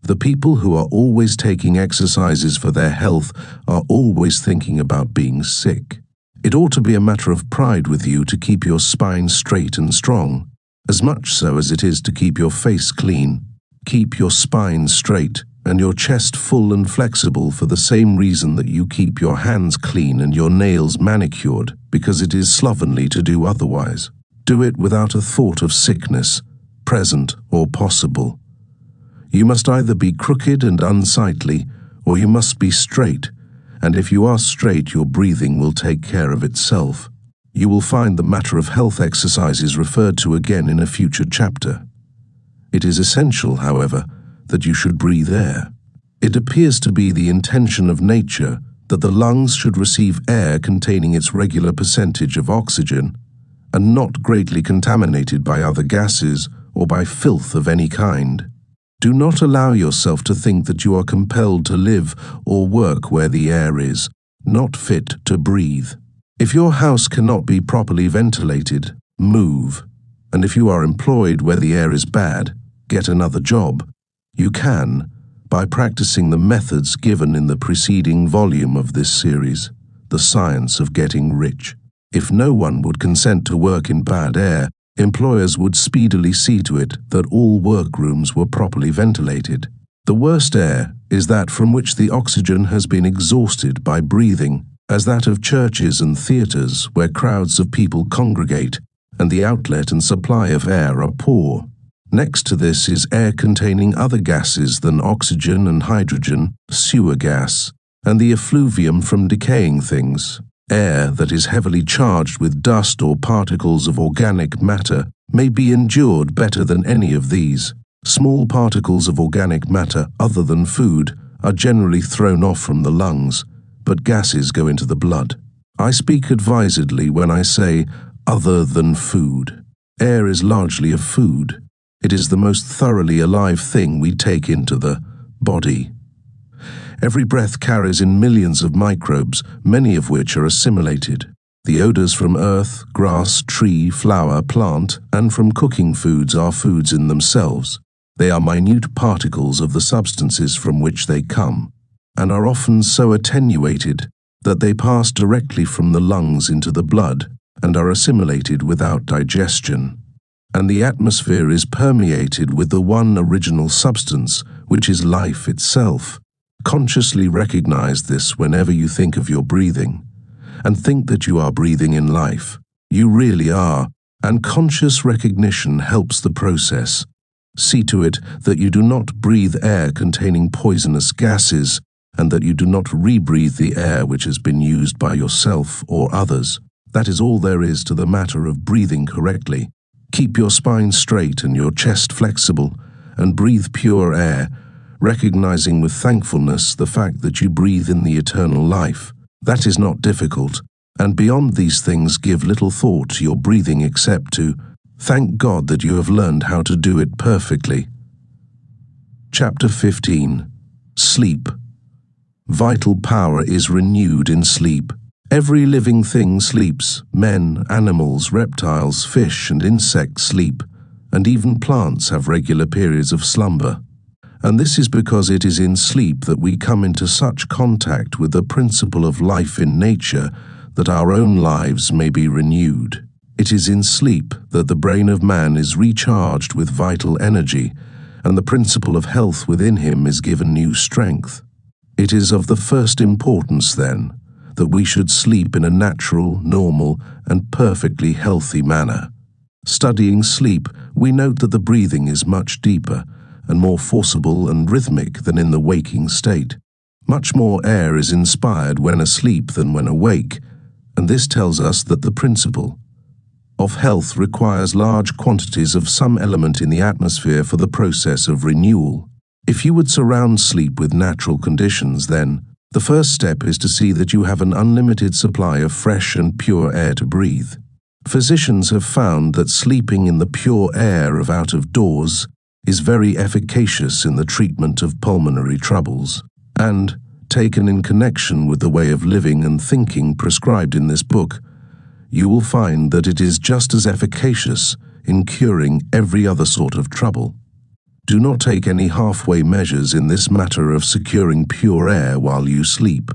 The people who are always taking exercises for their health are always thinking about being sick. It ought to be a matter of pride with you to keep your spine straight and strong, as much so as it is to keep your face clean. Keep your spine straight and your chest full and flexible for the same reason that you keep your hands clean and your nails manicured, because it is slovenly to do otherwise. Do it without a thought of sickness, present or possible. You must either be crooked and unsightly, or you must be straight, and if you are straight, your breathing will take care of itself. You will find the matter of health exercises referred to again in a future chapter. It is essential, however, that you should breathe air. It appears to be the intention of nature that the lungs should receive air containing its regular percentage of oxygen, and not greatly contaminated by other gases or by filth of any kind. Do not allow yourself to think that you are compelled to live or work where the air is not fit to breathe. If your house cannot be properly ventilated, move, and if you are employed where the air is bad, get another job. You can, by practicing the methods given in the preceding volume of this series, The Science of Getting Rich. If no one would consent to work in bad air, employers would speedily see to it that all workrooms were properly ventilated. The worst air is that from which the oxygen has been exhausted by breathing, as that of churches and theatres where crowds of people congregate, and the outlet and supply of air are poor. Next to this is air containing other gases than oxygen and hydrogen, sewer gas, and the effluvium from decaying things. Air that is heavily charged with dust or particles of organic matter may be endured better than any of these. Small particles of organic matter other than food are generally thrown off from the lungs, but gases go into the blood. I speak advisedly when I say other than food. Air is largely a food. It is the most thoroughly alive thing we take into the body. Every breath carries in millions of microbes, many of which are assimilated. The odors from earth, grass, tree, flower, plant, and from cooking foods are foods in themselves. They are minute particles of the substances from which they come, and are often so attenuated that they pass directly from the lungs into the blood and are assimilated without digestion. And the atmosphere is permeated with the one original substance, which is life itself. Consciously recognize this whenever you think of your breathing, and think that you are breathing in life. You really are, and conscious recognition helps the process. See to it that you do not breathe air containing poisonous gases, and that you do not rebreathe the air which has been used by yourself or others. That is all there is to the matter of breathing correctly. Keep your spine straight and your chest flexible, and breathe pure air, recognizing with thankfulness the fact that you breathe in the eternal life. That is not difficult, and beyond these things give little thought to your breathing except to thank God that you have learned how to do it perfectly. Chapter 15. Sleep. Vital power is renewed in sleep. Every living thing sleeps. Men, animals, reptiles, fish, and insects sleep, and even plants have regular periods of slumber. And this is because it is in sleep that we come into such contact with the principle of life in nature that our own lives may be renewed. It is in sleep that the brain of man is recharged with vital energy, and the principle of health within him is given new strength. It is of the first importance, then, that we should sleep in a natural, normal, and perfectly healthy manner. Studying sleep, we note that the breathing is much deeper and more forcible and rhythmic than in the waking state. Much more air is inspired when asleep than when awake, and this tells us that the principle of health requires large quantities of some element in the atmosphere for the process of renewal. If you would surround sleep with natural conditions, then the first step is to see that you have an unlimited supply of fresh and pure air to breathe. Physicians have found that sleeping in the pure air of out of doors is very efficacious in the treatment of pulmonary troubles, and, taken in connection with the way of living and thinking prescribed in this book, you will find that it is just as efficacious in curing every other sort of trouble. Do not take any halfway measures in this matter of securing pure air while you sleep.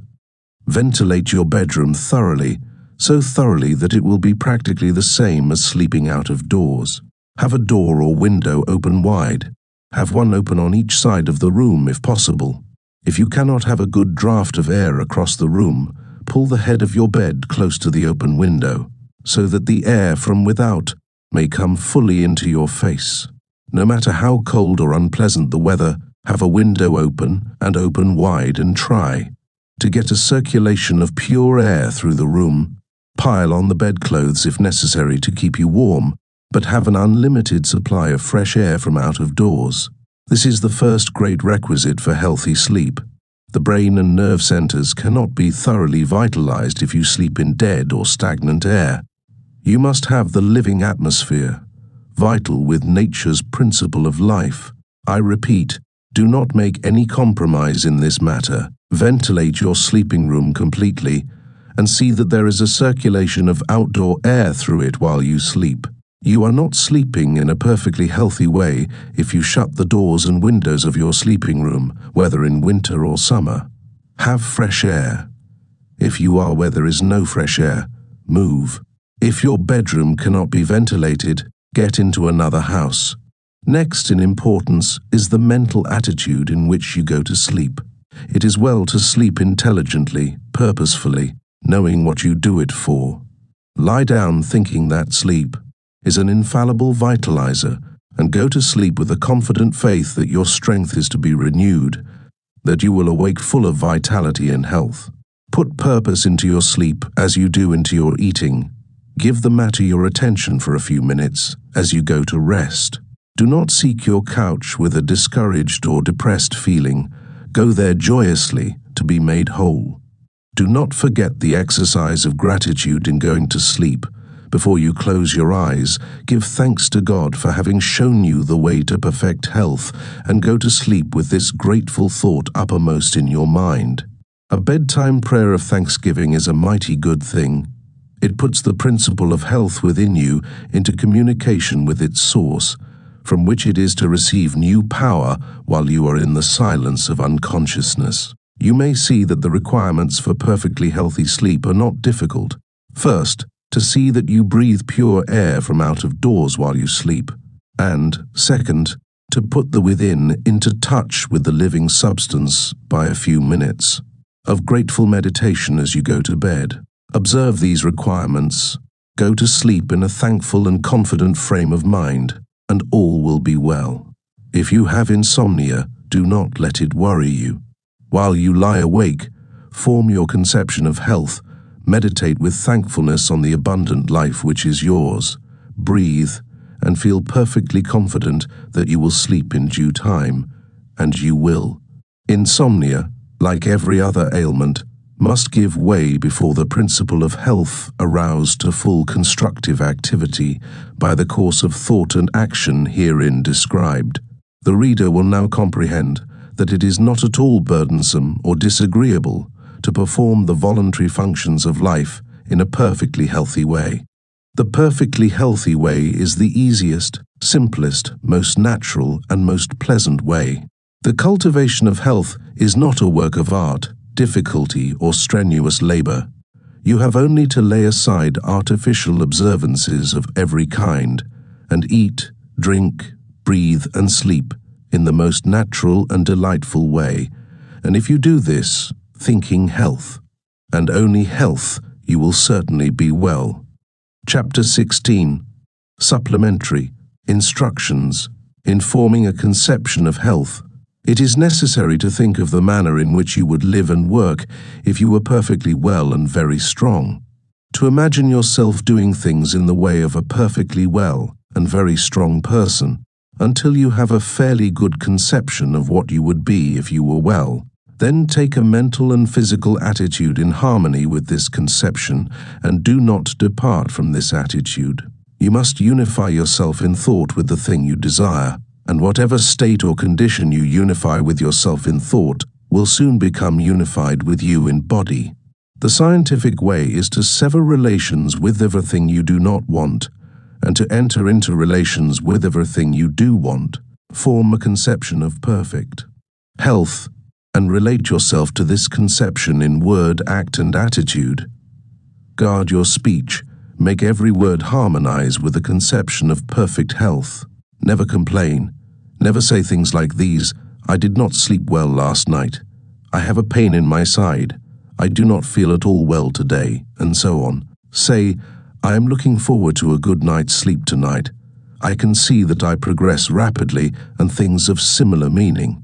Ventilate your bedroom thoroughly, so thoroughly that it will be practically the same as sleeping out of doors. Have a door or window open wide. Have one open on each side of the room if possible. If you cannot have a good draught of air across the room, pull the head of your bed close to the open window, so that the air from without may come fully into your face. No matter how cold or unpleasant the weather, have a window open and open wide and try to get a circulation of pure air through the room. Pile on the bedclothes if necessary to keep you warm, but have an unlimited supply of fresh air from out of doors. This is the first great requisite for healthy sleep. The brain and nerve centers cannot be thoroughly vitalized if you sleep in dead or stagnant air. You must have the living atmosphere, vital with nature's principle of life. I repeat, do not make any compromise in this matter. Ventilate your sleeping room completely, and see that there is a circulation of outdoor air through it while you sleep. You are not sleeping in a perfectly healthy way if you shut the doors and windows of your sleeping room, whether in winter or summer. Have fresh air. If you are where there is no fresh air, move. If your bedroom cannot be ventilated, get into another house. Next in importance is the mental attitude in which you go to sleep. It is well to sleep intelligently, purposefully, knowing what you do it for. Lie down thinking that sleep is an infallible vitalizer, and go to sleep with a confident faith that your strength is to be renewed, that you will awake full of vitality and health. Put purpose into your sleep as you do into your eating. Give the matter your attention for a few minutes as you go to rest. Do not seek your couch with a discouraged or depressed feeling. Go there joyously to be made whole. Do not forget the exercise of gratitude in going to sleep. Before you close your eyes, give thanks to God for having shown you the way to perfect health, and go to sleep with this grateful thought uppermost in your mind. A bedtime prayer of thanksgiving is a mighty good thing. It puts the principle of health within you into communication with its source, from which it is to receive new power while you are in the silence of unconsciousness. You may see that the requirements for perfectly healthy sleep are not difficult. First, to see that you breathe pure air from out of doors while you sleep, and, second, to put the within into touch with the living substance by a few minutes of grateful meditation as you go to bed. Observe these requirements, go to sleep in a thankful and confident frame of mind, and all will be well. If you have insomnia, do not let it worry you. While you lie awake, form your conception of health. Meditate with thankfulness on the abundant life which is yours. Breathe and feel perfectly confident that you will sleep in due time, and you will. Insomnia, like every other ailment, must give way before the principle of health aroused to full constructive activity by the course of thought and action herein described. The reader will now comprehend that it is not at all burdensome or disagreeable to perform the voluntary functions of life in a perfectly healthy way. The perfectly healthy way is the easiest, simplest, most natural, and most pleasant way. The cultivation of health is not a work of art, difficulty, or strenuous labor. You have only to lay aside artificial observances of every kind, and eat, drink, breathe, and sleep in the most natural and delightful way. And if you do this, thinking health, and only health, you will certainly be well. Chapter 16. Supplementary. Instructions. In forming a conception of health, it is necessary to think of the manner in which you would live and work if you were perfectly well and very strong. To imagine yourself doing things in the way of a perfectly well and very strong person, until you have a fairly good conception of what you would be if you were well. Then take a mental and physical attitude in harmony with this conception, and do not depart from this attitude. You must unify yourself in thought with the thing you desire, and whatever state or condition you unify with yourself in thought will soon become unified with you in body. The scientific way is to sever relations with everything you do not want, and to enter into relations with everything you do want. Form a conception of perfect health, and relate yourself to this conception in word, act, and attitude. Guard your speech. Make every word harmonize with the conception of perfect health. Never complain. Never say things like these: "I did not sleep well last night. I have a pain in my side. I do not feel at all well today," and so on. Say, "I am looking forward to a good night's sleep tonight. I can see that I progress rapidly," and things of similar meaning.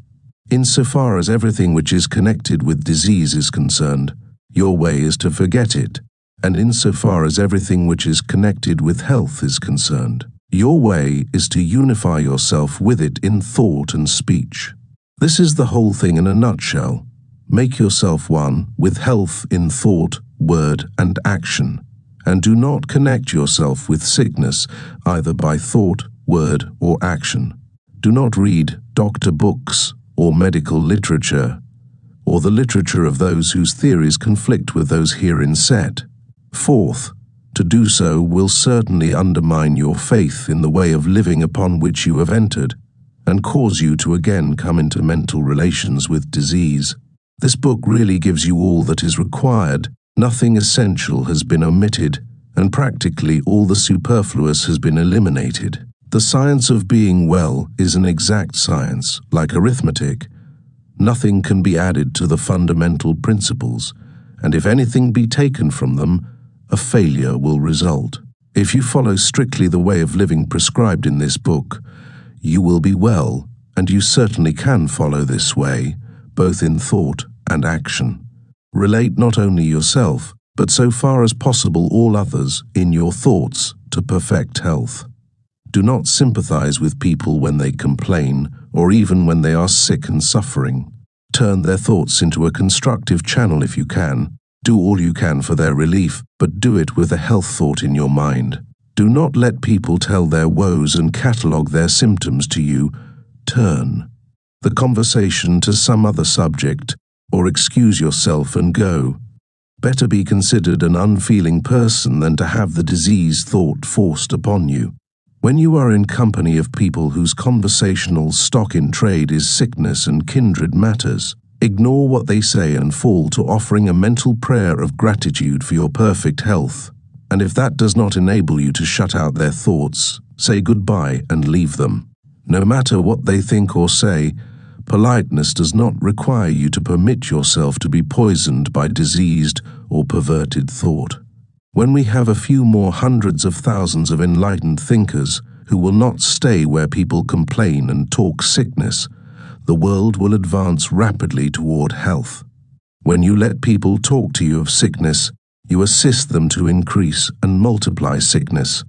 Insofar as everything which is connected with disease is concerned, your way is to forget it, and insofar as everything which is connected with health is concerned, your way is to unify yourself with it in thought and speech. This is the whole thing in a nutshell. Make yourself one with health in thought, word, and action, and do not connect yourself with sickness either by thought, word, or action. Do not read doctor books or medical literature, or the literature of those whose theories conflict with those herein set. Fourth, To do so will certainly undermine your faith in the way of living upon which you have entered, and cause you to again come into mental relations with disease. This book really gives you all that is required. Nothing essential has been omitted, and practically all the superfluous has been eliminated. The science of being well is an exact science, like arithmetic. Nothing can be added to the fundamental principles, and if anything be taken from them, a failure will result. If you follow strictly the way of living prescribed in this book, you will be well, and you certainly can follow this way, both in thought and action. Relate not only yourself, but so far as possible all others in your thoughts to perfect health. Do not sympathize with people when they complain, or even when they are sick and suffering. Turn their thoughts into a constructive channel if you can. Do all you can for their relief, but do it with a health thought in your mind. Do not let people tell their woes and catalogue their symptoms to you. Turn the conversation to some other subject, or excuse yourself and go. Better be considered an unfeeling person than to have the disease thought forced upon you. When you are in company of people whose conversational stock in trade is sickness and kindred matters, ignore what they say and fall to offering a mental prayer of gratitude for your perfect health. And if that does not enable you to shut out their thoughts, say goodbye and leave them. No matter what they think or say, politeness does not require you to permit yourself to be poisoned by diseased or perverted thought. When we have a few more hundreds of thousands of enlightened thinkers who will not stay where people complain and talk sickness, the world will advance rapidly toward health. When you let people talk to you of sickness, you assist them to increase and multiply sickness.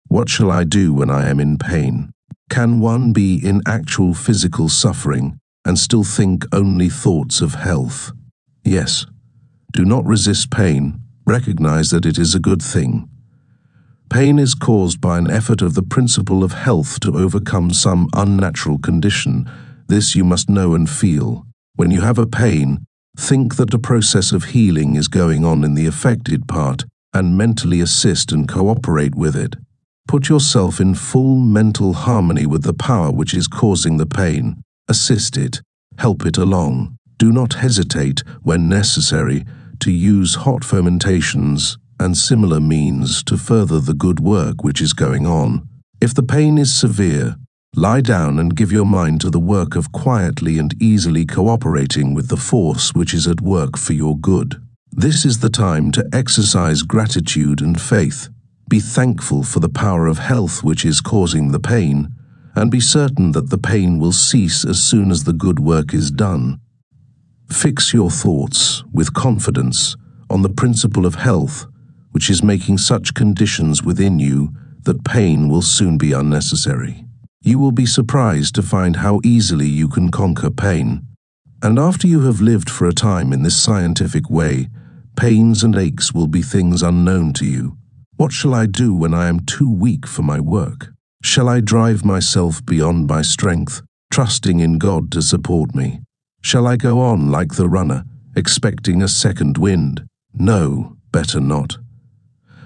What shall I do when I am in pain? Can one be in actual physical suffering and still think only thoughts of health? Yes. Do not resist pain. Recognize that it is a good thing. Pain is caused by an effort of the principle of health to overcome some unnatural condition. This you must know and feel. When you have a pain, think that a process of healing is going on in the affected part and mentally assist and cooperate with it. Put yourself in full mental harmony with the power which is causing the pain. Assist it. Help it along. Do not hesitate, when necessary, to use hot fermentations and similar means to further the good work which is going on. If the pain is severe, lie down and give your mind to the work of quietly and easily cooperating with the force which is at work for your good. This is the time to exercise gratitude and faith. Be thankful for the power of health which is causing the pain, and be certain that the pain will cease as soon as the good work is done. Fix your thoughts with confidence on the principle of health, which is making such conditions within you that pain will soon be unnecessary. You will be surprised to find how easily you can conquer pain. And after you have lived for a time in this scientific way, pains and aches will be things unknown to you. What shall I do when I am too weak for my work? Shall I drive myself beyond my strength, trusting in God to support me? Shall I go on like the runner, expecting a second wind? No, better not.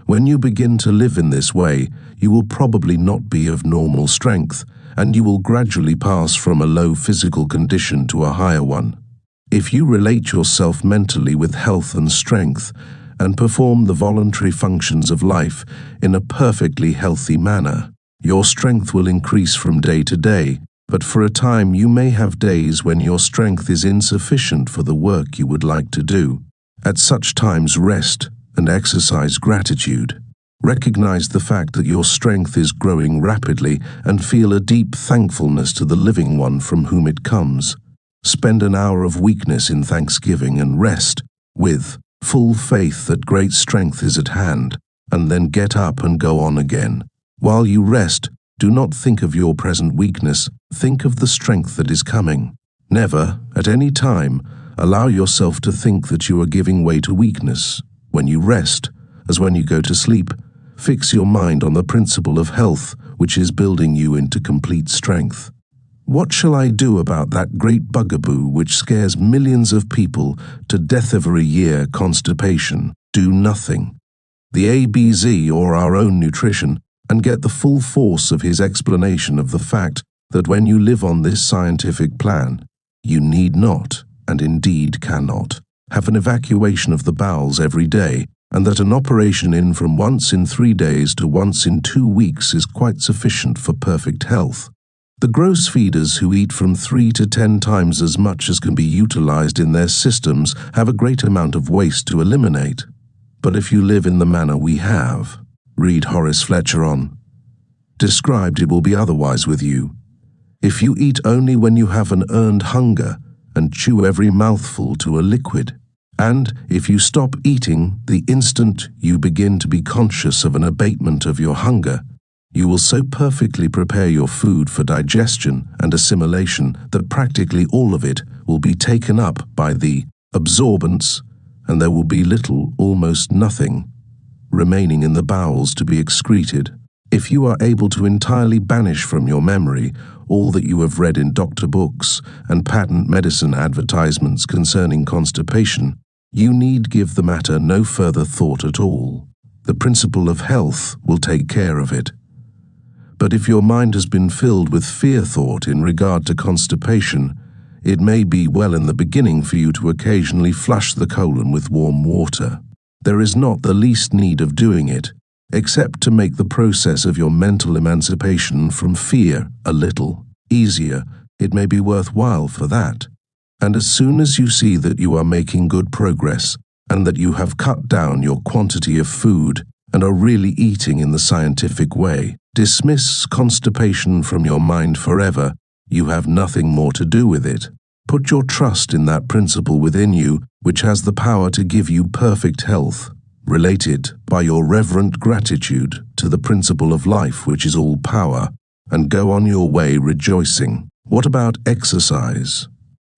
When you begin to live in this way, you will probably not be of normal strength, and you will gradually pass from a low physical condition to a higher one. If you relate yourself mentally with health and strength, and perform the voluntary functions of life in a perfectly healthy manner, your strength will increase from day to day, but for a time you may have days when your strength is insufficient for the work you would like to do. At such times, rest and exercise gratitude. Recognize the fact that your strength is growing rapidly and feel a deep thankfulness to the living one from whom it comes. Spend an hour of weakness in thanksgiving and rest, with full faith that great strength is at hand, and then get up and go on again. While you rest, do not think of your present weakness, think of the strength that is coming. Never, at any time, allow yourself to think that you are giving way to weakness. When you rest, as when you go to sleep, fix your mind on the principle of health, which is building you into complete strength. What shall I do about that great bugaboo which scares millions of people to death every year, constipation? Do nothing. the ABZ or our own nutrition, and get the full force of his explanation of the fact that when you live on this scientific plan, you need not, and indeed cannot, have an evacuation of the bowels every day, and that an operation in from once in 3 days to once in 2 weeks is quite sufficient for perfect health. The gross feeders who eat from 3 to 10 times as much as can be utilized in their systems have a great amount of waste to eliminate. But if you live in the manner we have, read Horace Fletcher on, described, it will be otherwise with you. If you eat only when you have an earned hunger, and chew every mouthful to a liquid, and if you stop eating the instant you begin to be conscious of an abatement of your hunger, you will so perfectly prepare your food for digestion and assimilation that practically all of it will be taken up by the absorbents, and there will be little, almost nothing, remaining in the bowels to be excreted. If you are able to entirely banish from your memory all that you have read in doctor books and patent medicine advertisements concerning constipation, you need give the matter no further thought at all. The principle of health will take care of it. But if your mind has been filled with fear thought in regard to constipation, it may be well in the beginning for you to occasionally flush the colon with warm water. There is not the least need of doing it, except to make the process of your mental emancipation from fear a little easier. It may be worthwhile for that. And as soon as you see that you are making good progress, and that you have cut down your quantity of food and are really eating in the scientific way, dismiss constipation from your mind forever. You have nothing more to do with it. Put your trust in that principle within you, which has the power to give you perfect health. Relate it by your reverent gratitude to the principle of life, which is all power, and go on your way rejoicing. What about exercise?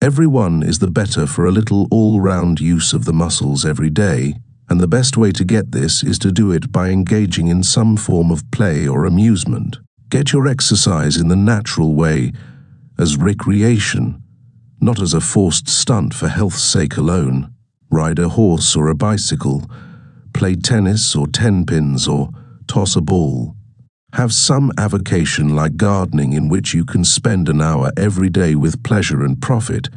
Everyone is the better for a little all-round use of the muscles every day, and the best way to get this is to do it by engaging in some form of play or amusement. Get your exercise in the natural way, as recreation, not as a forced stunt for health's sake alone. Ride a horse or a bicycle, play tennis or 10 pins, or toss a ball. Have some avocation like gardening in which you can spend an hour every day with pleasure and profit.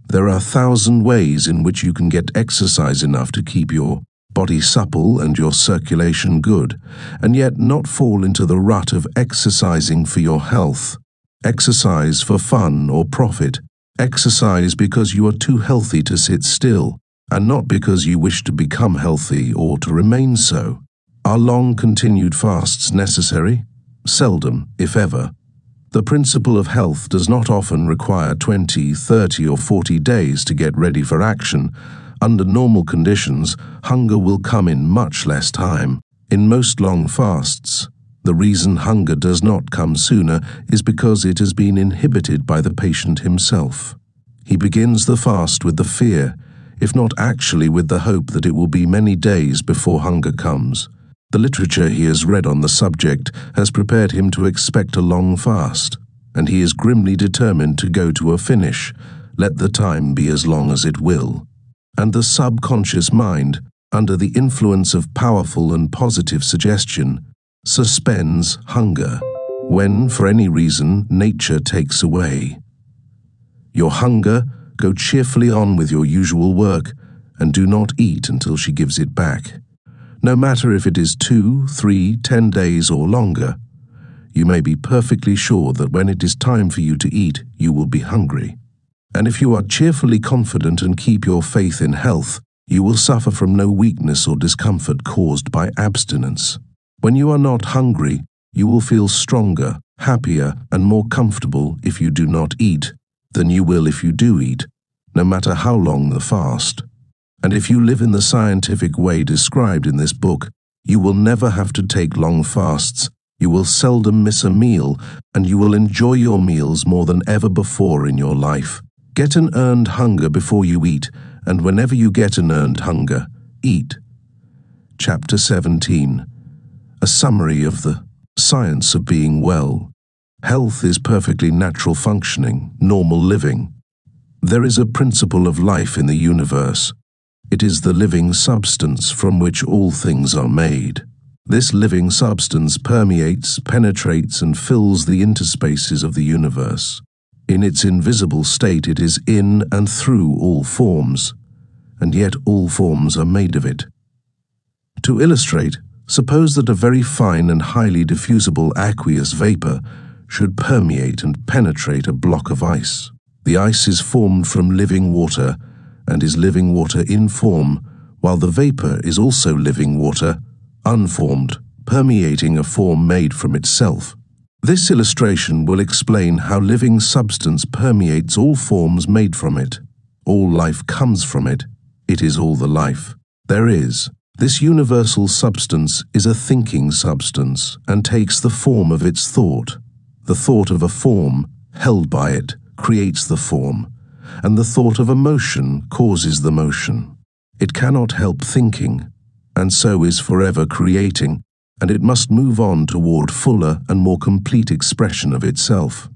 There are 1,000 ways in which you can get exercise enough to keep your body supple and your circulation good, and yet not fall into the rut of exercising for your health. Exercise for fun or profit. Exercise because you are too healthy to sit still, and not because you wish to become healthy or to remain so. Are long continued fasts necessary? Seldom, if ever. The principle of health does not often require 20, 30, or 40 days to get ready for action. Under normal conditions, hunger will come in much less time. In most long fasts, the reason hunger does not come sooner is because it has been inhibited by the patient himself. He begins the fast with the fear, if not actually with the hope that it will be many days before hunger comes. The literature he has read on the subject has prepared him to expect a long fast, and he is grimly determined to go to a finish, let the time be as long as it will. And the subconscious mind, under the influence of powerful and positive suggestion, suspends hunger when, for any reason, nature takes away. Your hunger, go cheerfully on with your usual work, and do not eat until she gives it back. No matter if it is 2, 3, 10 days or longer, you may be perfectly sure that when it is time for you to eat, you will be hungry. And if you are cheerfully confident and keep your faith in health, you will suffer from no weakness or discomfort caused by abstinence. When you are not hungry, you will feel stronger, happier, and more comfortable if you do not eat than you will if you do eat, no matter how long the fast. And if you live in the scientific way described in this book, you will never have to take long fasts, you will seldom miss a meal, and you will enjoy your meals more than ever before in your life. Get an earned hunger before you eat, and whenever you get an earned hunger, eat. Chapter 17. A summary of the science of being well. Health is perfectly natural functioning, normal living. There is a principle of life in the universe, It is the living substance from which all things are made. This living substance permeates, penetrates, and fills the interspaces of the universe. In its invisible state, it is in and through all forms, and yet all forms are made of it. To illustrate, suppose that a very fine and highly diffusible aqueous vapor should permeate and penetrate a block of ice. The ice is formed from living water and is living water in form, while the vapor is also living water, unformed, permeating a form made from itself. This illustration will explain how living substance permeates all forms made from it. All life comes from it. It is all the life there is. This universal substance is a thinking substance and takes the form of its thought. The thought of a form, held by it, creates the form, and the thought of a motion causes the motion. It cannot help thinking, and so is forever creating, and it must move on toward fuller and more complete expression of itself.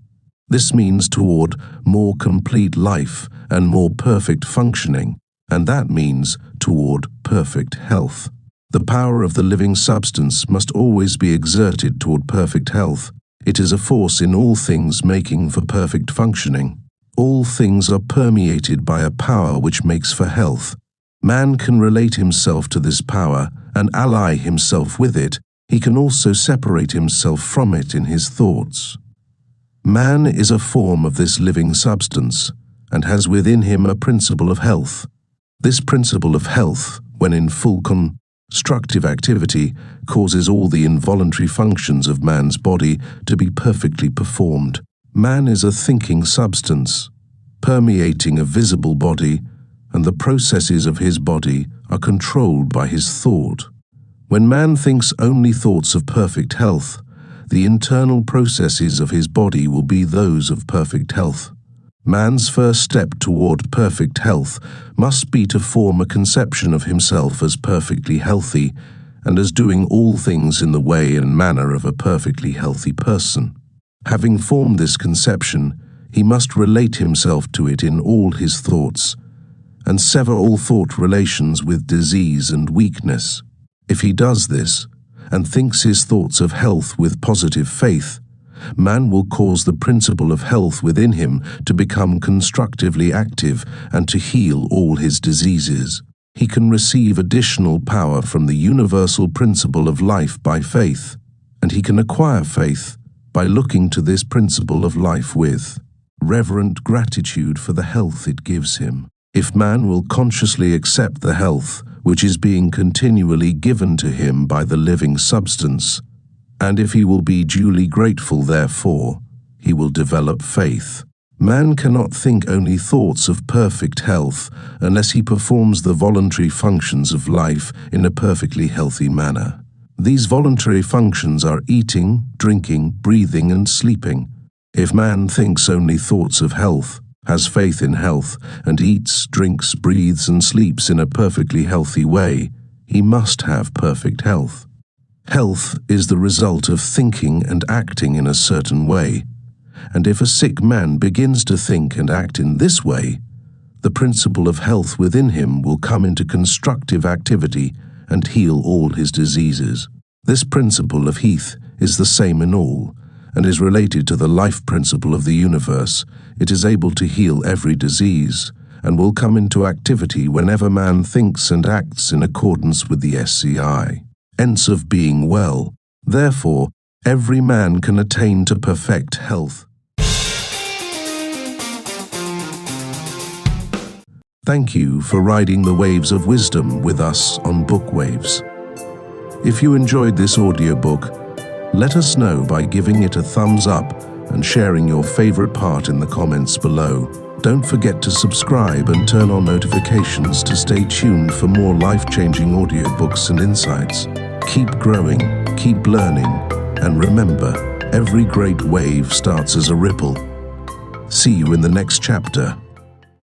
This means toward more complete life and more perfect functioning, and that means toward perfect health. The power of the living substance must always be exerted toward perfect health. It is a force in all things making for perfect functioning. All things are permeated by a power which makes for health. Man can relate himself to this power and ally himself with it. He can also separate himself from it in his thoughts. Man is a form of this living substance and has within him a principle of health. This principle of health, when in full constructive activity, causes all the involuntary functions of man's body to be perfectly performed. Man is a thinking substance, permeating a visible body, and the processes of his body are controlled by his thought. When man thinks only thoughts of perfect health, the internal processes of his body will be those of perfect health. Man's first step toward perfect health must be to form a conception of himself as perfectly healthy and as doing all things in the way and manner of a perfectly healthy person. Having formed this conception, he must relate himself to it in all his thoughts and sever all thought relations with disease and weakness. If he does this and thinks his thoughts of health with positive faith, man will cause the principle of health within him to become constructively active and to heal all his diseases. He can receive additional power from the universal principle of life by faith, and he can acquire faith by looking to this principle of life with reverent gratitude for the health it gives him. If man will consciously accept the health which is being continually given to him by the living substance, and if he will be duly grateful therefore, he will develop faith. Man cannot think only thoughts of perfect health unless he performs the voluntary functions of life in a perfectly healthy manner. These voluntary functions are eating, drinking, breathing, and sleeping. If man thinks only thoughts of health, has faith in health, and eats, drinks, breathes, and sleeps in a perfectly healthy way, he must have perfect health. Health is the result of thinking and acting in a certain way, and if a sick man begins to think and act in this way, the principle of health within him will come into constructive activity and heal all his diseases. This principle of health is the same in all, and is related to the life principle of the universe. It is able to heal every disease, and will come into activity whenever man thinks and acts in accordance with the SCI. Sense of being well. Therefore, every man can attain to perfect health. Thank you for riding the waves of wisdom with us on Book Waves. If you enjoyed this audiobook, let us know by giving it a thumbs up and sharing your favorite part in the comments below. Don't forget to subscribe and turn on notifications to stay tuned for more life-changing audiobooks and insights. Keep growing, keep learning, and remember, every great wave starts as a ripple. See you in the next chapter.